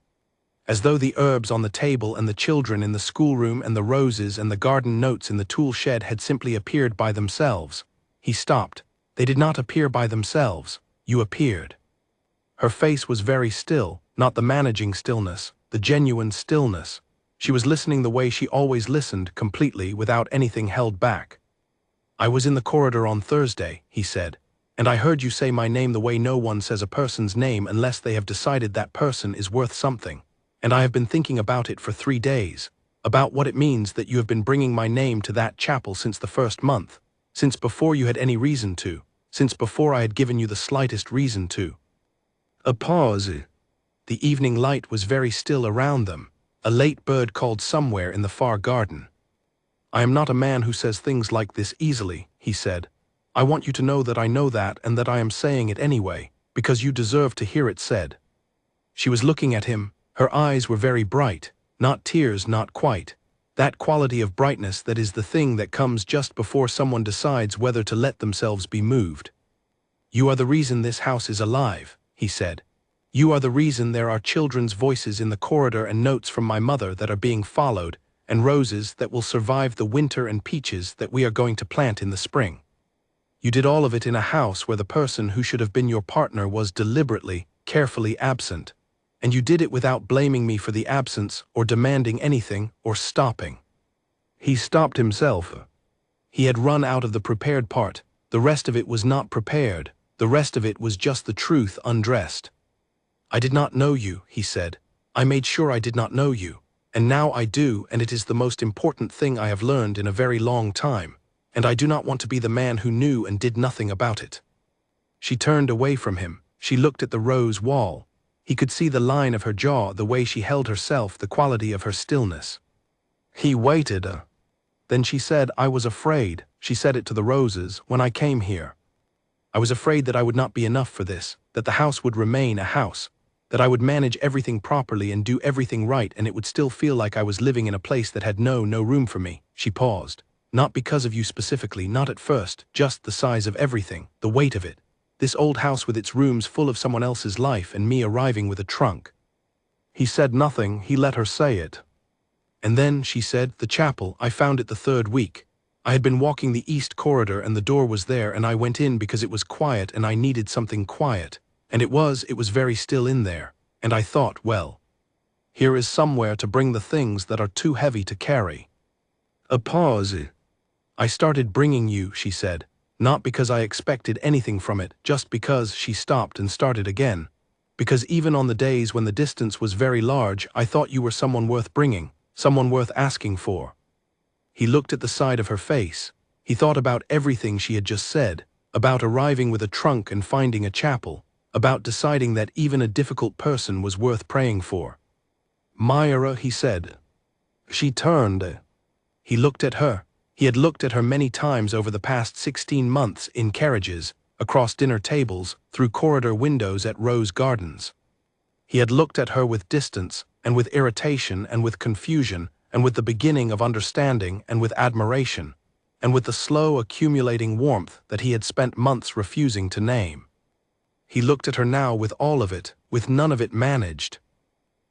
As though the herbs on the table and the children in the schoolroom and the roses and the garden notes in the tool shed had simply appeared by themselves." He stopped. "They did not appear by themselves. You appeared." Her face was very still, not the managing stillness, the genuine stillness. She was listening the way she always listened, completely, without anything held back. "I was in the corridor on Thursday," he said, "and I heard you say my name the way no one says a person's name unless they have decided that person is worth something. And I have been thinking about it for 3 days. about what it means that you have been bringing my name to that chapel since the first month, since before you had any reason to, since before I had given you the slightest reason to. A pause. The evening light was very still around them. A late bird called somewhere in the far garden. I am not a man who says things like this easily, he said. I want you to know that I know that and that I am saying it anyway, because you deserve to hear it said. She was looking at him. Her eyes were very bright, not tears, not quite. That quality of brightness that is the thing that comes just before someone decides whether to let themselves be moved. You are the reason this house is alive, he said. You are the reason there are children's voices in the corridor and notes from my mother that are being followed, and roses that will survive the winter and peaches that we are going to plant in the spring. You did all of it in a house where the person who should have been your partner was deliberately, carefully absent, and you did it without blaming me for the absence or demanding anything or stopping. He stopped himself. He had run out of the prepared part. The rest of it was not prepared. The rest of it was just the truth undressed. I did not know you, he said. I made sure I did not know you. And now I do, and it is the most important thing I have learned in a very long time, and I do not want to be the man who knew and did nothing about it. She turned away from him. She looked at the rose wall. He could see the line of her jaw, the way she held herself, the quality of her stillness. He waited. Then she said, I was afraid, she said it to the roses, when I came here. I was afraid that I would not be enough for this, that the house would remain a house, that I would manage everything properly and do everything right, and it would still feel like I was living in a place that had no room for me. She paused. Not because of you specifically, not at first, just the size of everything, the weight of it. This old house with its rooms full of someone else's life and me arriving with a trunk. He said nothing, he let her say it. And then, she said, the chapel, I found it the third week. I had been walking the east corridor and the door was there and I went in because it was quiet and I needed something quiet. And it was very still in there. And I thought, well, here is somewhere to bring the things that are too heavy to carry. A pause. I started bringing you, she said, not because I expected anything from it, just because. She stopped and started again. Because even on the days when the distance was very large, I thought you were someone worth bringing, someone worth asking for. He looked at the side of her face. He thought about everything she had just said, about arriving with a trunk and finding a chapel, about deciding that even a difficult person was worth praying for. Myra, he said. She turned. He looked at her. He had looked at her many times over the past 16 months in carriages, across dinner tables, through corridor windows at rose gardens. He had looked at her with distance, and with irritation, and with confusion, and with the beginning of understanding, and with admiration, and with the slow accumulating warmth that he had spent months refusing to name. He looked at her now with all of it, with none of it managed.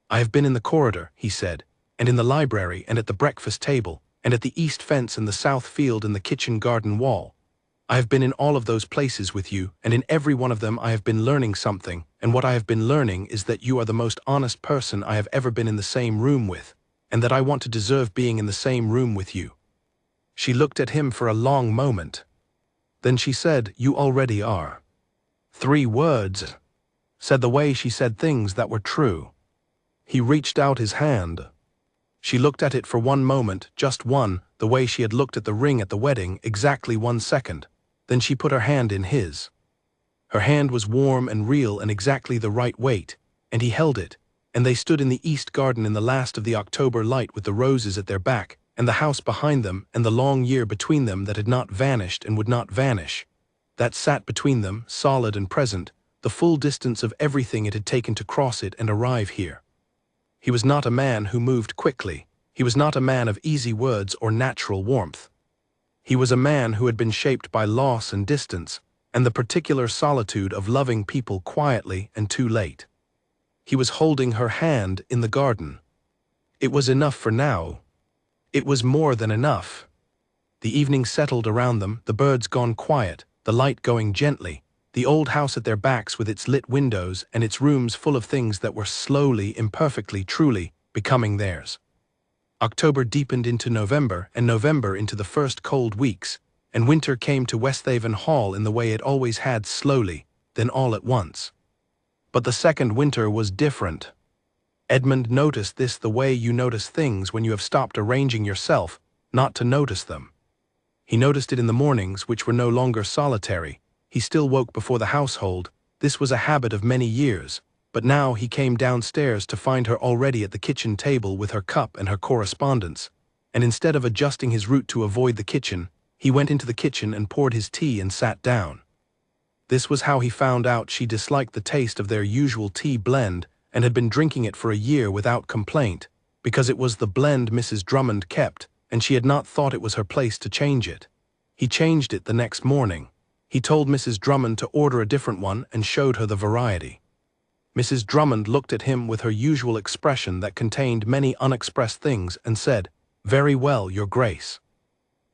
I have been in the corridor, he said, and in the library, and at the breakfast table, and at the east fence and the south field and the kitchen garden wall. I have been in all of those places with you, and in every one of them I have been learning something, and what I have been learning is that you are the most honest person I have ever been in the same room with, and that I want to deserve being in the same room with you. She looked at him for a long moment. Then she said, you already are. 3 words. Said the way she said things that were true. He reached out his hand. She looked at it for one moment, just one, the way she had looked at the ring at the wedding, exactly 1 second. Then she put her hand in his. Her hand was warm and real and exactly the right weight, and he held it, and they stood in the east garden in the last of the October light with the roses at their back, and the house behind them, and the long year between them that had not vanished and would not vanish. That sat between them, solid and present, the full distance of everything it had taken to cross it and arrive here. He was not a man who moved quickly. He was not a man of easy words or natural warmth. He was a man who had been shaped by loss and distance, and the particular solitude of loving people quietly and too late. He was holding her hand in the garden. It was enough for now. It was more than enough. The evening settled around them, the birds gone quiet, the light going gently, the old house at their backs with its lit windows and its rooms full of things that were slowly, imperfectly, truly becoming theirs. October deepened into November, and November into the first cold weeks, and winter came to Westhaven Hall in the way it always had, slowly, then all at once. But the second winter was different. Edmund noticed this the way you notice things when you have stopped arranging yourself, not to notice them. He noticed it in the mornings, which were no longer solitary. He still woke before the household. This was a habit of many years, but now he came downstairs to find her already at the kitchen table with her cup and her correspondence, and instead of adjusting his route to avoid the kitchen, he went into the kitchen and poured his tea and sat down. This was how he found out she disliked the taste of their usual tea blend and had been drinking it for a year without complaint, because it was the blend Mrs. Drummond kept, and she had not thought it was her place to change it. He changed it the next morning. He told Mrs. Drummond to order a different one and showed her the variety. Mrs. Drummond looked at him with her usual expression that contained many unexpressed things and said, "Very well, Your Grace."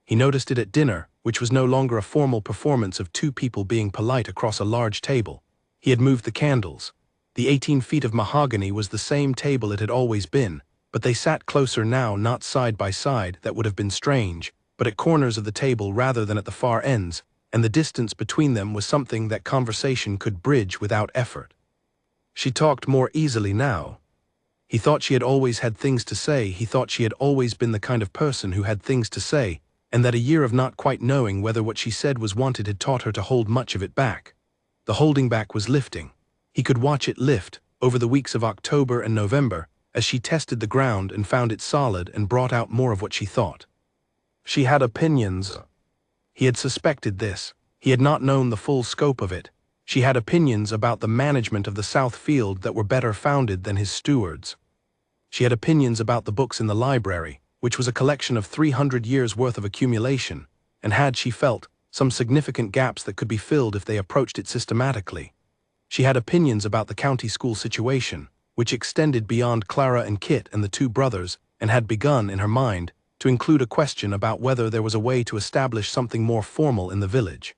He noticed it at dinner, which was no longer a formal performance of two people being polite across a large table. He had moved the candles. The 18 feet of mahogany was the same table it had always been, but they sat closer now, not side by side, that would have been strange, but at corners of the table rather than at the far ends, and the distance between them was something that conversation could bridge without effort. She talked more easily now. He thought she had always had things to say. He thought she had always been the kind of person who had things to say, and that a year of not quite knowing whether what she said was wanted had taught her to hold much of it back. The holding back was lifting. He could watch it lift, over the weeks of October and November, as she tested the ground and found it solid and brought out more of what she thought. She had opinions. He had suspected this. He had not known the full scope of it. She had opinions about the management of the South Field that were better founded than his stewards. She had opinions about the books in the library, which was a collection of 300 years' worth of accumulation, and had, she felt, some significant gaps that could be filled if they approached it systematically. She had opinions about the county school situation, which extended beyond Clara and Kit and the two brothers, and had begun, in her mind, to include a question about whether there was a way to establish something more formal in the village.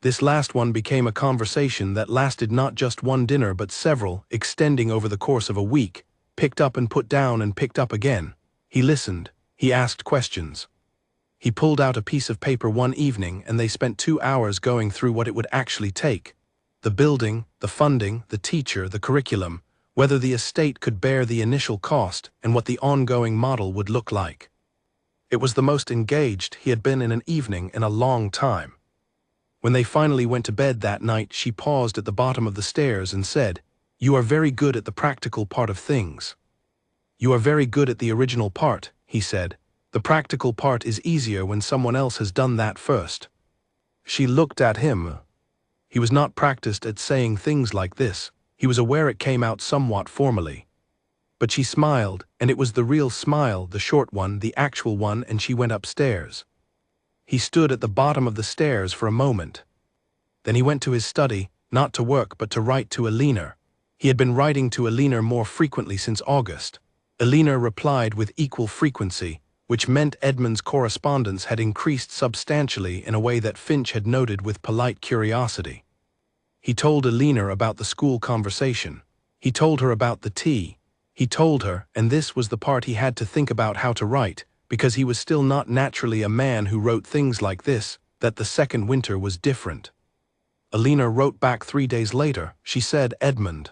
This last one became a conversation that lasted not just one dinner but several, extending over the course of a week, picked up and put down and picked up again. He listened. He asked questions. He pulled out a piece of paper one evening and they spent 2 hours going through what it would actually take. The building, the funding, the teacher, the curriculum, whether the estate could bear the initial cost and what the ongoing model would look like. It was the most engaged he had been in an evening in a long time. When they finally went to bed that night, she paused at the bottom of the stairs and said, "You are very good at the practical part of things." "You are very good at the original part," he said. "The practical part is easier when someone else has done that first." She looked at him. He was not practiced at saying things like this. He was aware it came out somewhat formally. But she smiled, and it was the real smile, the short one, the actual one, and she went upstairs. He stood at the bottom of the stairs for a moment. Then he went to his study, not to work but to write to Alina. He had been writing to Alina more frequently since August. Alina replied with equal frequency, which meant Edmund's correspondence had increased substantially in a way that Finch had noted with polite curiosity. He told Alina about the school conversation. He told her about the tea. He told her, and this was the part he had to think about how to write, because he was still not naturally a man who wrote things like this, that the second winter was different. Alina wrote back 3 days later. She said, "Edmund,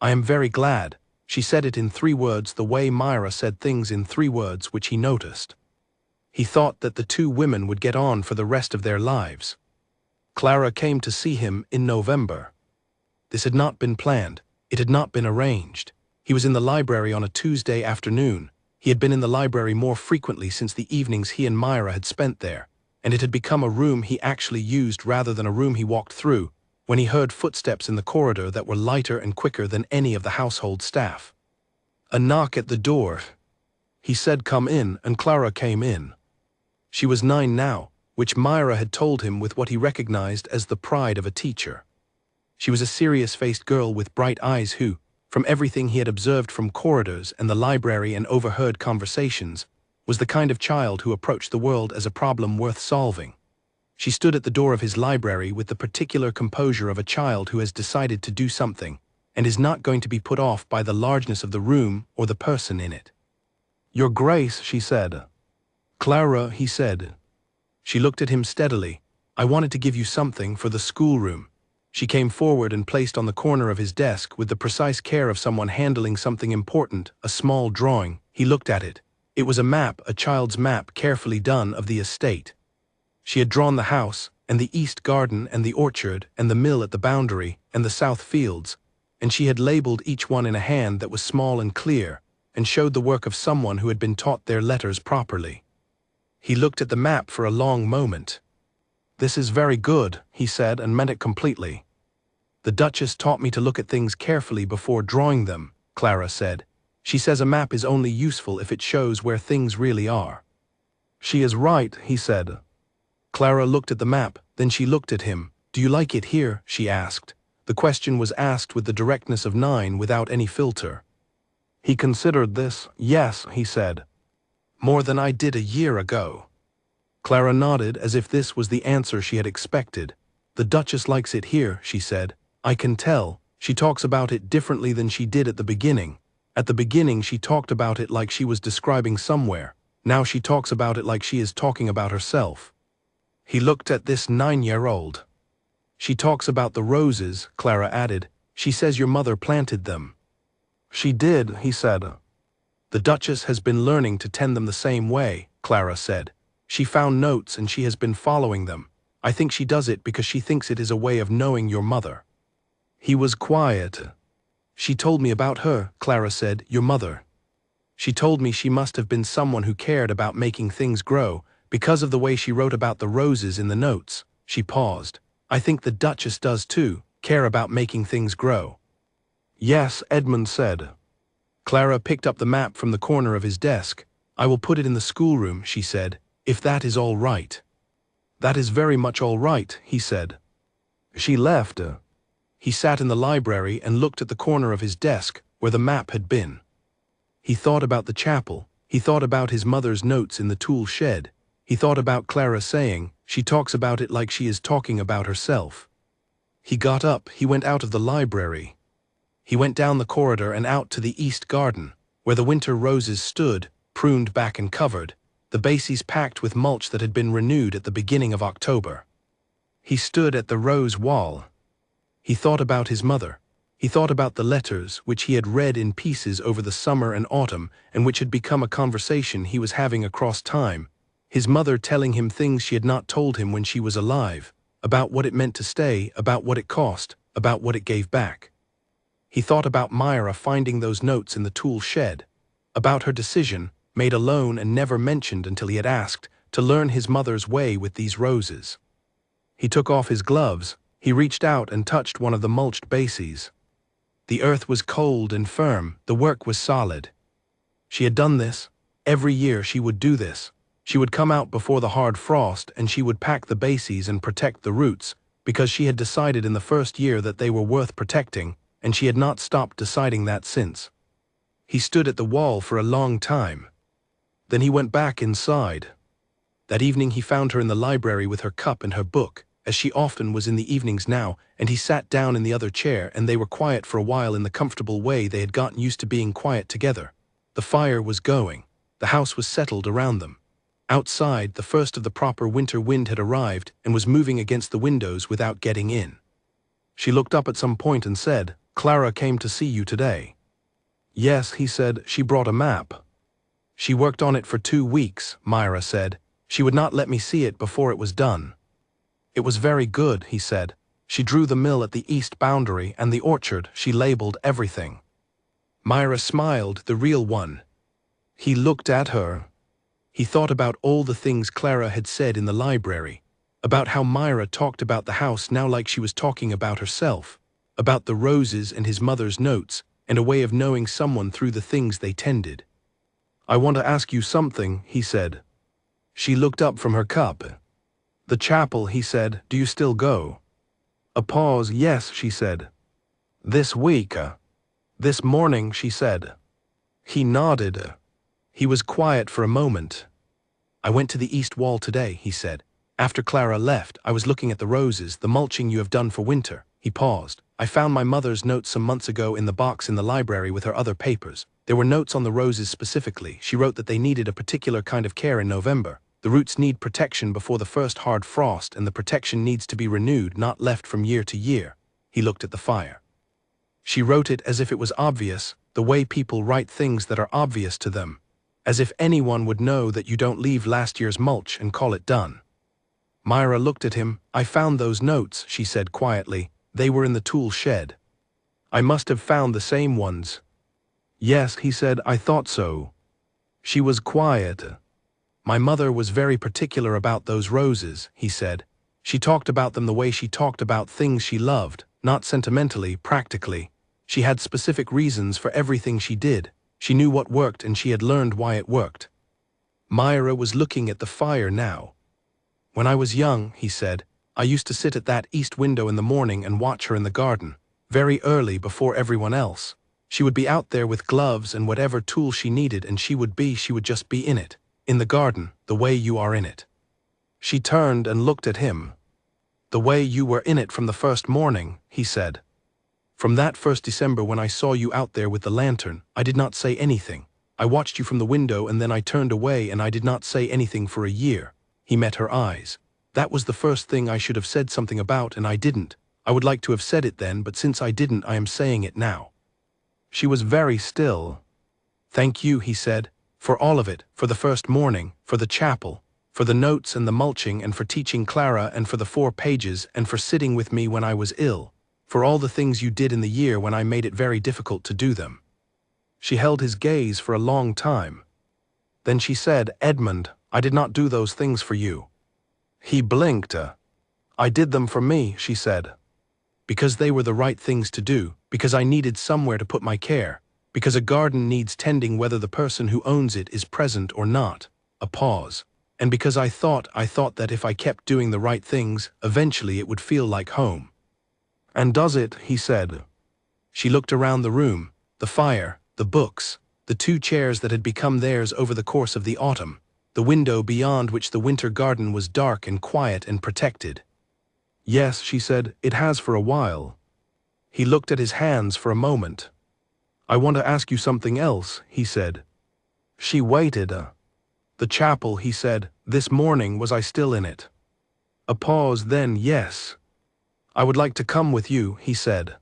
I am very glad." She said it in 3 words, the way Myra said things in 3 words, which he noticed. He thought that the two women would get on for the rest of their lives. Clara came to see him in November. This had not been planned. It had not been arranged. He was in the library on a Tuesday afternoon. He had been in the library more frequently since the evenings he and Myra had spent there, and it had become a room he actually used rather than a room he walked through, when he heard footsteps in the corridor that were lighter and quicker than any of the household staff. A knock at the door. He said, "Come in," and Clara came in. She was 9 now, which Myra had told him with what he recognized as the pride of a teacher. She was a serious-faced girl with bright eyes who, from everything he had observed from corridors and the library and overheard conversations, was the kind of child who approached the world as a problem worth solving. She stood at the door of his library with the particular composure of a child who has decided to do something and is not going to be put off by the largeness of the room or the person in it. "Your Grace," she said. "Clara," he said. She looked at him steadily. "I wanted to give you something for the schoolroom." She came forward and placed on the corner of his desk with the precise care of someone handling something important, a small drawing. He looked at it. It was a map, a child's map carefully done of the estate. She had drawn the house, and the east garden, and the orchard, and the mill at the boundary, and the south fields, and she had labeled each one in a hand that was small and clear, and showed the work of someone who had been taught their letters properly. He looked at the map for a long moment. "This is very good," he said, and meant it completely. "The Duchess taught me to look at things carefully before drawing them," Clara said. "She says a map is only useful if it shows where things really are." "She is right," he said. Clara looked at the map, then she looked at him. "Do you like it here?" she asked. The question was asked with the directness of 9 without any filter. He considered this. "Yes," he said. "More than I did a year ago." Clara nodded as if this was the answer she had expected. "The Duchess likes it here," she said. "I can tell. She talks about it differently than she did at the beginning. At the beginning she talked about it like she was describing somewhere. Now she talks about it like she is talking about herself." He looked at this 9-year-old. "She talks about the roses," Clara added. "She says your mother planted them." "She did," he said. "The Duchess has been learning to tend them the same way," Clara said. "She found notes and she has been following them. I think she does it because she thinks it is a way of knowing your mother." He was quiet. "She told me about her," Clara said, "your mother. She told me she must have been someone who cared about making things grow, because of the way she wrote about the roses in the notes." She paused. "I think the Duchess does too, care about making things grow." "Yes," Edmund said. Clara picked up the map from the corner of his desk. "I will put it in the schoolroom," she said, "if that is all right." "That is very much all right," he said. She left. He sat in the library and looked at the corner of his desk where the map had been. He thought about the chapel. He thought about his mother's notes in the tool shed. He thought about Clara saying, "She talks about it like she is talking about herself." He got up. He went out of the library. He went down the corridor and out to the east garden, where the winter roses stood, pruned back and covered, the bases packed with mulch that had been renewed at the beginning of October. He stood at the rose wall. He thought about his mother. He thought about the letters which he had read in pieces over the summer and autumn and which had become a conversation he was having across time. His mother telling him things she had not told him when she was alive, about what it meant to stay, about what it cost, about what it gave back. He thought about Myra finding those notes in the tool shed, about her decision, made alone and never mentioned until he had asked, to learn his mother's way with these roses. He took off his gloves. He reached out and touched one of the mulched bases. The earth was cold and firm. The work was solid. She had done this. Every year she would do this. She would come out before the hard frost and she would pack the bases and protect the roots, because she had decided in the first year that they were worth protecting, and she had not stopped deciding that since. He stood at the wall for a long time. Then he went back inside. That evening he found her in the library with her cup and her book, as she often was in the evenings now, and he sat down in the other chair and they were quiet for a while in the comfortable way they had gotten used to being quiet together. The fire was going. The house was settled around them. Outside, the first of the proper winter wind had arrived and was moving against the windows without getting in. She looked up at some point and said, "Clara came to see you today." "Yes," he said, "she brought a map." "She worked on it for 2 weeks," Myra said. "She would not let me see it before it was done." "It was very good," he said. "She drew the mill at the east boundary and the orchard. She labeled everything." Myra smiled, the real one. He looked at her. He thought about all the things Clara had said in the library, about how Myra talked about the house now like she was talking about herself, about the roses and his mother's notes, and a way of knowing someone through the things they tended. "I want to ask you something," he said. She looked up from her cup. "The chapel," he said. "Do you still go?" A pause. "Yes," she said. "This week?" "This morning," she said. He nodded. He was quiet for a moment. "I went to the east wall today," he said. "After Clara left, I was looking at the roses, the mulching you have done for winter." He paused. "I found my mother's notes some months ago in the box in the library with her other papers. There were notes on the roses specifically. She wrote that they needed a particular kind of care in November. The roots need protection before the first hard frost, and the protection needs to be renewed, not left from year to year. He looked at the fire. She wrote it as if it was obvious, the way people write things that are obvious to them, as if anyone would know that you don't leave last year's mulch and call it done. Myra looked at him. I found those notes, she said quietly. They were in the tool shed. I must have found the same ones. Yes, he said, I thought so. She was quiet. My mother was very particular about those roses, he said. She talked about them the way she talked about things she loved, not sentimentally, practically. She had specific reasons for everything she did. She knew what worked and she had learned why it worked. Myra was looking at the fire now. When I was young, he said, I used to sit at that east window in the morning and watch her in the garden, very early before everyone else. She would be out there with gloves and whatever tool she needed, and she would just be in it, in the garden, the way you are in it. She turned and looked at him. The way you were in it from the first morning, he said. From that first December when I saw you out there with the lantern, I did not say anything. I watched you from the window and then I turned away and I did not say anything for a year. He met her eyes. That was the first thing I should have said something about and I didn't. I would like to have said it then, but since I didn't, I am saying it now. She was very still. Thank you, he said, for all of it, for the first morning, for the chapel, for the notes and the mulching and for teaching Clara and for the 4 pages and for sitting with me when I was ill, for all the things you did in the year when I made it very difficult to do them. She held his gaze for a long time. Then she said, Edmund, I did not do those things for you. He blinked. I did them for me, she said. Because they were the right things to do, because I needed somewhere to put my care, because a garden needs tending whether the person who owns it is present or not. A pause. And because I thought that if I kept doing the right things, eventually it would feel like home. And does it, he said. She looked around the room, the fire, the books, the 2 chairs that had become theirs over the course of the autumn, the window beyond which the winter garden was dark and quiet and protected. Yes, she said, it has for a while. He looked at his hands for a moment. I want to ask you something else, he said. She waited. The chapel, he said, this morning was I still in it? A pause, then yes. I would like to come with you, he said.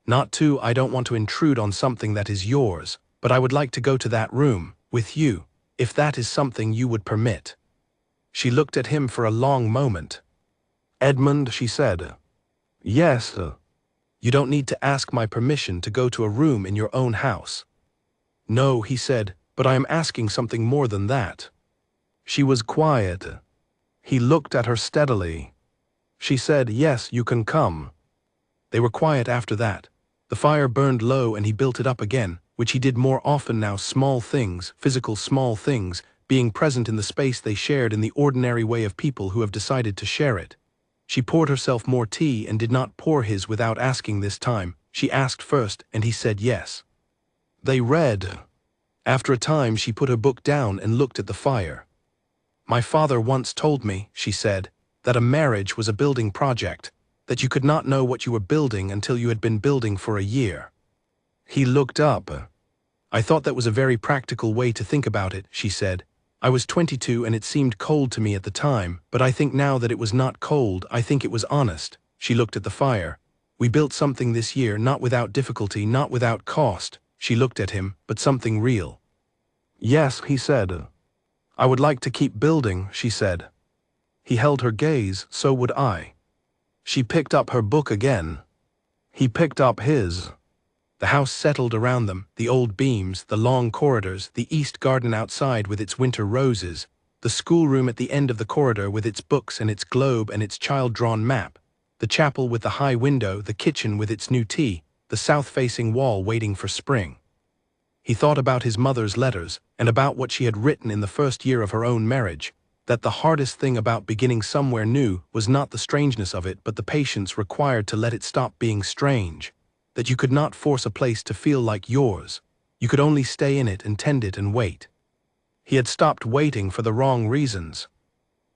Not to, I don't want to intrude on something that is yours, but I would like to go to that room, with you, if that is something you would permit. She looked at him for a long moment. Edmund, she said. Yes. You don't need to ask my permission to go to a room in your own house. No, he said, but I am asking something more than that. She was quiet. He looked at her steadily. She said, yes, you can come. They were quiet after that. The fire burned low and he built it up again, which he did more often now, small things, physical small things, being present in the space they shared in the ordinary way of people who have decided to share it. She poured herself more tea and did not pour his without asking this time. She asked first and he said yes. They read. After a time she put her book down and looked at the fire. My father once told me, she said, that a marriage was a building project, that you could not know what you were building until you had been building for a year. He looked up. I thought that was a very practical way to think about it, she said. I was 22 and it seemed cold to me at the time, but I think now that it was not cold, I think it was honest. She looked at the fire. We built something this year, not without difficulty, not without cost. She looked at him, but something real. Yes, he said. I would like to keep building, she said. He held her gaze, so would I. She picked up her book again. He picked up his. The house settled around them, the old beams, the long corridors, the east garden outside with its winter roses, the schoolroom at the end of the corridor with its books and its globe and its child-drawn map, the chapel with the high window, the kitchen with its new tea, the south-facing wall waiting for spring. He thought about his mother's letters and about what she had written in the first year of her own marriage, that the hardest thing about beginning somewhere new was not the strangeness of it but the patience required to let it stop being strange. That you could not force a place to feel like yours. You could only stay in it and tend it and wait. He had stopped waiting for the wrong reasons.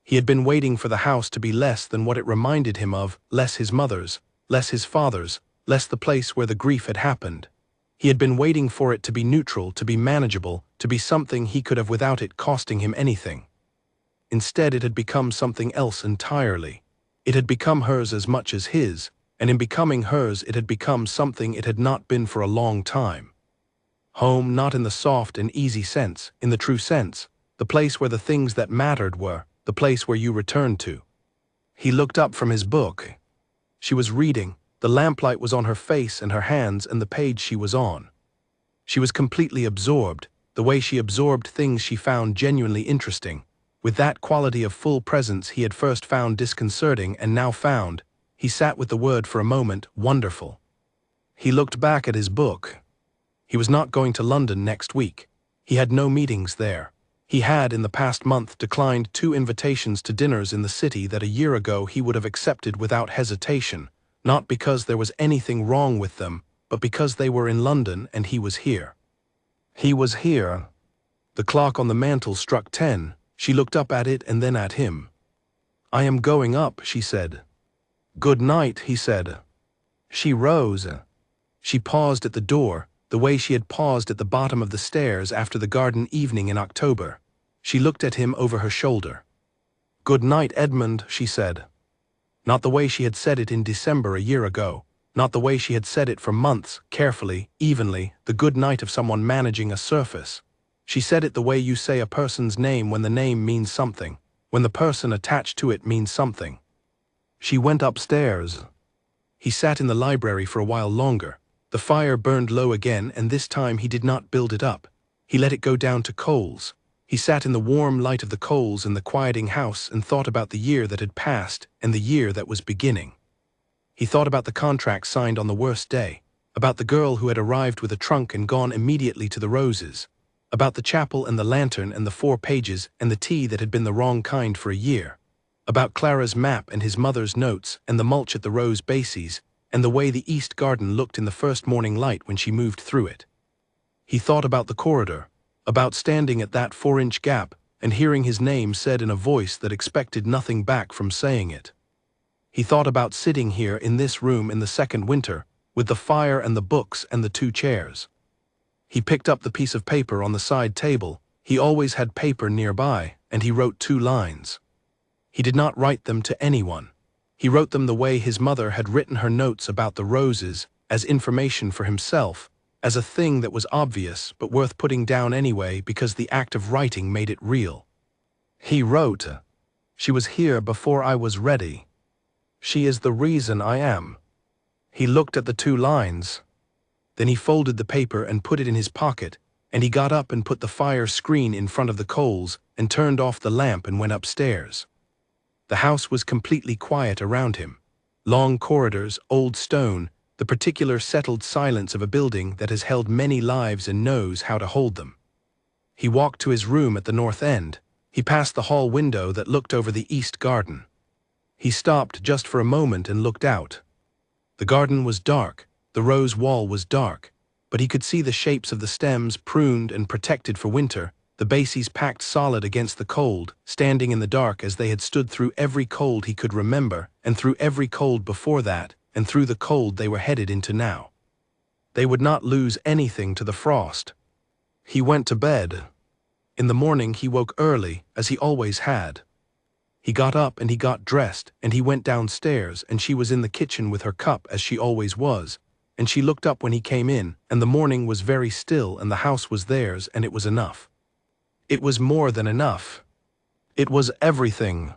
He had been waiting for the house to be less than what it reminded him of, less his mother's, less his father's, less the place where the grief had happened. He had been waiting for it to be neutral, to be manageable, to be something he could have without it costing him anything. Instead, it had become something else entirely. It had become hers as much as his. and in becoming hers it had become something it had not been for a long time. Home not in the soft and easy sense, in the true sense, the place where the things that mattered were, the place where you returned to. He looked up from his book. She was reading, the lamplight was on her face and her hands and the page she was on. She was completely absorbed, the way she absorbed things she found genuinely interesting, with that quality of full presence he had first found disconcerting and now found, he sat with the word for a moment, wonderful. He looked back at his book. He was not going to London next week. He had no meetings there. He had, in the past month, declined 2 invitations to dinners in the city that a year ago he would have accepted without hesitation, not because there was anything wrong with them, but because they were in London and he was here. He was here. The clock on the mantel struck 10. She looked up at it and then at him. "I am going up," she said. "Good night," he said. She rose. She paused at the door, the way she had paused at the bottom of the stairs after the garden evening in October. She looked at him over her shoulder. "Good night, Edmund," she said. Not the way she had said it in December a year ago, not the way she had said it for months, carefully, evenly, the good night of someone managing a surface. She said it the way you say a person's name when the name means something, when the person attached to it means something. She went upstairs. He sat in the library for a while longer. The fire burned low again, and this time he did not build it up. He let it go down to coals. He sat in the warm light of the coals in the quieting house and thought about the year that had passed and the year that was beginning. He thought about the contract signed on the worst day, about the girl who had arrived with a trunk and gone immediately to the roses, about the chapel and the lantern and the 4 pages and the tea that had been the wrong kind for a year, about Clara's map and his mother's notes and the mulch at the rose bases and the way the east garden looked in the first morning light when she moved through it. He thought about the corridor, about standing at that 4-inch gap and hearing his name said in a voice that expected nothing back from saying it. He thought about sitting here in this room in the second winter, with the fire and the books and the 2 chairs. He picked up the piece of paper on the side table. He always had paper nearby, and he wrote 2 lines. He did not write them to anyone. He wrote them the way his mother had written her notes about the roses, as information for himself, as a thing that was obvious but worth putting down anyway because the act of writing made it real. He wrote, "She was here before I was ready. She is the reason I am." He looked at the 2 lines. Then he folded the paper and put it in his pocket, and he got up and put the fire screen in front of the coals and turned off the lamp and went upstairs. The house was completely quiet around him. Long corridors, old stone, the particular settled silence of a building that has held many lives and knows how to hold them. He walked to his room at the north end. He passed the hall window that looked over the east garden. He stopped just for a moment and looked out. The garden was dark, the rose wall was dark, but he could see the shapes of the stems pruned and protected for winter, the bases packed solid against the cold, standing in the dark as they had stood through every cold he could remember, and through every cold before that, and through the cold they were headed into now. They would not lose anything to the frost. He went to bed. In the morning he woke early, as he always had. He got up and he got dressed, and he went downstairs, and she was in the kitchen with her cup as she always was, and she looked up when he came in, and the morning was very still and the house was theirs, and it was enough. It was more than enough. It was everything.